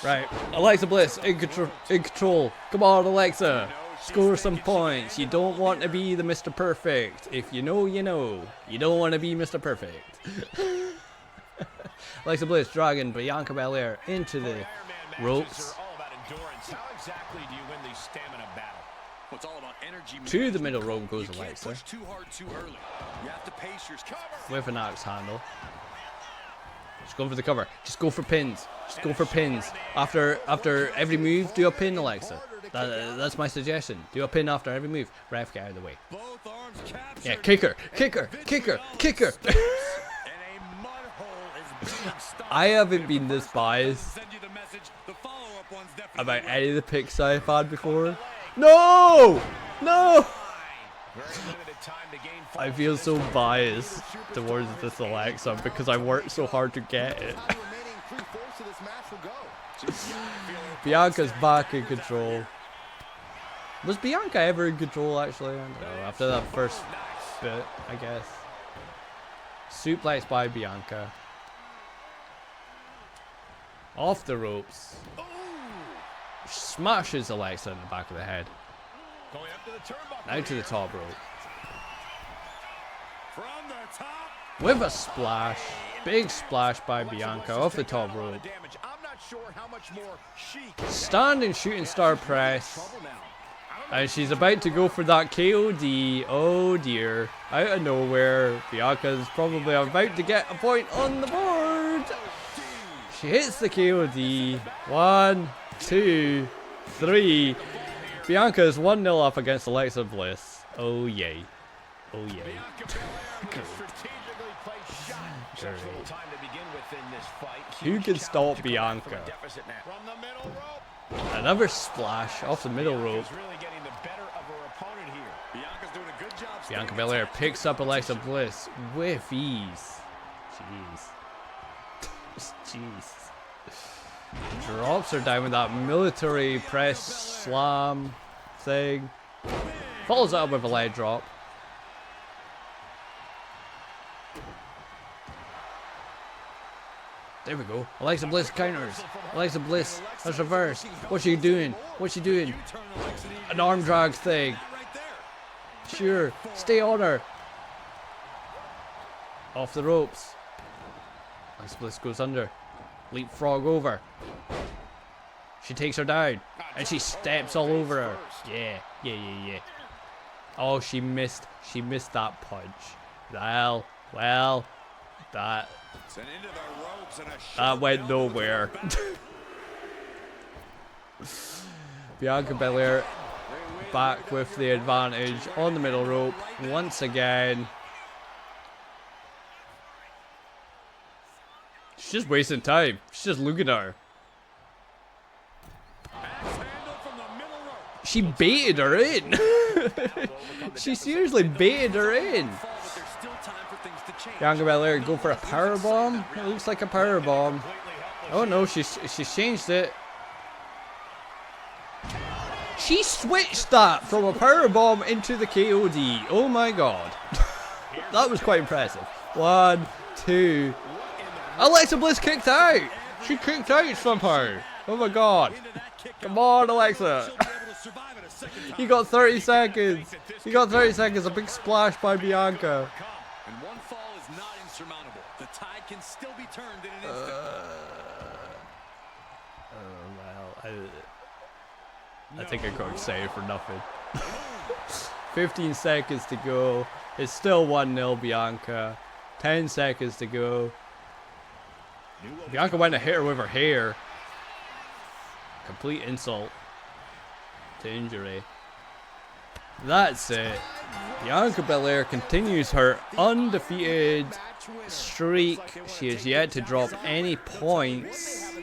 Right, Alexa Bliss in control. In control. Come on, Alexa. Score some points. You don't want to be the Mr. Perfect. If you know, you know. You don't want to be Mr. Perfect. Alexa Bliss dragging Bianca Belair into the ropes. To the middle rope goes Alexa. With an axe handle. Just go for the cover. Just go for pins. Just go for pins. After every move, do a pin, Alexa. That's my suggestion. Do a pin after every move. Ref, get out of the way. Yeah, kick her. Kick her. Kick her. Kick her. I haven't been this biased about any of the picks I've had before. No! No! I feel so biased towards this Alexa because I worked so hard to get it. Bianca's back in control. Was Bianca ever in control actually? I don't know. After that first bit, I guess. Suplex by Bianca. Off the ropes. Smashes Alexa in the back of the head. Now to the top rope. With a splash. Big splash by Bianca off the top rope. Standing shooting star press. And she's about to go for that KOD. Oh dear. Out of nowhere. Bianca's probably about to get a point on the board. She hits the KOD. 1, 2, 3. Bianca is 1-0 up against Alexa Bliss. Oh yay. Oh yay. Who can stop Bianca? Another splash off the middle rope. Bianca Belair picks up Alexa Bliss with ease. Jeez. Jeez. Drops her down with that military press slam thing. Follows it up with a leg drop. There we go. Alexa Bliss counters. Alexa Bliss has reversed. What's she doing? What's she doing? An arm drag thing. Sure. Stay on her. Off the ropes. Alexa Bliss goes under. Leapfrog over. She takes her down. And she steps all over her. Yeah. Oh, she missed that punch. Well, that went nowhere. Bianca Belair back with the advantage on the middle rope once again. She's just wasting time. She's just looking at her. She baited her in. She seriously baited her in. Bianca Belair go for a powerbomb. It looks like a powerbomb. Oh no, she's changed it. She switched that from a powerbomb into the KOD. Oh my god. That was quite impressive. 1, 2. Alexa Bliss kicked out. She kicked out somehow. Oh my god. Come on, Alexa. You got 30 seconds. You got 30 seconds. A big splash by Bianca. And one fall is not insurmountable. The tide can still be turned in an instant. I think I got excited for nothing. 15 seconds to go. It's still 1-0 Bianca. 10 seconds to go. Bianca went to hit her with her hair. Complete insult to injury. That's it. Bianca Belair continues her undefeated streak. She has yet to drop any points.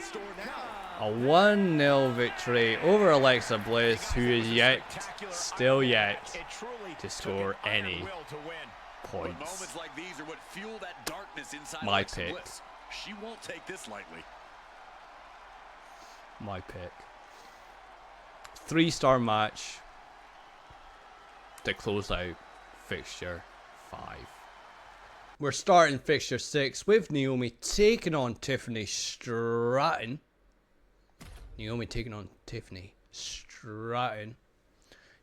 A 1-0 victory over Alexa Bliss, who is still yet to score any points. My pick. She won't take this lightly. My pick. 3-star match to close out Fixture 5. We're starting Fixture 6 with Naomi taking on Tiffany Stratton. Naomi taking on Tiffany Stratton.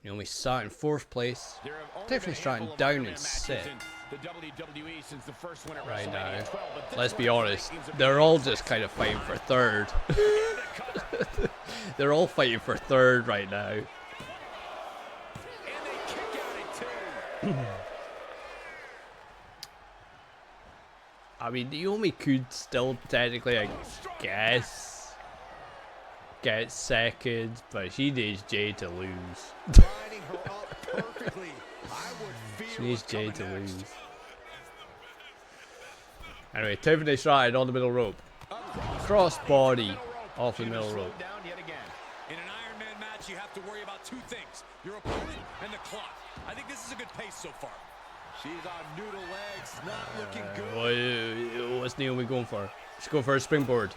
Naomi sat in 4th place. Tiffany Stratton down in 6th. Right now, let's be honest, they're all just kind of fighting for 3rd. They're all fighting for 3rd right now. I mean, Naomi could still technically, I guess, get 2nd, but she needs Jade to lose. She needs Jade to lose. Anyway, Tiffany Stratton on the middle rope. Cross body off the middle rope. In an Ironman match, you have to worry about 2 things: your opponent and the clock. I think this is a good pace so far. She's on noodle legs, not looking good. What's Naomi going for? She's going for a springboard.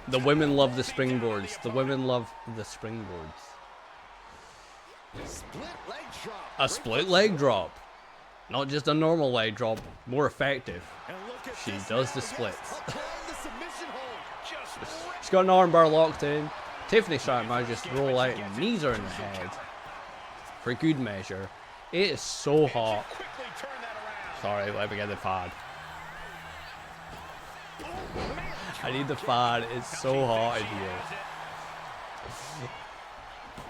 The women love the springboards. The women love the springboards. A split leg drop. Not just a normal leg drop, more effective. She does the splits. She's got an armbar locked in. Tiffany Stratton might just roll out and knees her in the head. For good measure. It is so hot. Sorry, let me get the fan. I need the fan. It's so hot in here.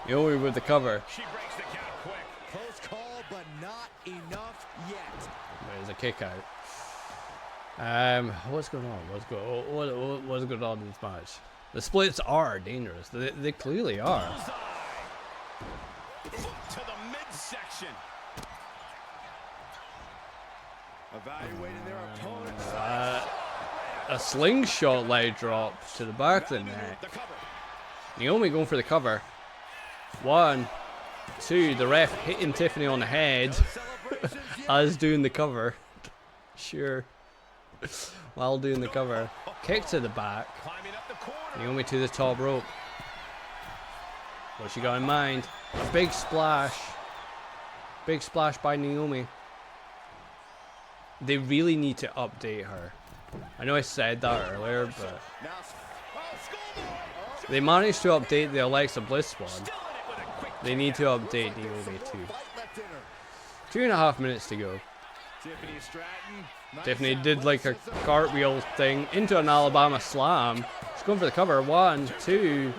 Naomi with the cover. She breaks the count quick. Close call, but not enough yet. There's a kick out. What's going on? What's going on in this match? The splits are dangerous. They clearly are. To the midsection. Evaluating their opponents. A slingshot leg drop to the back of the neck. Naomi going for the cover. 1, 2. The ref hitting Tiffany on the head as doing the cover. Sure. While doing the cover. Kick to the back. Naomi to the top rope. What she got in mind? A big splash. Big splash by Naomi. They really need to update her. I know I said that earlier, but they managed to update the Alexa Bliss one. They need to update Naomi too. 2.5 minutes to go. Tiffany did like a cartwheel thing into an Alabama slam. She's going for the cover. 1, 2.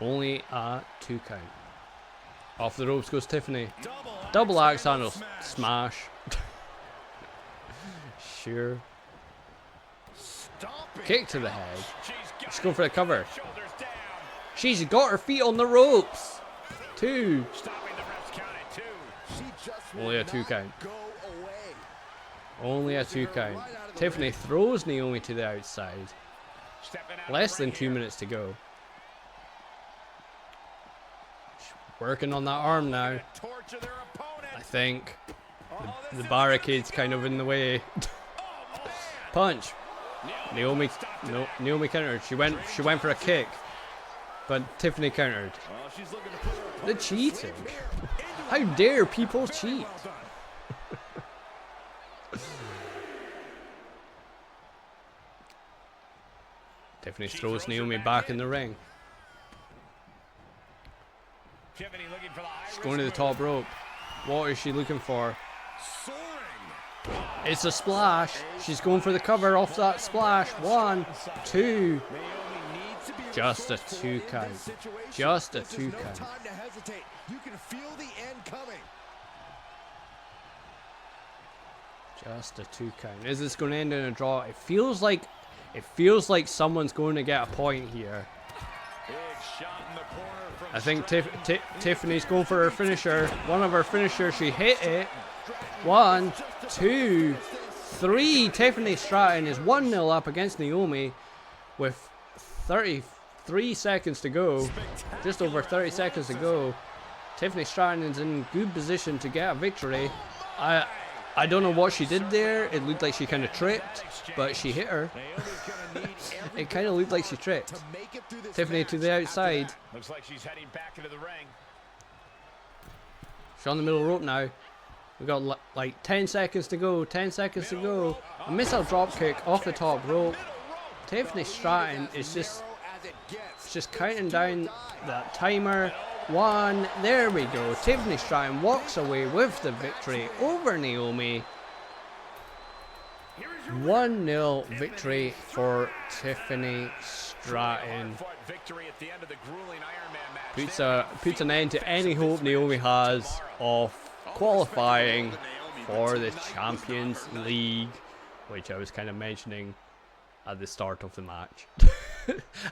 Only a 2 count. Off the ropes goes Tiffany. Double axe handle smash. Sure. Kick to the head. She's going for the cover. She's got her feet on the ropes. 2. Only a 2 count. Only a 2 count. Tiffany throws Naomi to the outside. Less than 2 minutes to go. She's working on that arm now. I think. The barricade's kind of in the way. Punch. Naomi countered. She went for a kick. But Tiffany countered. The cheating. How dare people cheat? Tiffany throws Naomi back in the ring. She's going to the top rope. What is she looking for? It's a splash. She's going for the cover off that splash. 1, 2. Just a 2 count. Just a 2 count. Just a 2 count. Is this going to end in a draw? It feels like someone's going to get a point here. I think Tiffany's going for her finisher. One of her finishers. She hit it. 1, 2, 3. Tiffany Stratton is 1-0 up against Naomi with 33 seconds to go. Just over 30 seconds to go. Tiffany Stratton is in good position to get a victory. I don't know what she did there. It looked like she kind of tripped, but she hit her. It kind of looked like she tripped. Tiffany to the outside. Looks like she's heading back into the ring. She's on the middle rope now. We got like 10 seconds to go. 10 seconds to go. A missile drop kick off the top rope. Tiffany Stratton is just counting down that timer. 1. There we go. Tiffany Stratton walks away with the victory over Naomi. 1-0 victory for Tiffany Stratton. Puts an end to any hope Naomi has of qualifying for the Champions League, which I was kind of mentioning at the start of the match.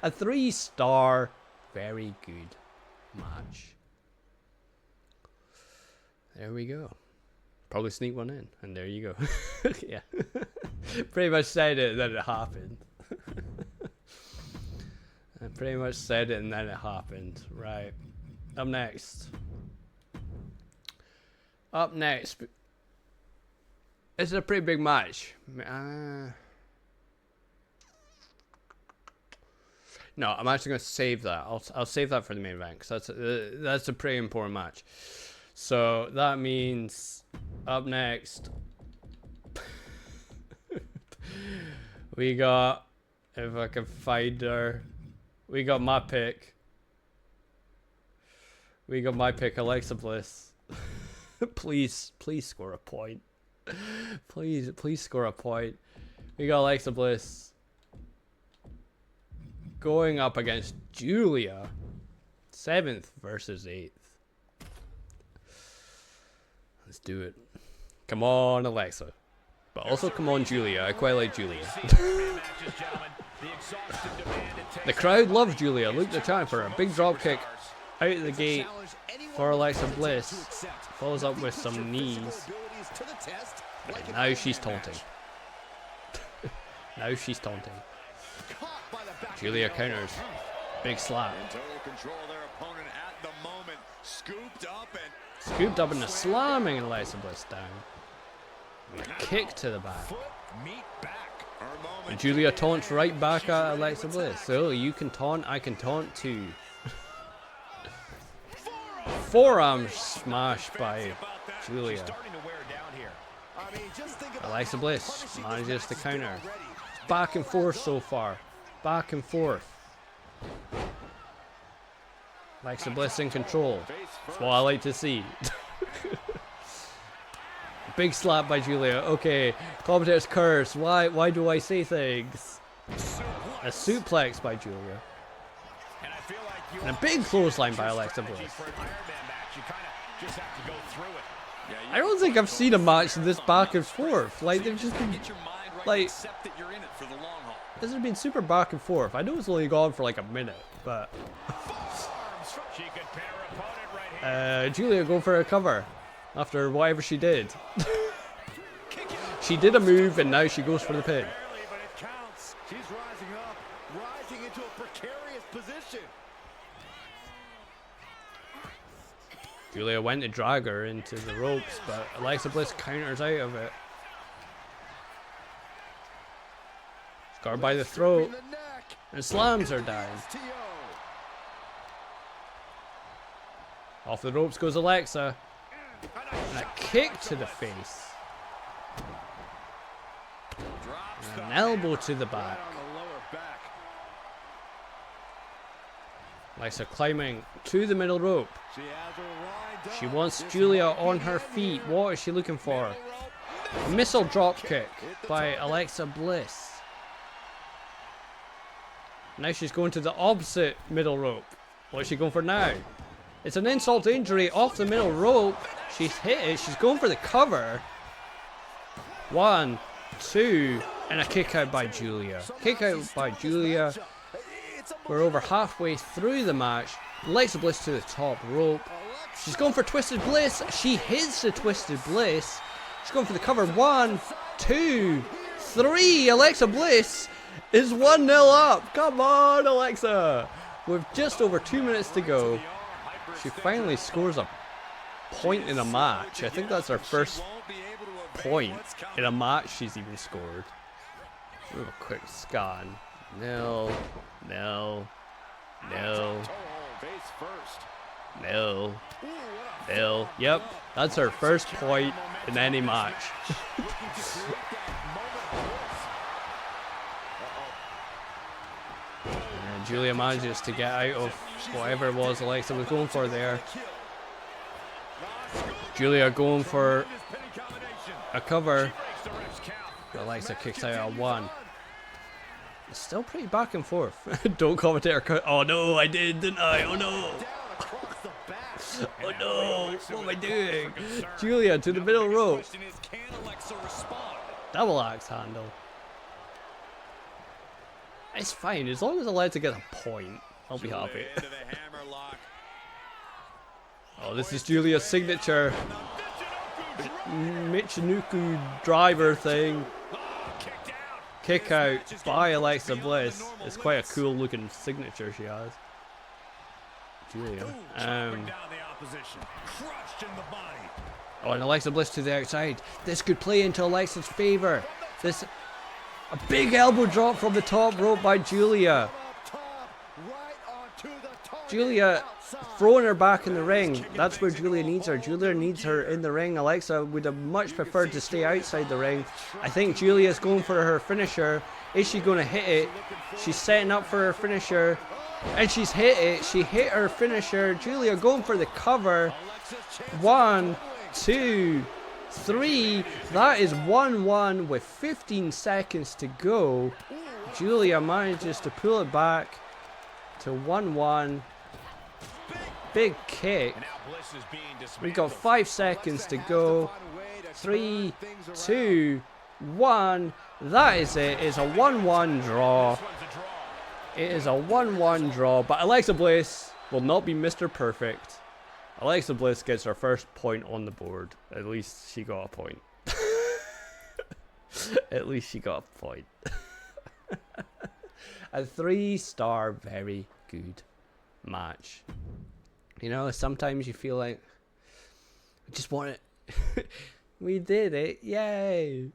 A 3-star, very good match. There we go. Probably sneak one in, and there you go. Yeah. Pretty much said it, then it happened. I pretty much said it and then it happened. Right. Up next. It's a pretty big match. No, I'm actually going to save that. I'll save that for the main event, because that's a pretty important match. So that means up next we got, if I can find her, we got my pick. Alexa Bliss. please score a point. Please score a point. We got Alexa Bliss going up against Julia. 7th versus 8th. Let's do it. Come on, Alexa. But also come on, Julia. I quite like Julia. The crowd loves Julia. Look, they're chanting for her. Big drop kick out of the gate for Alexa Bliss. Follows up with some knees. And now she's taunting. Julia counters. Big slap. Scooped up and a slamming Alexa Bliss down. And a kick to the back. And Julia taunts right back at Alexa Bliss. So you can taunt, I can taunt too. Forearm smash by Julia. Alexa Bliss manages to counter. Back and forth so far. Back and forth. Alexa Bliss in control. That's what I like to see. Big slap by Julia. Okay, commentator's curse. Why do I say things? A suplex by Julia. And a big clothesline by Alexa Bliss. I don't think I've seen a match this back and forth. Like, they've just been, like, this has been super back and forth. I know it's only gone for like a minute, but Julia going for a cover after whatever she did. She did a move and now she goes for the pin. She's rising into a precarious position. Julia went to drag her into the ropes, but Alexa Bliss counters out of it. Got her by the throat and slams her down. Off the ropes goes Alexa. And a kick to the face. And an elbow to the back. Alexa climbing to the middle rope. She wants Julia on her feet. What is she looking for? A missile drop kick by Alexa Bliss. Now she's going to the opposite middle rope. What is she going for now? It's an insult to injury off the middle rope. She's hit it. She's going for the cover. 1, 2, and a kick out by Julia. Kick out by Julia. We're over halfway through the match. Alexa Bliss to the top rope. She's going for Twisted Bliss. She hits the Twisted Bliss. She's going for the cover. 1, 2, 3. Alexa Bliss is 1-0 up. Come on, Alexa. With just over 2 minutes to go, she finally scores a point in a match. I think that's her first point in a match she's even scored. Do a quick scan. No. No. No. No. No. Yep. That's her first point in any match. And Julia manages to get out of whatever it was Alexa was going for there. Julia going for a cover. Alexa kicks out at 1. It's still pretty back and forth. Don't commentator. Oh no, I did, didn't I? Oh no. Oh no, what am I doing? Julia to the middle rope. Double axe handle. It's fine, as long as Alexa gets a point, I'll be happy. Oh, this is Julia's signature Michinoku driver thing. Kick out by Alexa Bliss. It's quite a cool looking signature she has. Julia. Oh, and Alexa Bliss to the outside. This could play into Alexa's favor. This a big elbow drop from the top rope by Julia. Julia throwing her back in the ring. That's where Julia needs her. Julia needs her in the ring. Alexa would have much preferred to stay outside the ring. I think Julia's going for her finisher. Is she going to hit it? She's setting up for her finisher. And she's hit it. She hit her finisher. Julia going for the cover. 1, 2, 3. That is 1-1 with 15 seconds to go. Julia manages to pull it back to 1-1. Big kick. We got 5 seconds to go. 3, 2, 1. That is it. It's a 1-1 draw. It is a 1-1 draw. But Alexa Bliss will not be Mr. Perfect. Alexa Bliss gets her first point on the board. At least she got a point. At least she got a point. A 3-star, very good match. You know, sometimes you feel like, I just want it. We did it. Yay.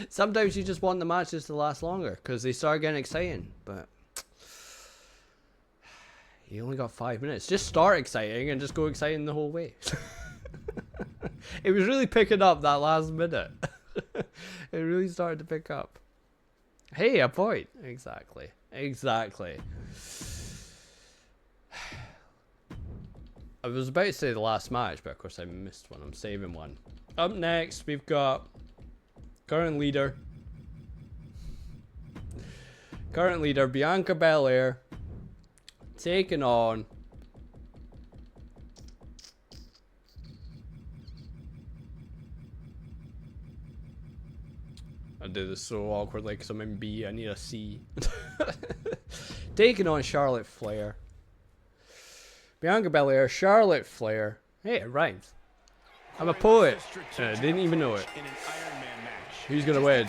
Sometimes you just want the matches to last longer because they start getting exciting. But you only got 5 minutes. Just start exciting and just go exciting the whole way. It was really picking up that last minute. It really started to pick up. Hey, a point. Exactly. Exactly. I was about to say the last match, but of course I missed one. I'm saving one. Up next, we've got current leader Bianca Belair taking on I did this so awkwardly because I'm in B. I need a C. Taking on Charlotte Flair. Bianca Belair, Charlotte Flair. Hey, it rhymes. I'm a poet. I didn't even know it. Who's gonna win?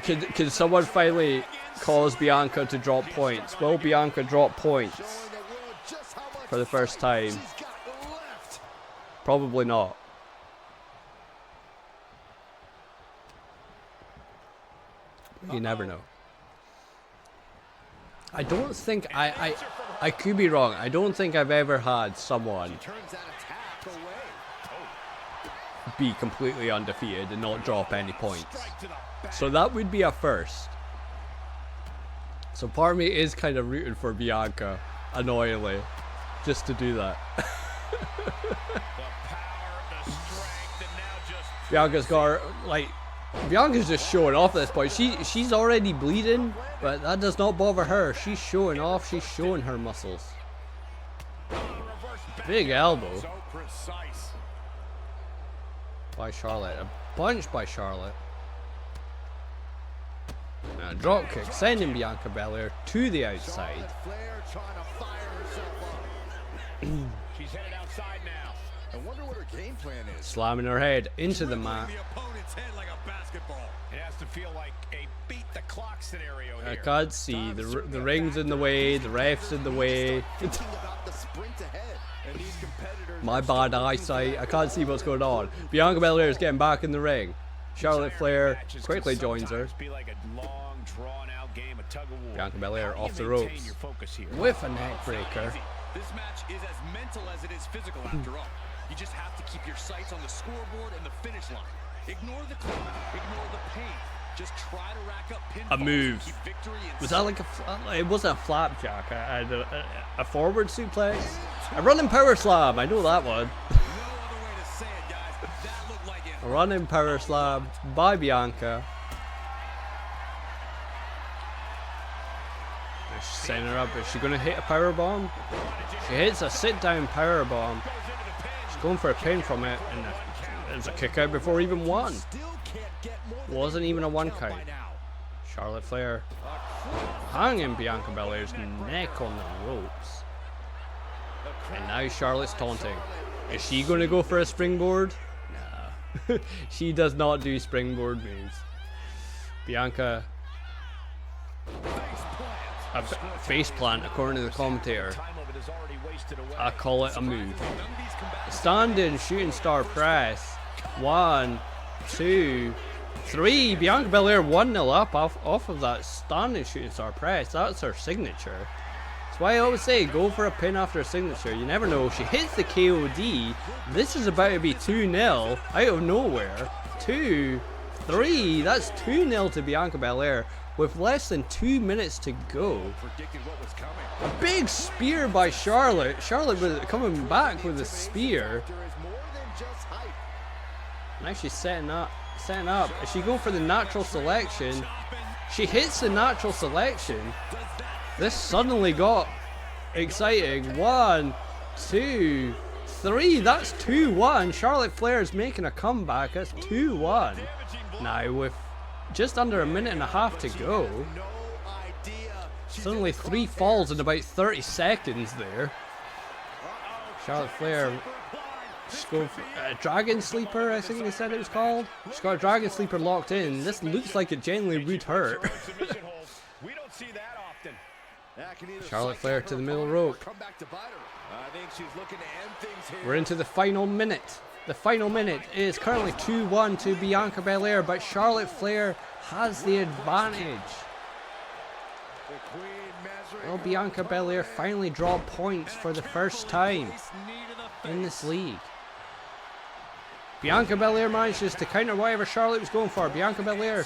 Can someone finally cause Bianca to drop points? Will Bianca drop points for the first time? Probably not. You never know. I don't think I could be wrong. I don't think I've ever had someone be completely undefeated and not drop any points. So that would be a first. So part of me is kind of rooting for Bianca, annoyingly, just to do that. Bianca's got, like, Bianca's just showing off at this point. She's already bleeding, but that does not bother her. She's showing off. She's showing her muscles. Big elbow by Charlotte. A punch by Charlotte. And a drop kick, sending Bianca Belair to the outside. She's headed outside now. I wonder what her game plan is. Slamming her head into the mat. The opponent's head like a basketball. It has to feel like a beat the clock scenario here. I can't see. The ring's in the way. The ref's in the way. My bad eyesight. I can't see what's going on. Bianca Belair is getting back in the ring. Charlotte Flair quickly joins her. Bianca Belair off the ropes with a neck breaker. This match is as mental as it is physical after all. You just have to keep your sights on the scoreboard and the finish line. Ignore the clock, ignore the pain. Just try to rack up pinfalls. A move. Keep victory in Was that like it wasn't a flapjack, a forward suplex? A running power slam, I know that one. no other way to say it, guys. That looked like it. A running power slam by Bianca. She's setting her up. Is she going to hit a power bomb? She hits a sit-down power bomb. She's going for a pin from it, and there's a kick out before even one. Wasn't even a one count. Charlotte Flair hanging Bianca Belair's neck on the ropes. And now Charlotte's taunting. Is she going to go for a springboard? Nah. She does not do springboard moves. Bianca. A face plant, according to the commentator. I call it a move. Standing shooting star press. 1, 2, 3. Bianca Belair 1-0 up off of that standing shooting star press. That's her signature. That's why I always say go for a pin after a signature. You never know. She hits the KOD. This is about to be 2-0 out of nowhere. 2, 3. That's 2-0 to Bianca Belair with less than 2 minutes to go. A big spear by Charlotte. Charlotte was coming back with a spear. Now she's setting up. Is she going for the natural selection? She hits the natural selection. This suddenly got exciting. 1, 2, 3. That's 2-1. Charlotte Flair is making a comeback. That's 2-1. Now with just under a minute and a half to go. Suddenly 3 falls in about 30 seconds there. Charlotte Flair. She's going for a Dragon Sleeper, I think they said it was called. She's got a Dragon Sleeper locked in. This looks like it genuinely would hurt. Charlotte Flair to the middle rope. We're into the final minute. The final minute is currently 2-1 to Bianca Belair, but Charlotte Flair has the advantage. Will Bianca Belair finally draw points for the first time in this league? Bianca Belair manages to counter whatever Charlotte was going for. Bianca Belair,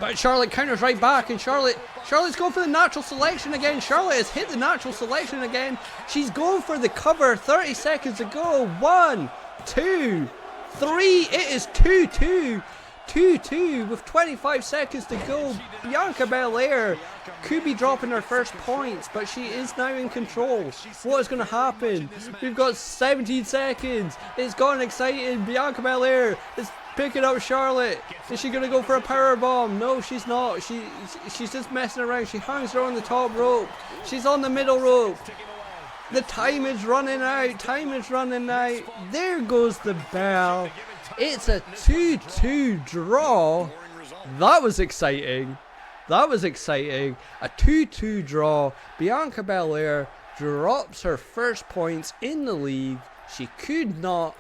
but Charlotte counters right back, and Charlotte's going for the natural selection again. Charlotte has hit the natural selection again. She's going for the cover. 30 seconds to go. 1, 2, 3. It is 2-2. 2-2 with 25 seconds to go. Bianca Belair could be dropping her first points, but she is now in control. What is going to happen? We've got 17 seconds. It's gotten exciting. Bianca Belair is picking up Charlotte. Is she going to go for a power bomb? No, she's not. She's just messing around. She hangs her on the top rope. She's on the middle rope. The time is running out. Time is running out. There goes the bell. It's a 2-2 draw. That was exciting. That was exciting. A 2-2 draw. Bianca Belair drops her first points in the league. She could not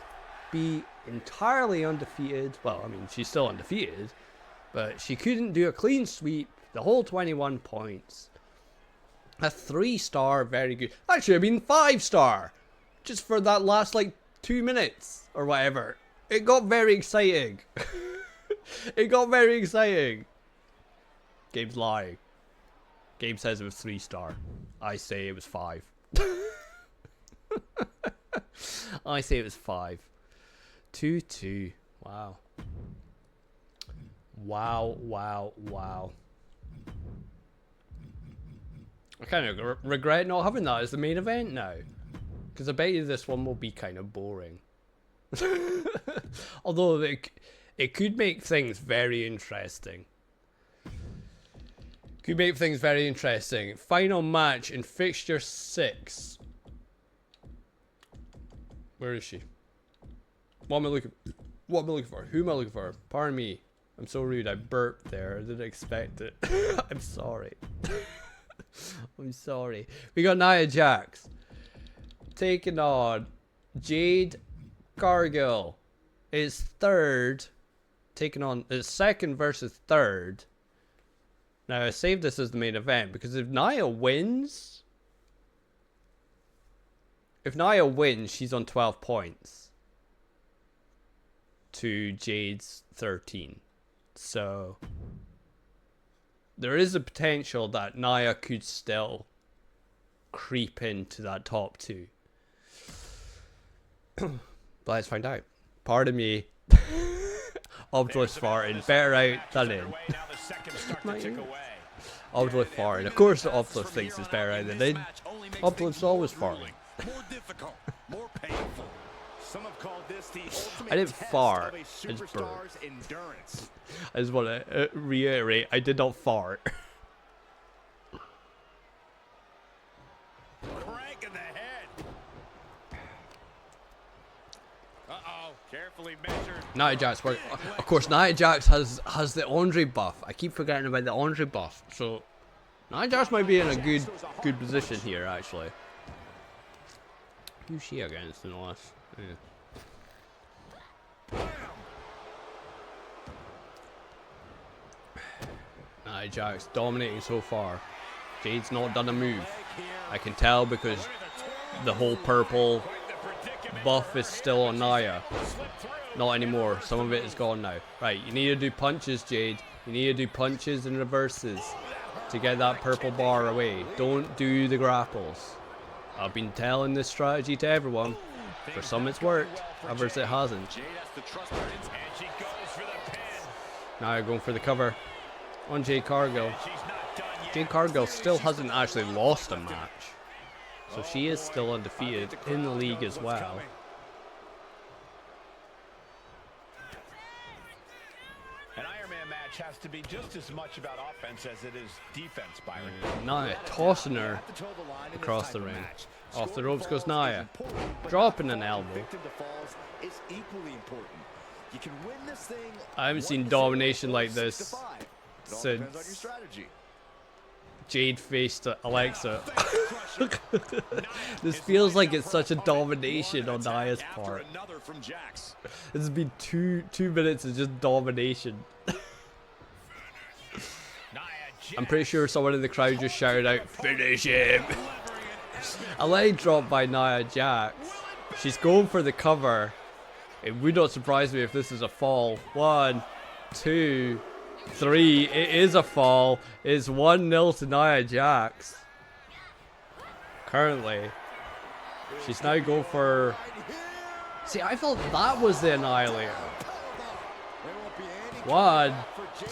be entirely undefeated. Well, I mean, she's still undefeated, but she couldn't do a clean sweep. The whole 21 points. A 3-star, very good. That should have been 5-star. Just for that last, like, 2 minutes or whatever. It got very exciting. It got very exciting. Gabe's lying. Gabe says it was 3-star. I say it was 5. I say it was 5. 2-2. Wow. Wow, wow, wow. I kind of regret not having that as the main event now. Because I bet you this one will be kind of boring. Although it could make things very interesting. Could make things very interesting. Final match in Fixture 6. Where is she? What am I looking for? Who am I looking for? Pardon me. I'm so rude. I burped there. I didn't expect it. I'm sorry. I'm sorry. We got Nia Jax taking on Jade Cargill. It's third. Taking on... It's second versus third. Now, I saved this as the main event because if Nia wins... If Nia wins, she's on 12 points. To Jade's 13. So... There is a potential that Nia could still creep into that top 2. But let's find out. Pardon me. Obviously farting. Better out than in. Obviously farting. Of course the Obviously thinks it's better out than in. Obviously always farting. More difficult, more painful. Some have called this the ultimate I didn't test fart. of a I just burped. superstar's endurance. I just want to reiterate, I did not fart. Crank in the head. Uh-oh, carefully measured. Nia Jax, of course, Nia Jax has the Andre buff. I keep forgetting about the Andre buff. So, Nia Jax might be in a good position here, actually. Who's she against in us? Yeah. Nia Jax dominating so far. Jade's not done a move. I can tell because the whole purple buff is still on Nia. Not anymore. Some of it is gone now. Right, you need to do punches, Jade. You need to do punches and reverses to get that purple bar away. Don't do the grapples. I've been telling this strategy to everyone. For some it's worked, others it hasn't. Now going for the cover on Jade Cargill. Jade Cargill still hasn't actually lost a match. So she is still undefeated in the league as well. An Ironman match has to be just as much about offense as it is defense, Byron. Nia tossing her across the ring. Off the ropes goes Nia. Dropping an elbow. I haven't seen domination like this since Jade faced Alexa. This feels like it's such a domination on Nia's part. This has been two minutes of just domination. I'm pretty sure someone in the crowd just shouted out, "Finish him!" A leg drop by Nia Jax. She's going for the cover. It would not surprise me if this is a fall. 1, 2, 3. It is a fall. It's 1-0 to Nia Jax. Currently. She's now going for... See, I thought that was the Annihilator. 1,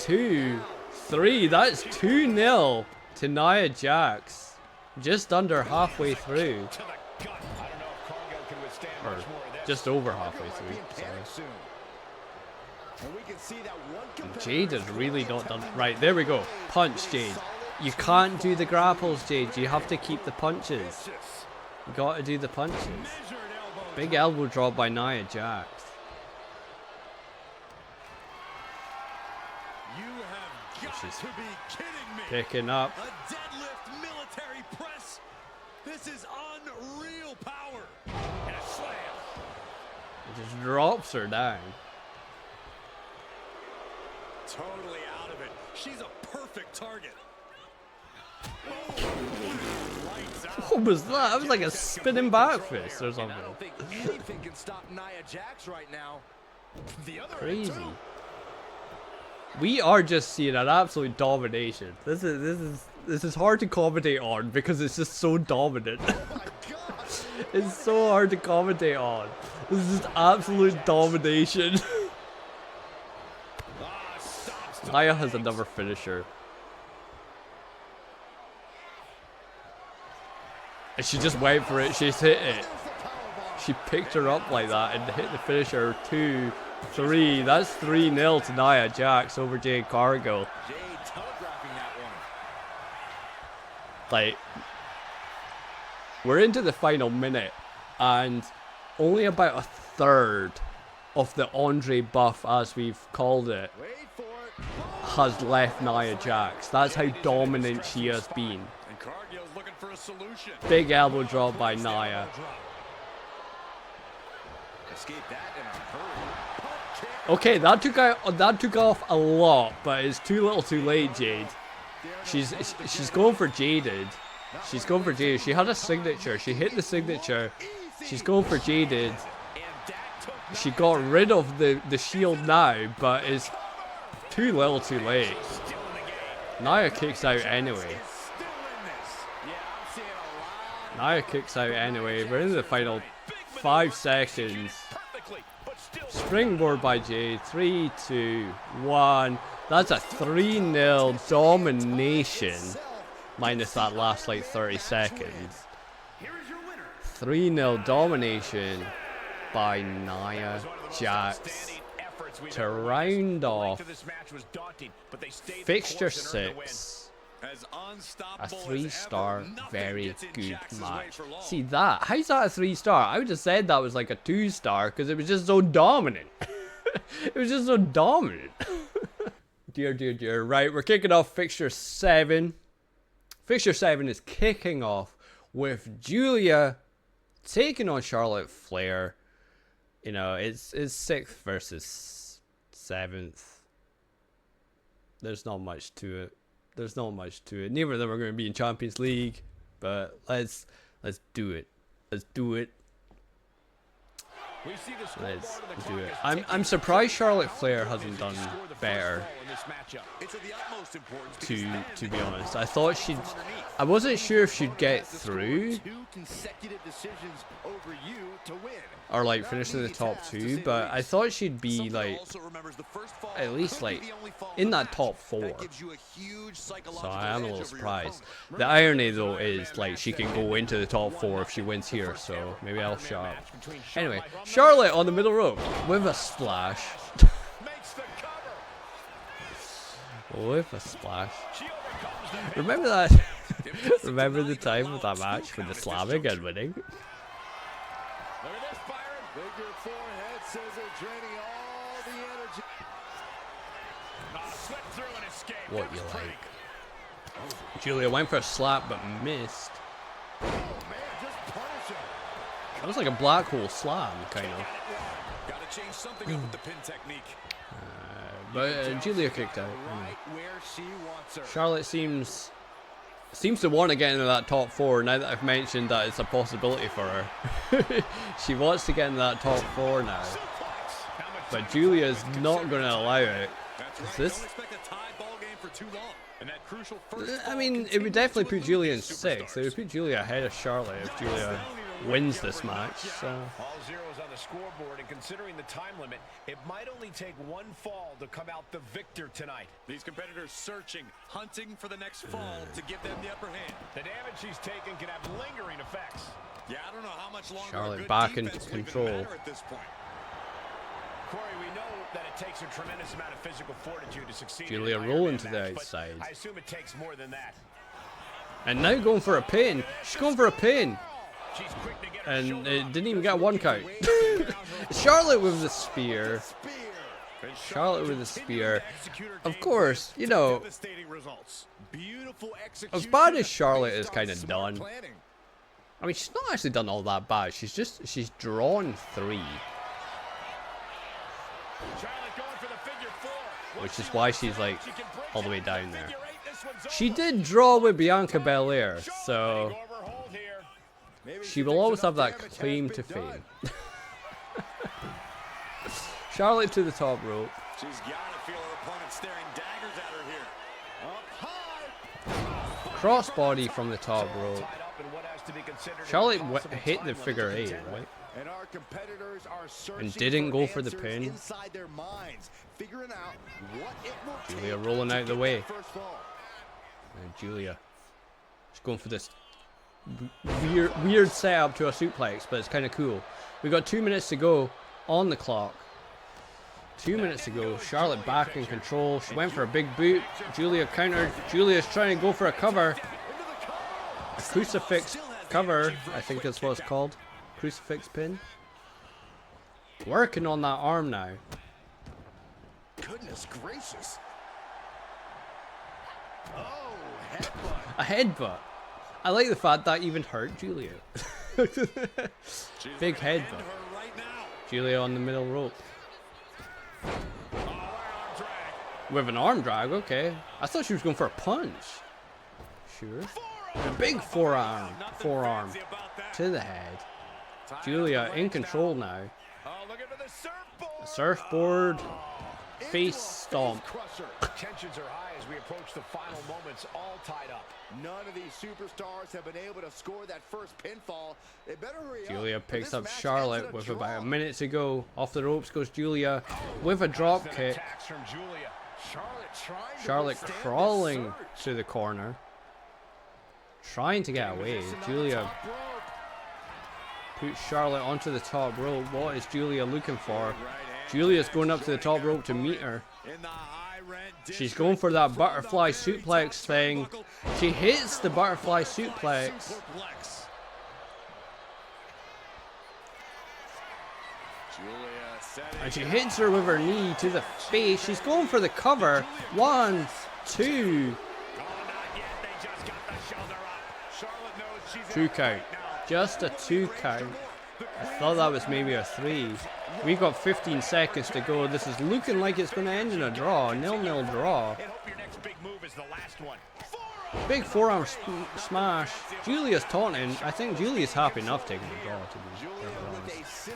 2, 3. That's 2-0 to Nia Jax. Just under halfway through. Or just over halfway through. Sorry. Jade has really not done... Right, there we go. Punch, Jade. You can't do the grapples, Jade. You have to keep the punches. You gotta do the punches. Big elbow drop by Nia Jax. She's picking up. A deadlift military press. This is unreal power. And a slam. It just drops her down. Totally out of it. She's a perfect target. What was that? That was like a spinning back fist or something. I don't think anything can stop Nia Jax right now. The other Crazy. We are just seeing an absolute domination. This is hard to commentate on because it's just so dominant. It's so hard to commentate on. This is just absolute domination. Nia has another finisher. And she just went for it. She's hit it. She picked her up like that and hit the finisher. 2, 3. That's 3-0 to Nia Jax over Jade Cargill. Like, we're into the final minute, and only about a third of the Andre buff, as we've called it, has left Nia Jax. That's how dominant she has been. Big elbow drop by Nia. Okay, that took off a lot, but it's too little too late, Jade. She's going for Jaded. She's going for Jaded. She had a signature. She hit the signature. She's going for Jaded. She got rid of the shield now, but it's too little too late. Nia kicks out anyway. Nia kicks out anyway. We're in the final 5 seconds. Springboard by Jade. 3, 2, 1. That's a 3-0 domination. Minus that last like 30 seconds. 3-0 domination by Nia Jax to round off Fixture 6. A 3-star, very good match. See that? How's that a 3-star? I would have said that was like a 2-star because it was just so dominant. It was just so dominant. Dear, dear, dear. Right, we're kicking off Fixture 7. Fixture 7 is kicking off with Julia taking on Charlotte Flair. You know, it's 6th versus 7th. There's not much to it. There's not much to it. Neither of them are going to be in Champions League, but let's do it. Let's do it. Let's do it. I'm surprised Charlotte Flair hasn't done better. To be honest, I thought I wasn't sure if she'd get through or like finish in the top 2, but I thought she'd be like at least like in that top 4. So I am a little surprised. The irony though is like she can go into the top 4 if she wins here, so maybe I'll shut up. Anyway, Charlotte on the middle rope with a splash. With a splash. Remember that? Remember the time with that match with the slamming and winning? What you like? Julia went for a slap but missed. That was like a black hole slam, kind of. Gotta change something up with the pin technique. But Julia kicked out. Charlotte seems to want to get into that top 4 now that I've mentioned that it's a possibility for her. She wants to get into that top 4 now. But Julia's not going to allow it. Is this? I mean, it would definitely put Julia in 6th. It would put Julia ahead of Charlotte if Julia wins this match. So. All zeros on the scoreboard, and considering the time limit, it might only take one fall to come out the victor tonight. These competitors searching, hunting for the next fall to give them the upper hand. The damage she's taken can have lingering effects. Yeah, I don't know how much longer Charlotte back into control. At this point. Corey, we know that it takes a tremendous amount of physical fortitude to succeed. Julia rolling to the outside. I assume it takes more than that. And now going for a pin. She's going for a pin. And it didn't even get 1 count. Charlotte with the spear. Charlotte with the spear. Of course, you know, as bad as Charlotte is kind of done. I mean, she's not actually done all that bad. She's drawn 3. Which is why she's like all the way down there. She did draw with Bianca Belair, so she will always have that claim to fame. Charlotte to the top rope. She's got to feel her opponent staring daggers at her here. Crossbody from the top rope. Charlotte hit the figure 8, right? And didn't go for the pin. Julia rolling out the way. And Julia, she's going for this weird setup to a suplex, but it's kind of cool. We got 2 minutes to go on the clock. 2 minutes to go. Charlotte back in control. She went for a big boot. Julia countered. Julia's trying to go for a cover. A crucifix cover, I think that's what it's called. Crucifix pin. Working on that arm now. Goodness gracious. Oh, headbutt. A headbutt. I like the fact that even hurt Julia. Big headbutt. Right now. Julia on the middle rope. Oh, right arm drag. With an arm drag, okay. I thought she was going for a punch. Sure. A big forearm to the head. Julia in control now. Oh, looking for the surfboard. Surfboard. Face stomp. Tensions are high as we approach the final moments, all tied up. None of these superstars have been able to score that first pinfall. They better hurry up. Julia picks This up match Charlotte ends in a with draw. about a minute to go. Off the ropes goes Julia with a drop kick. Attacks from Julia. Trying Charlotte to withstand crawling this surge. to the corner. Trying to get away. Julia Top rope. puts Charlotte onto the top rope. What is Julia looking for? Julia's going up to the top rope to meet her. In the high rent She's going for that butterfly suplex thing. She hits the butterfly suplex. And she hits her with her knee to the face. She's going for the cover. 1, 2. 2 count. Just a 2 count. I thought that was maybe a 3. We got 15 seconds to go. This is looking like it's going to end in a draw. 0-0 draw. Big forearm smash. Julia's taunting. I think Julia's happy enough taking the draw, to be perfectly honest.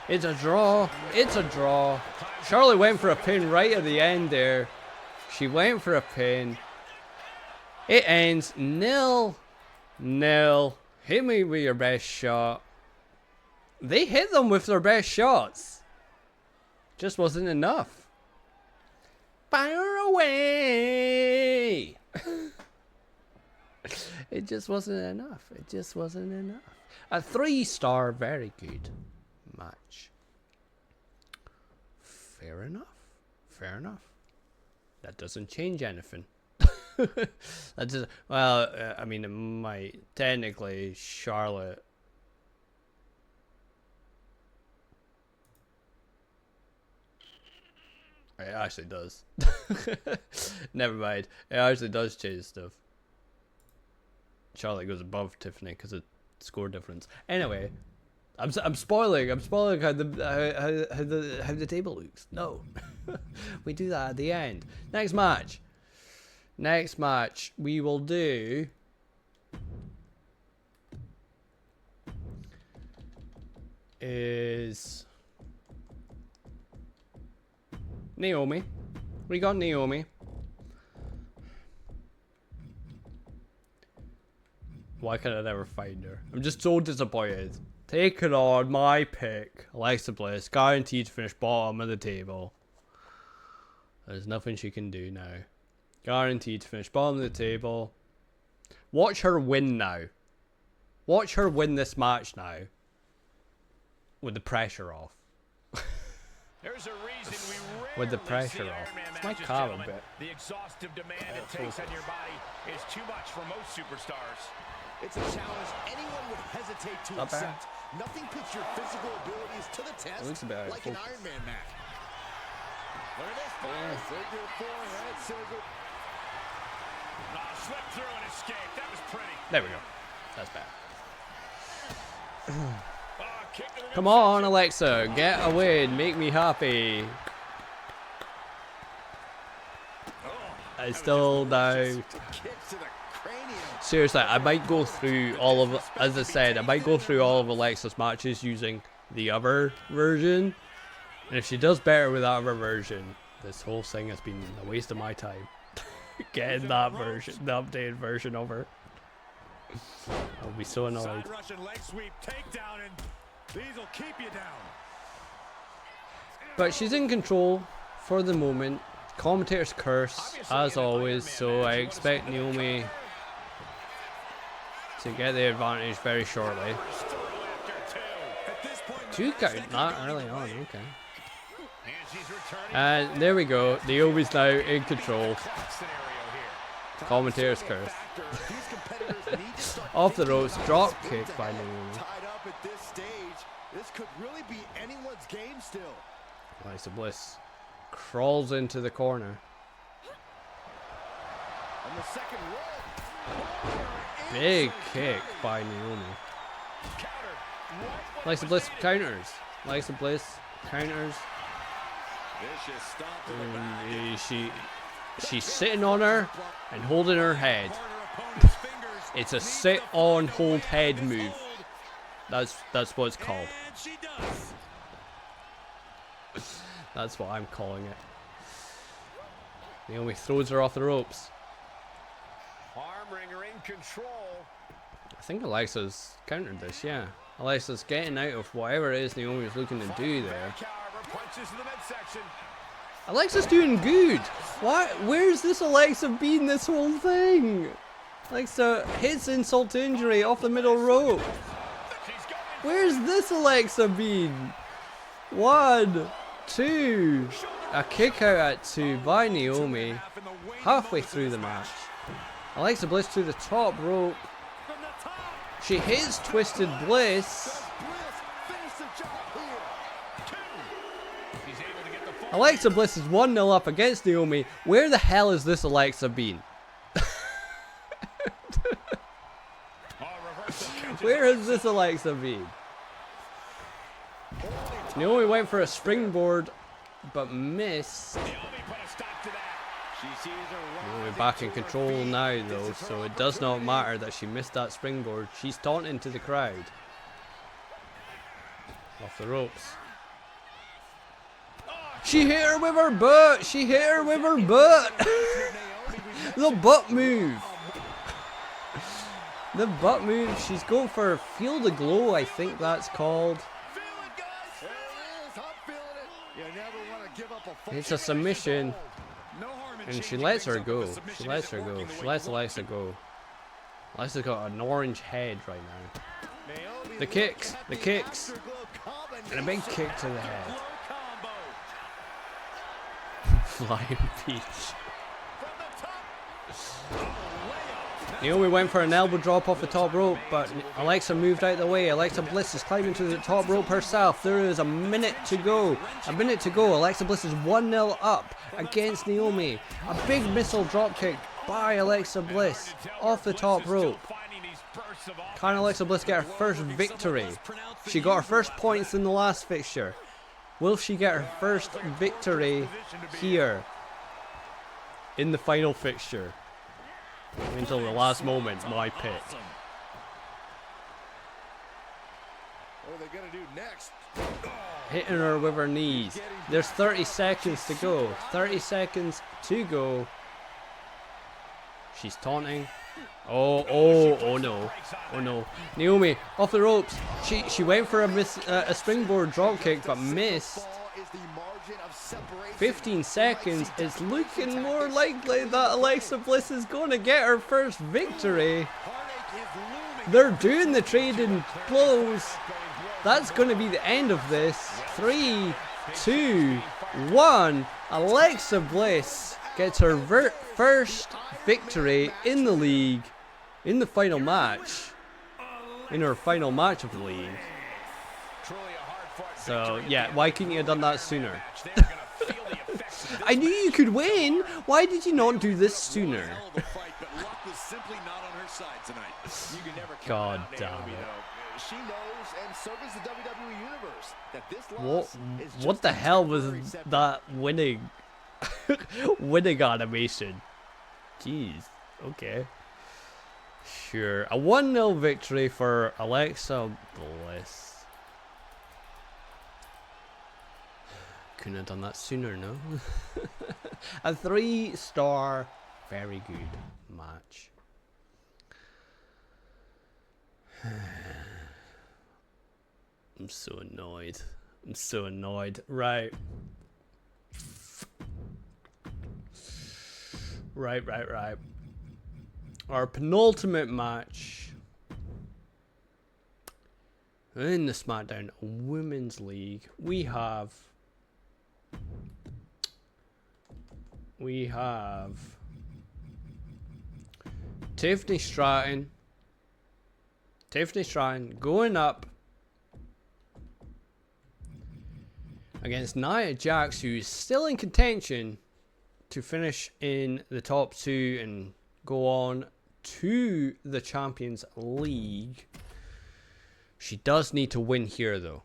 It's a draw. It's a draw. Charlotte went for a pin right at the end there. She went for a pin. It ends 0-0. Hit me with your best shot. They hit them with their best shots. Just wasn't enough. Fire away. It just wasn't enough. It just wasn't enough. A 3-star, very good match. Fair enough. Fair enough. That doesn't change anything. That doesn't. Well, I mean, it might technically. Charlotte. It actually does. Never mind. It actually does change stuff. Charlotte goes above Tiffany because of score difference. Anyway, I'm spoiling. I'm spoiling how the table looks. No, we do that at the end. Next match. Next match we will do. Is Naomi. We got Naomi. Why can I never find her? I'm just so disappointed. Take it on, my pick. Alexa Bliss, guaranteed to finish bottom of the table. There's nothing she can do now. Guaranteed to finish bottom of the table. Watch her win now. Watch her win this match now. With the pressure off. There's a reason we With the rarely see pressure off. Ironman It's my matches, car a gentlemen. bit. The exhaustive demand it takes on your body is too much for most superstars. It's a challenge anyone would hesitate to Not bad. accept. Nothing puts your physical abilities to the test looks a bit out of like an focus. Ironman match. Look at this fire. Figure forehead, figure. Slip through and escape. That was pretty. There we go. That's bad. Kick to the Come on, Alexa. Get a win. Make me happy. I still now. kicks to the cranium. Seriously, I might go through all of, as I said, I might go through all of Alexa's matches using the other version. And if she does better with that other version, this whole thing has been a waste of my time. Getting that version, the updated version of her. I'll be so annoyed. Side Russian leg sweep takedown, and these will keep you down. But she's in control for the moment. Commentator's curse, as always, so I expect Naomi to get the advantage very shortly. 2 count, not early on, okay. And there we go, Naomi's now in control. Commentator's curse. Off the ropes, drop kick by Naomi. Tied up at this stage. This could really be anyone's game. Alexa Bliss crawls into the corner. On the second rope. Big kick by Naomi. Alexa Bliss counters. Alexa Bliss counters. Vicious stomp to the back. She's sitting on her and holding her head. It's a sit on hold head move. That's what it's called. And she does. That's what I'm calling it. Naomi throws her off the ropes. Arm wringer in control. I think Alexa's countered this, yeah. Alexa's getting out of whatever it is Naomi's looking to do there. Punches to the midsection. Alexa's doing good. What? Where's this Alexa been this whole thing? Alexa hits insult to injury off the middle rope. Where's this Alexa been? 1, 2. A kick out at 2 by Naomi. Halfway through the match. Alexa Bliss to the top rope. She hits Twisted Bliss. Alexa Bliss is 1-0 up against Naomi. Where the hell has this Alexa been? Where has this Alexa been? Naomi went for a springboard, but missed. Naomi back in control now though, so it does not matter that she missed that springboard. She's taunting to the crowd. Off the ropes. She hit her with her butt! She hit her with her butt! The butt move! The butt move. She's going for Feel the Glow, I think that's called. It's a submission. And she lets her go. She lets her go. She lets Alexa go. Alexa's got an orange head right now. The kicks. The kicks. And a big kick to the head. Flying Peach. Naomi went for an elbow drop off the top rope, but Alexa moved out the way. Alexa Bliss is climbing to the top rope herself. There is a minute to go. A minute to go. Alexa Bliss is 1-0 up against Naomi. A big missile drop kick by Alexa Bliss off the top rope. Can Alexa Bliss get her first victory? She got her first points in the last fixture. Will she get her first victory here in the final fixture? Until the last moment, my pick. What are they gonna do next? Hitting her with her knees. There's 30 seconds to go. 30 seconds to go. She's taunting. Oh no. Oh no. Naomi off the ropes. She went for a springboard drop kick but missed. 15 seconds. It's looking more likely that Alexa Bliss is going to get her first victory. They're doing the trading blows. That's going to be the end of this. 3, 2, 1. Alexa Bliss gets her first victory in the league in the final match. In her final match of the league. So, yeah, why couldn't you have done that sooner? I knew you could win! Why did you not do this sooner? God damn it. She knows, and so does the WWE Universe, that this loss is just What the hell was that winning animation? Jeez, okay. Sure, a 1-0 victory for Alexa Bliss. Couldn't have done that sooner, no? A 3-star, very good match. I'm so annoyed. I'm so annoyed. Right. Right. Our penultimate match in the Smackdown Women's League. We have Tiffany Stratton going up against Nia Jax, who's still in contention to finish in the top 2 and go on to the Champions League. She does need to win here, though.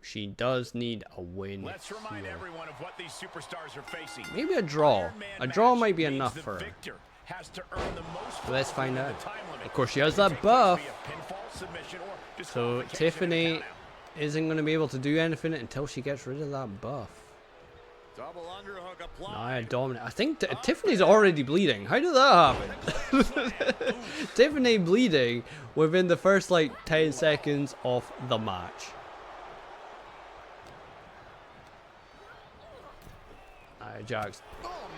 She does need a win. Let's remind everyone of what these superstars are facing. Maybe a draw. A draw might be enough for her. Has to earn the most. But let's find out. Of course, she has that buff. So Tiffany isn't going to be able to do anything until she gets rid of that buff. Double underhook Nia dominant. I think Tiffany's already bleeding. How did that happen? Tiffany bleeding within the first like 10 seconds of the match. Nia Jax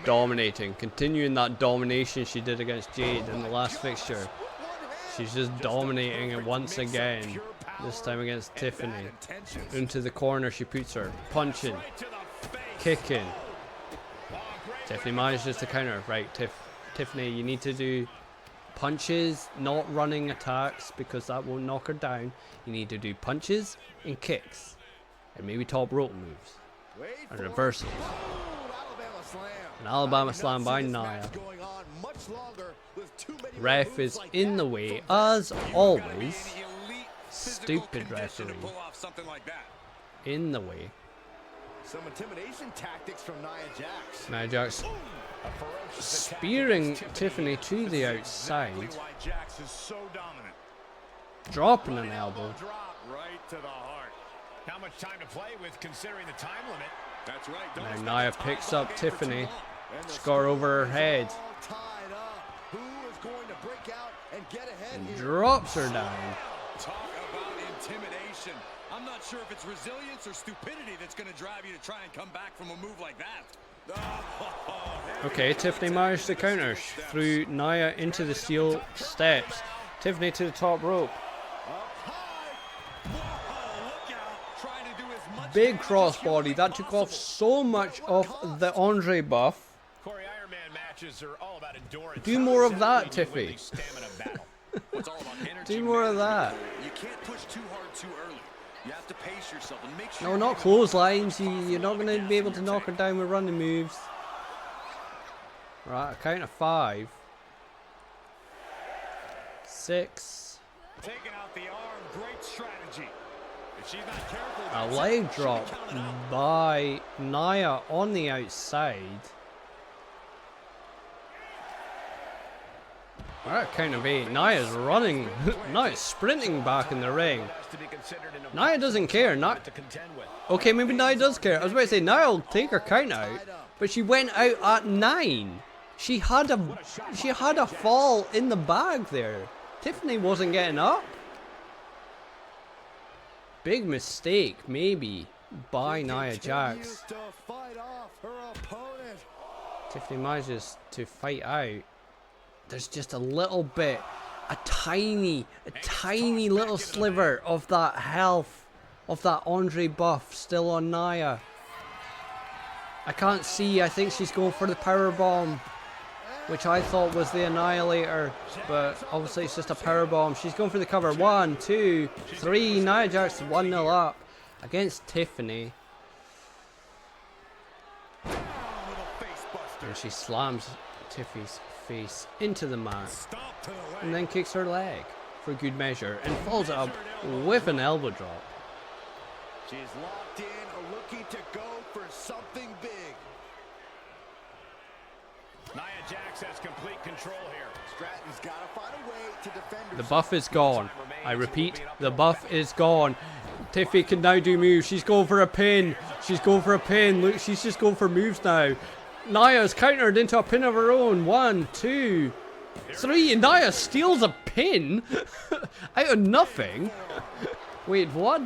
dominating, continuing that domination she did against Jade in the last fixture. She's just dominating it once again. This time against Tiffany. Into the corner she puts her, punching, kicking. Tiffany manages to counter. Right, Tiffany, you need to do punches, not running attacks, because that won't knock her down. You need to do punches and kicks, and maybe top rope moves and reversals. An Alabama slam by Nia. Ref is in the way as always. Stupid referee. In the way. Some intimidation tactics from Nia Jax. Nia Jax spearing Tiffany to the outside. Dropping an elbow. Right to the heart. Not much time to play with considering the time limit. That's right. Now Nia picks up Tiffany. Score over her head. Who is going to break out and get ahead And here? drops her down. Talk about intimidation. I'm not sure if it's resilience or stupidity that's going to drive you to try and come back from a move like that. Okay, Tiffany managed to counter through Nia into the steel steps. Tiffany to the top rope. Big crossbody. That took off so much of the Andre buff. Ironman matches are all about endurance. Do more of that, Tiffy. Do more of that. You can't push too hard too early. You have to pace yourself and make sure. No, not clotheslines. You're not going to be able to knock her down with running moves. Right, a count of 5. 6. Taking out the arm, great strategy. If she's not careful, A leg drop by Nia on the outside. Alright, count of 8. Nia's running. Nia's sprinting back in the ring. Nia doesn't care. Okay, maybe Nia does care. I was about to say Nia will take her count out, but she went out at 9. She had a fall in the bag there. Tiffany wasn't getting up. Big mistake, maybe, by Nia Jax. Tiffany manages to fight out. There's just a little bit, a tiny little sliver of that health, of that Andre buff still on Nia. I can't see. I think she's going for the power bomb, which I thought was the annihilator, but obviously it's just a power bomb. She's going for the cover. 1, 2, 3. Nia Jax 1-0 up against Tiffany. And she slams Tiffany's face into the mat and then kicks her leg for good measure and follows it up with an elbow drop. She's locked in, looking to go for something big. Nia Jax has complete control here. Stratton's got to find a way to defend. The buff is gone. I repeat, the buff is gone. Tiffy can now do moves. She's going for a pin. She's going for a pin. Look, she's just going for moves now. Nia's countered into a pin of her own. 1, 2, 3. And Nia steals a pin out of nothing. Wait, what?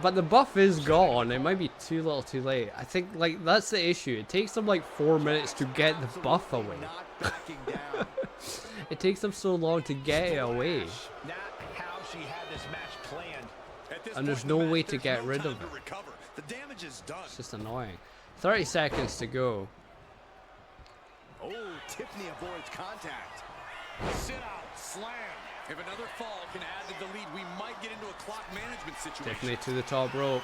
But the buff is gone. It might be too little too late. I think like that's the issue. It takes them like 4 minutes to get the buff away. It takes them so long to get it away. And there's no way to get rid of it. It's just annoying. 30 seconds to go. Oh, Tiffany avoids contact. Sit out, slam. If another fall can add to the lead, we might get into a clock management situation. Tiffany to the top rope.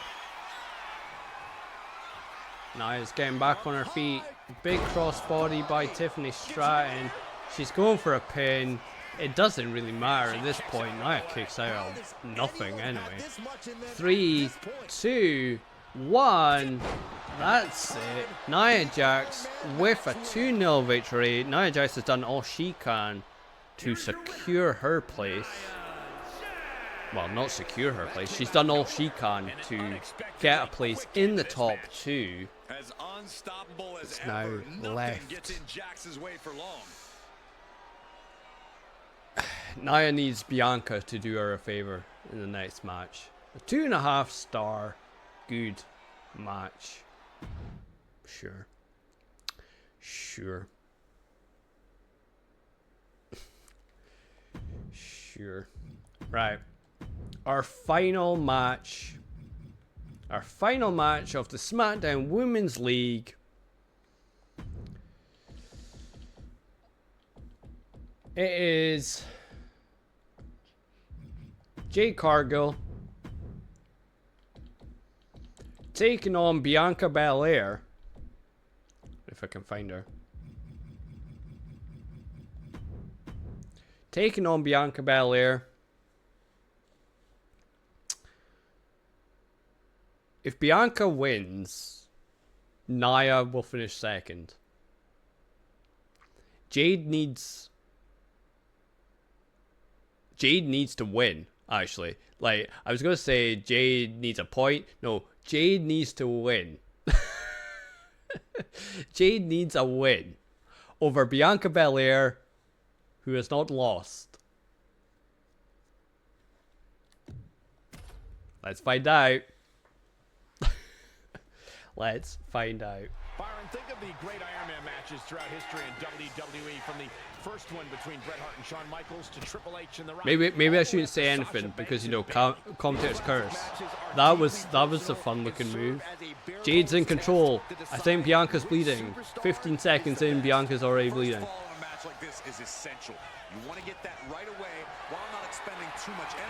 Nia's getting back on her feet. Big crossbody by Tiffany Stratton. She's going for a pin. It doesn't really matter at this point. Nia kicks out of nothing anyway. 3, 2, 1. That's it. Nia Jax with a 2-0 victory. Nia Jax has done all she can to secure her place. Well, not secure her place. She's done all she can to get a place in the top 2. It's now left. Nia needs Bianca to do her a favor in the next match. A 2.5 star good match. Sure. Sure. Sure. Right. Our final match of the SmackDown Women's League. It is Jade Cargill taking on Bianca Belair. If I can find her. Taking on Bianca Belair. If Bianca wins, Nia will finish second. Jade needs to win, actually. Like, I was going to say Jade needs a point. No, Jade needs to win. Jade needs a win over Bianca Belair, who has not lost. Let's find out. Let's find out. Byron, think of the great Ironman matches throughout history in WWE, from the first one between Bret Hart and Shawn Michaels to Triple H and the Rock. Maybe I shouldn't say anything because, you know, commentators curse. That was a fun looking move. Jade's in control. I think Bianca's bleeding. 15 seconds in, Bianca's already bleeding.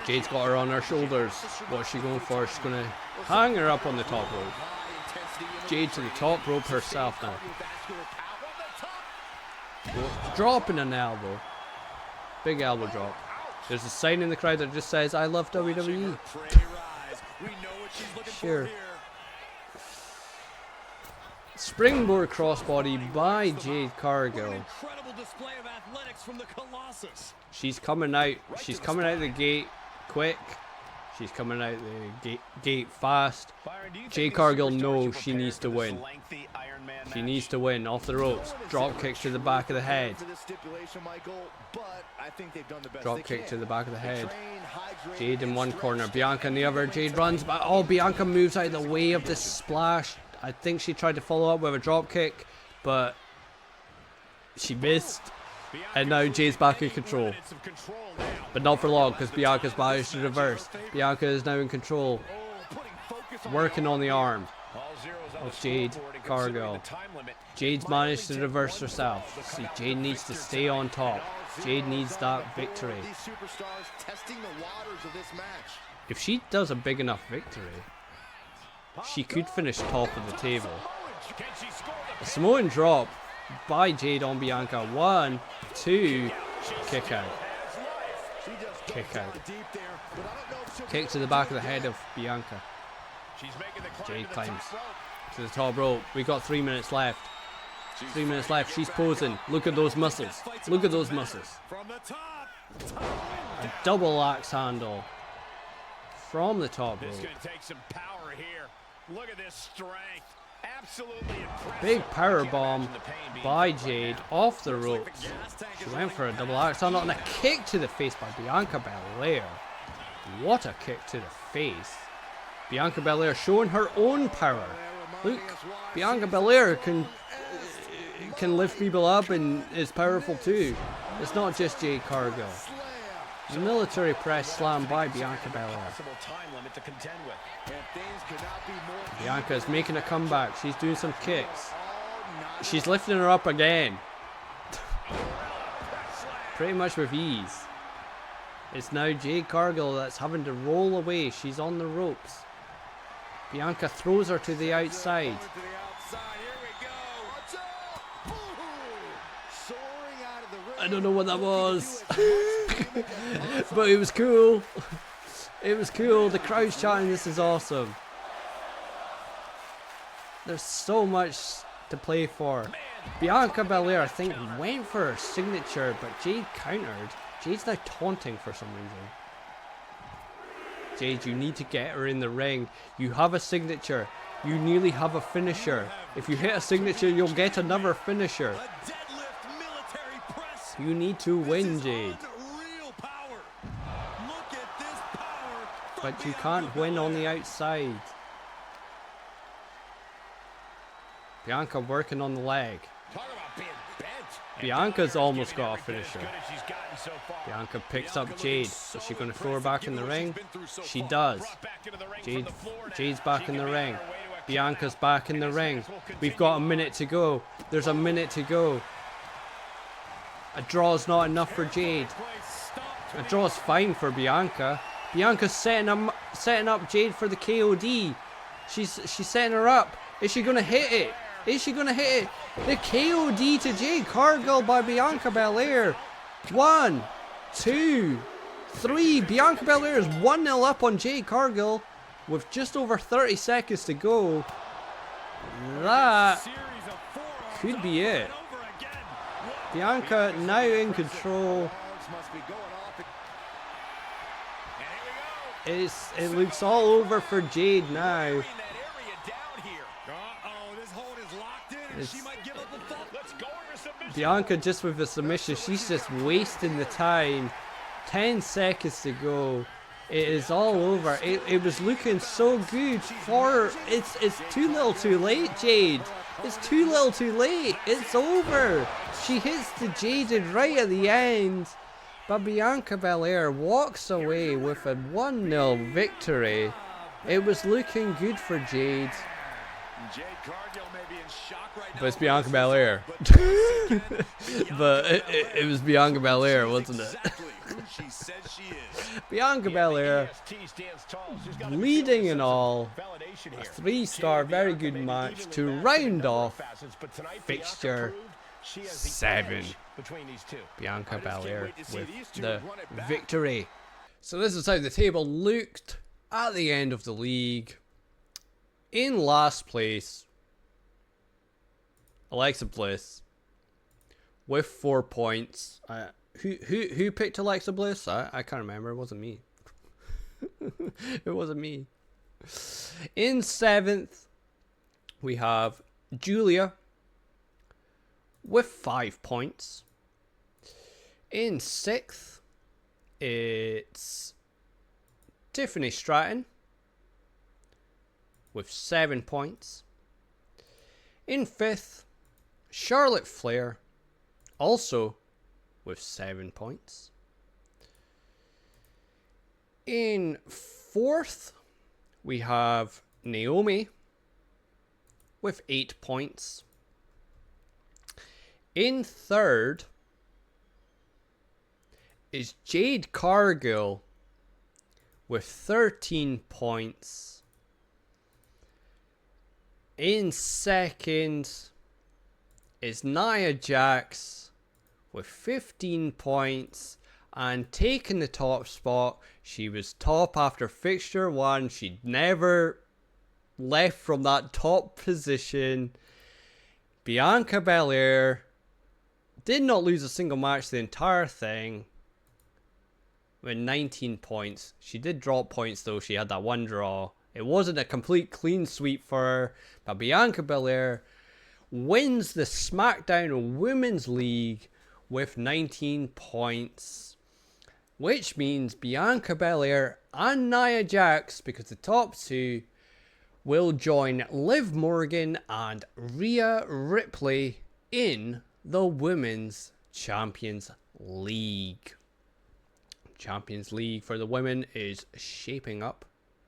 Jade's got her on her shoulders. What's she going for? She's going to hang her up on the top rope. Jade to the top rope herself now. Dropping an elbow. Big elbow drop. There's a sign in the crowd that just says, I love WWE. Sure. Springboard crossbody by Jade Cargill. She's coming out. She's coming out the gate quick. She's coming out the gate fast. Jade Cargill knows she needs to win. She needs to win off the ropes. Drop kick to the back of the head. Drop kick to the back of the head. Jade in one corner, Bianca in the other. Jade runs back. Oh, Bianca moves out of the way of the splash. I think she tried to follow up with a drop kick, but she missed. And now Jade's back in control. But not for long, because Bianca's managed to reverse. Bianca is now in control. Working on the arm of Jade Cargill. Jade's managed to reverse herself. See, Jade needs to stay on top. Jade needs that victory. If she does a big enough victory, she could finish top of the table. A Samoan drop by Jade on Bianca. 1, 2, kick out. Kick out. Kick to the back of the head of Bianca. Jade climbs to the top rope. We got 3 minutes left. 3 minutes left. She's posing. Look at those muscles. Look at those muscles. A double axe handle from the top rope. Look at this strength. Absolutely impressive. Big power bomb by Jade off the ropes. She went for a double axe handle and a kick to the face by Bianca Belair. What a kick to the face. Bianca Belair showing her own power. Look, Bianca Belair can lift people up and is powerful too. It's not just Jade Cargill. Military press slam by Bianca Belair. Bianca is making a comeback. She's doing some kicks. She's lifting her up again. Pretty much with ease. It's now Jade Cargill that's having to roll away. She's on the ropes. Bianca throws her to the outside. I don't know what that was. But it was cool. It was cool. The crowd's chanting, this is awesome. There's so much to play for. Bianca Belair, I think, went for her signature, but Jade countered. Jade's now taunting for some reason. Jade, you need to get her in the ring. You have a signature. You nearly have a finisher. If you hit a signature, you'll get another finisher. You need to win, Jade. But you can't win on the outside. Bianca working on the leg. Bianca's almost got a finisher. Bianca picks up Jade. Is she going to throw her back in the ring? She does. Jade's back in the ring. Bianca's back in the ring. We've got a minute to go. There's a minute to go. A draw's not enough for Jade. A draw's fine for Bianca. Bianca's setting up Jade for the KOD. She's setting her up. Is she going to hit it? Is she going to hit it? The KOD to Jade Cargill by Bianca Belair. 1, 2, 3. Bianca Belair is 1-0 up on Jade Cargill with just over 30 seconds to go. That could be it. Bianca now in control. It looks all over for Jade now. Bianca just with the submission, she's just wasting the time. 10 seconds to go. It is all over. It was looking so good for... It's too little too late, Jade. It's too little too late. It's over. She hits the Jaded right at the end. But Bianca Belair walks away with a 1-0 victory. It was looking good for Jade. But it's Bianca Belair. But it was Bianca Belair, wasn't it? Bianca Belair leading in all. A 3-star, very good match to round off Fixture 7. Bianca Belair with the victory. So this is how the table looked at the end of the league. In last place, Alexa Bliss with 4 points. Who picked Alexa Bliss? I can't remember. It wasn't me. It wasn't me. In 7th, we have Julia with 5 points. In 6th, it's Tiffany Stratton with 7 points. In 5th, Charlotte Flair, also with 7 points. In 4th, we have Naomi with 8 points. In 3rd is Jade Cargill with 13 points. In 2nd is Nia Jax with 15 points. And taking the top spot, she was top after Fixture 1. She'd never left from that top position. Bianca Belair did not lose a single match the entire thing with 19 points. She did drop points though. She had that one draw. It wasn't a complete clean sweep for her. But Bianca Belair wins the Smackdown Women's League with 19 points. Which means Bianca Belair and Nia Jax, because the top two, will join Liv Morgan and Rhea Ripley in the Women's Champions League. Champions League for the women is shaping up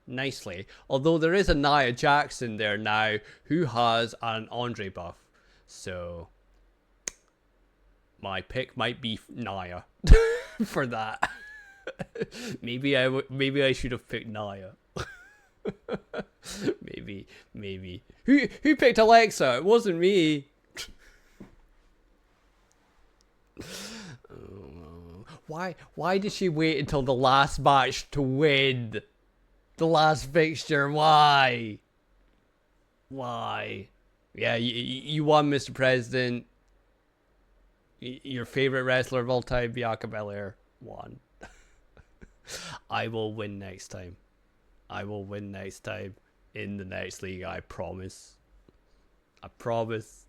nicely. Although there is a Nia Jax in there now who has an Andre buff. So my pick might be Nia for that. Maybe I should have picked Nia. maybe. Who picked Alexa? It wasn't me. Why did she wait until the last match to win? The last fixture, why? Why? Yeah, you won, Mr. President. Your favorite wrestler of all time, Bianca Belair, won. I will win next time. I will win next time in the next league, I promise. I promise.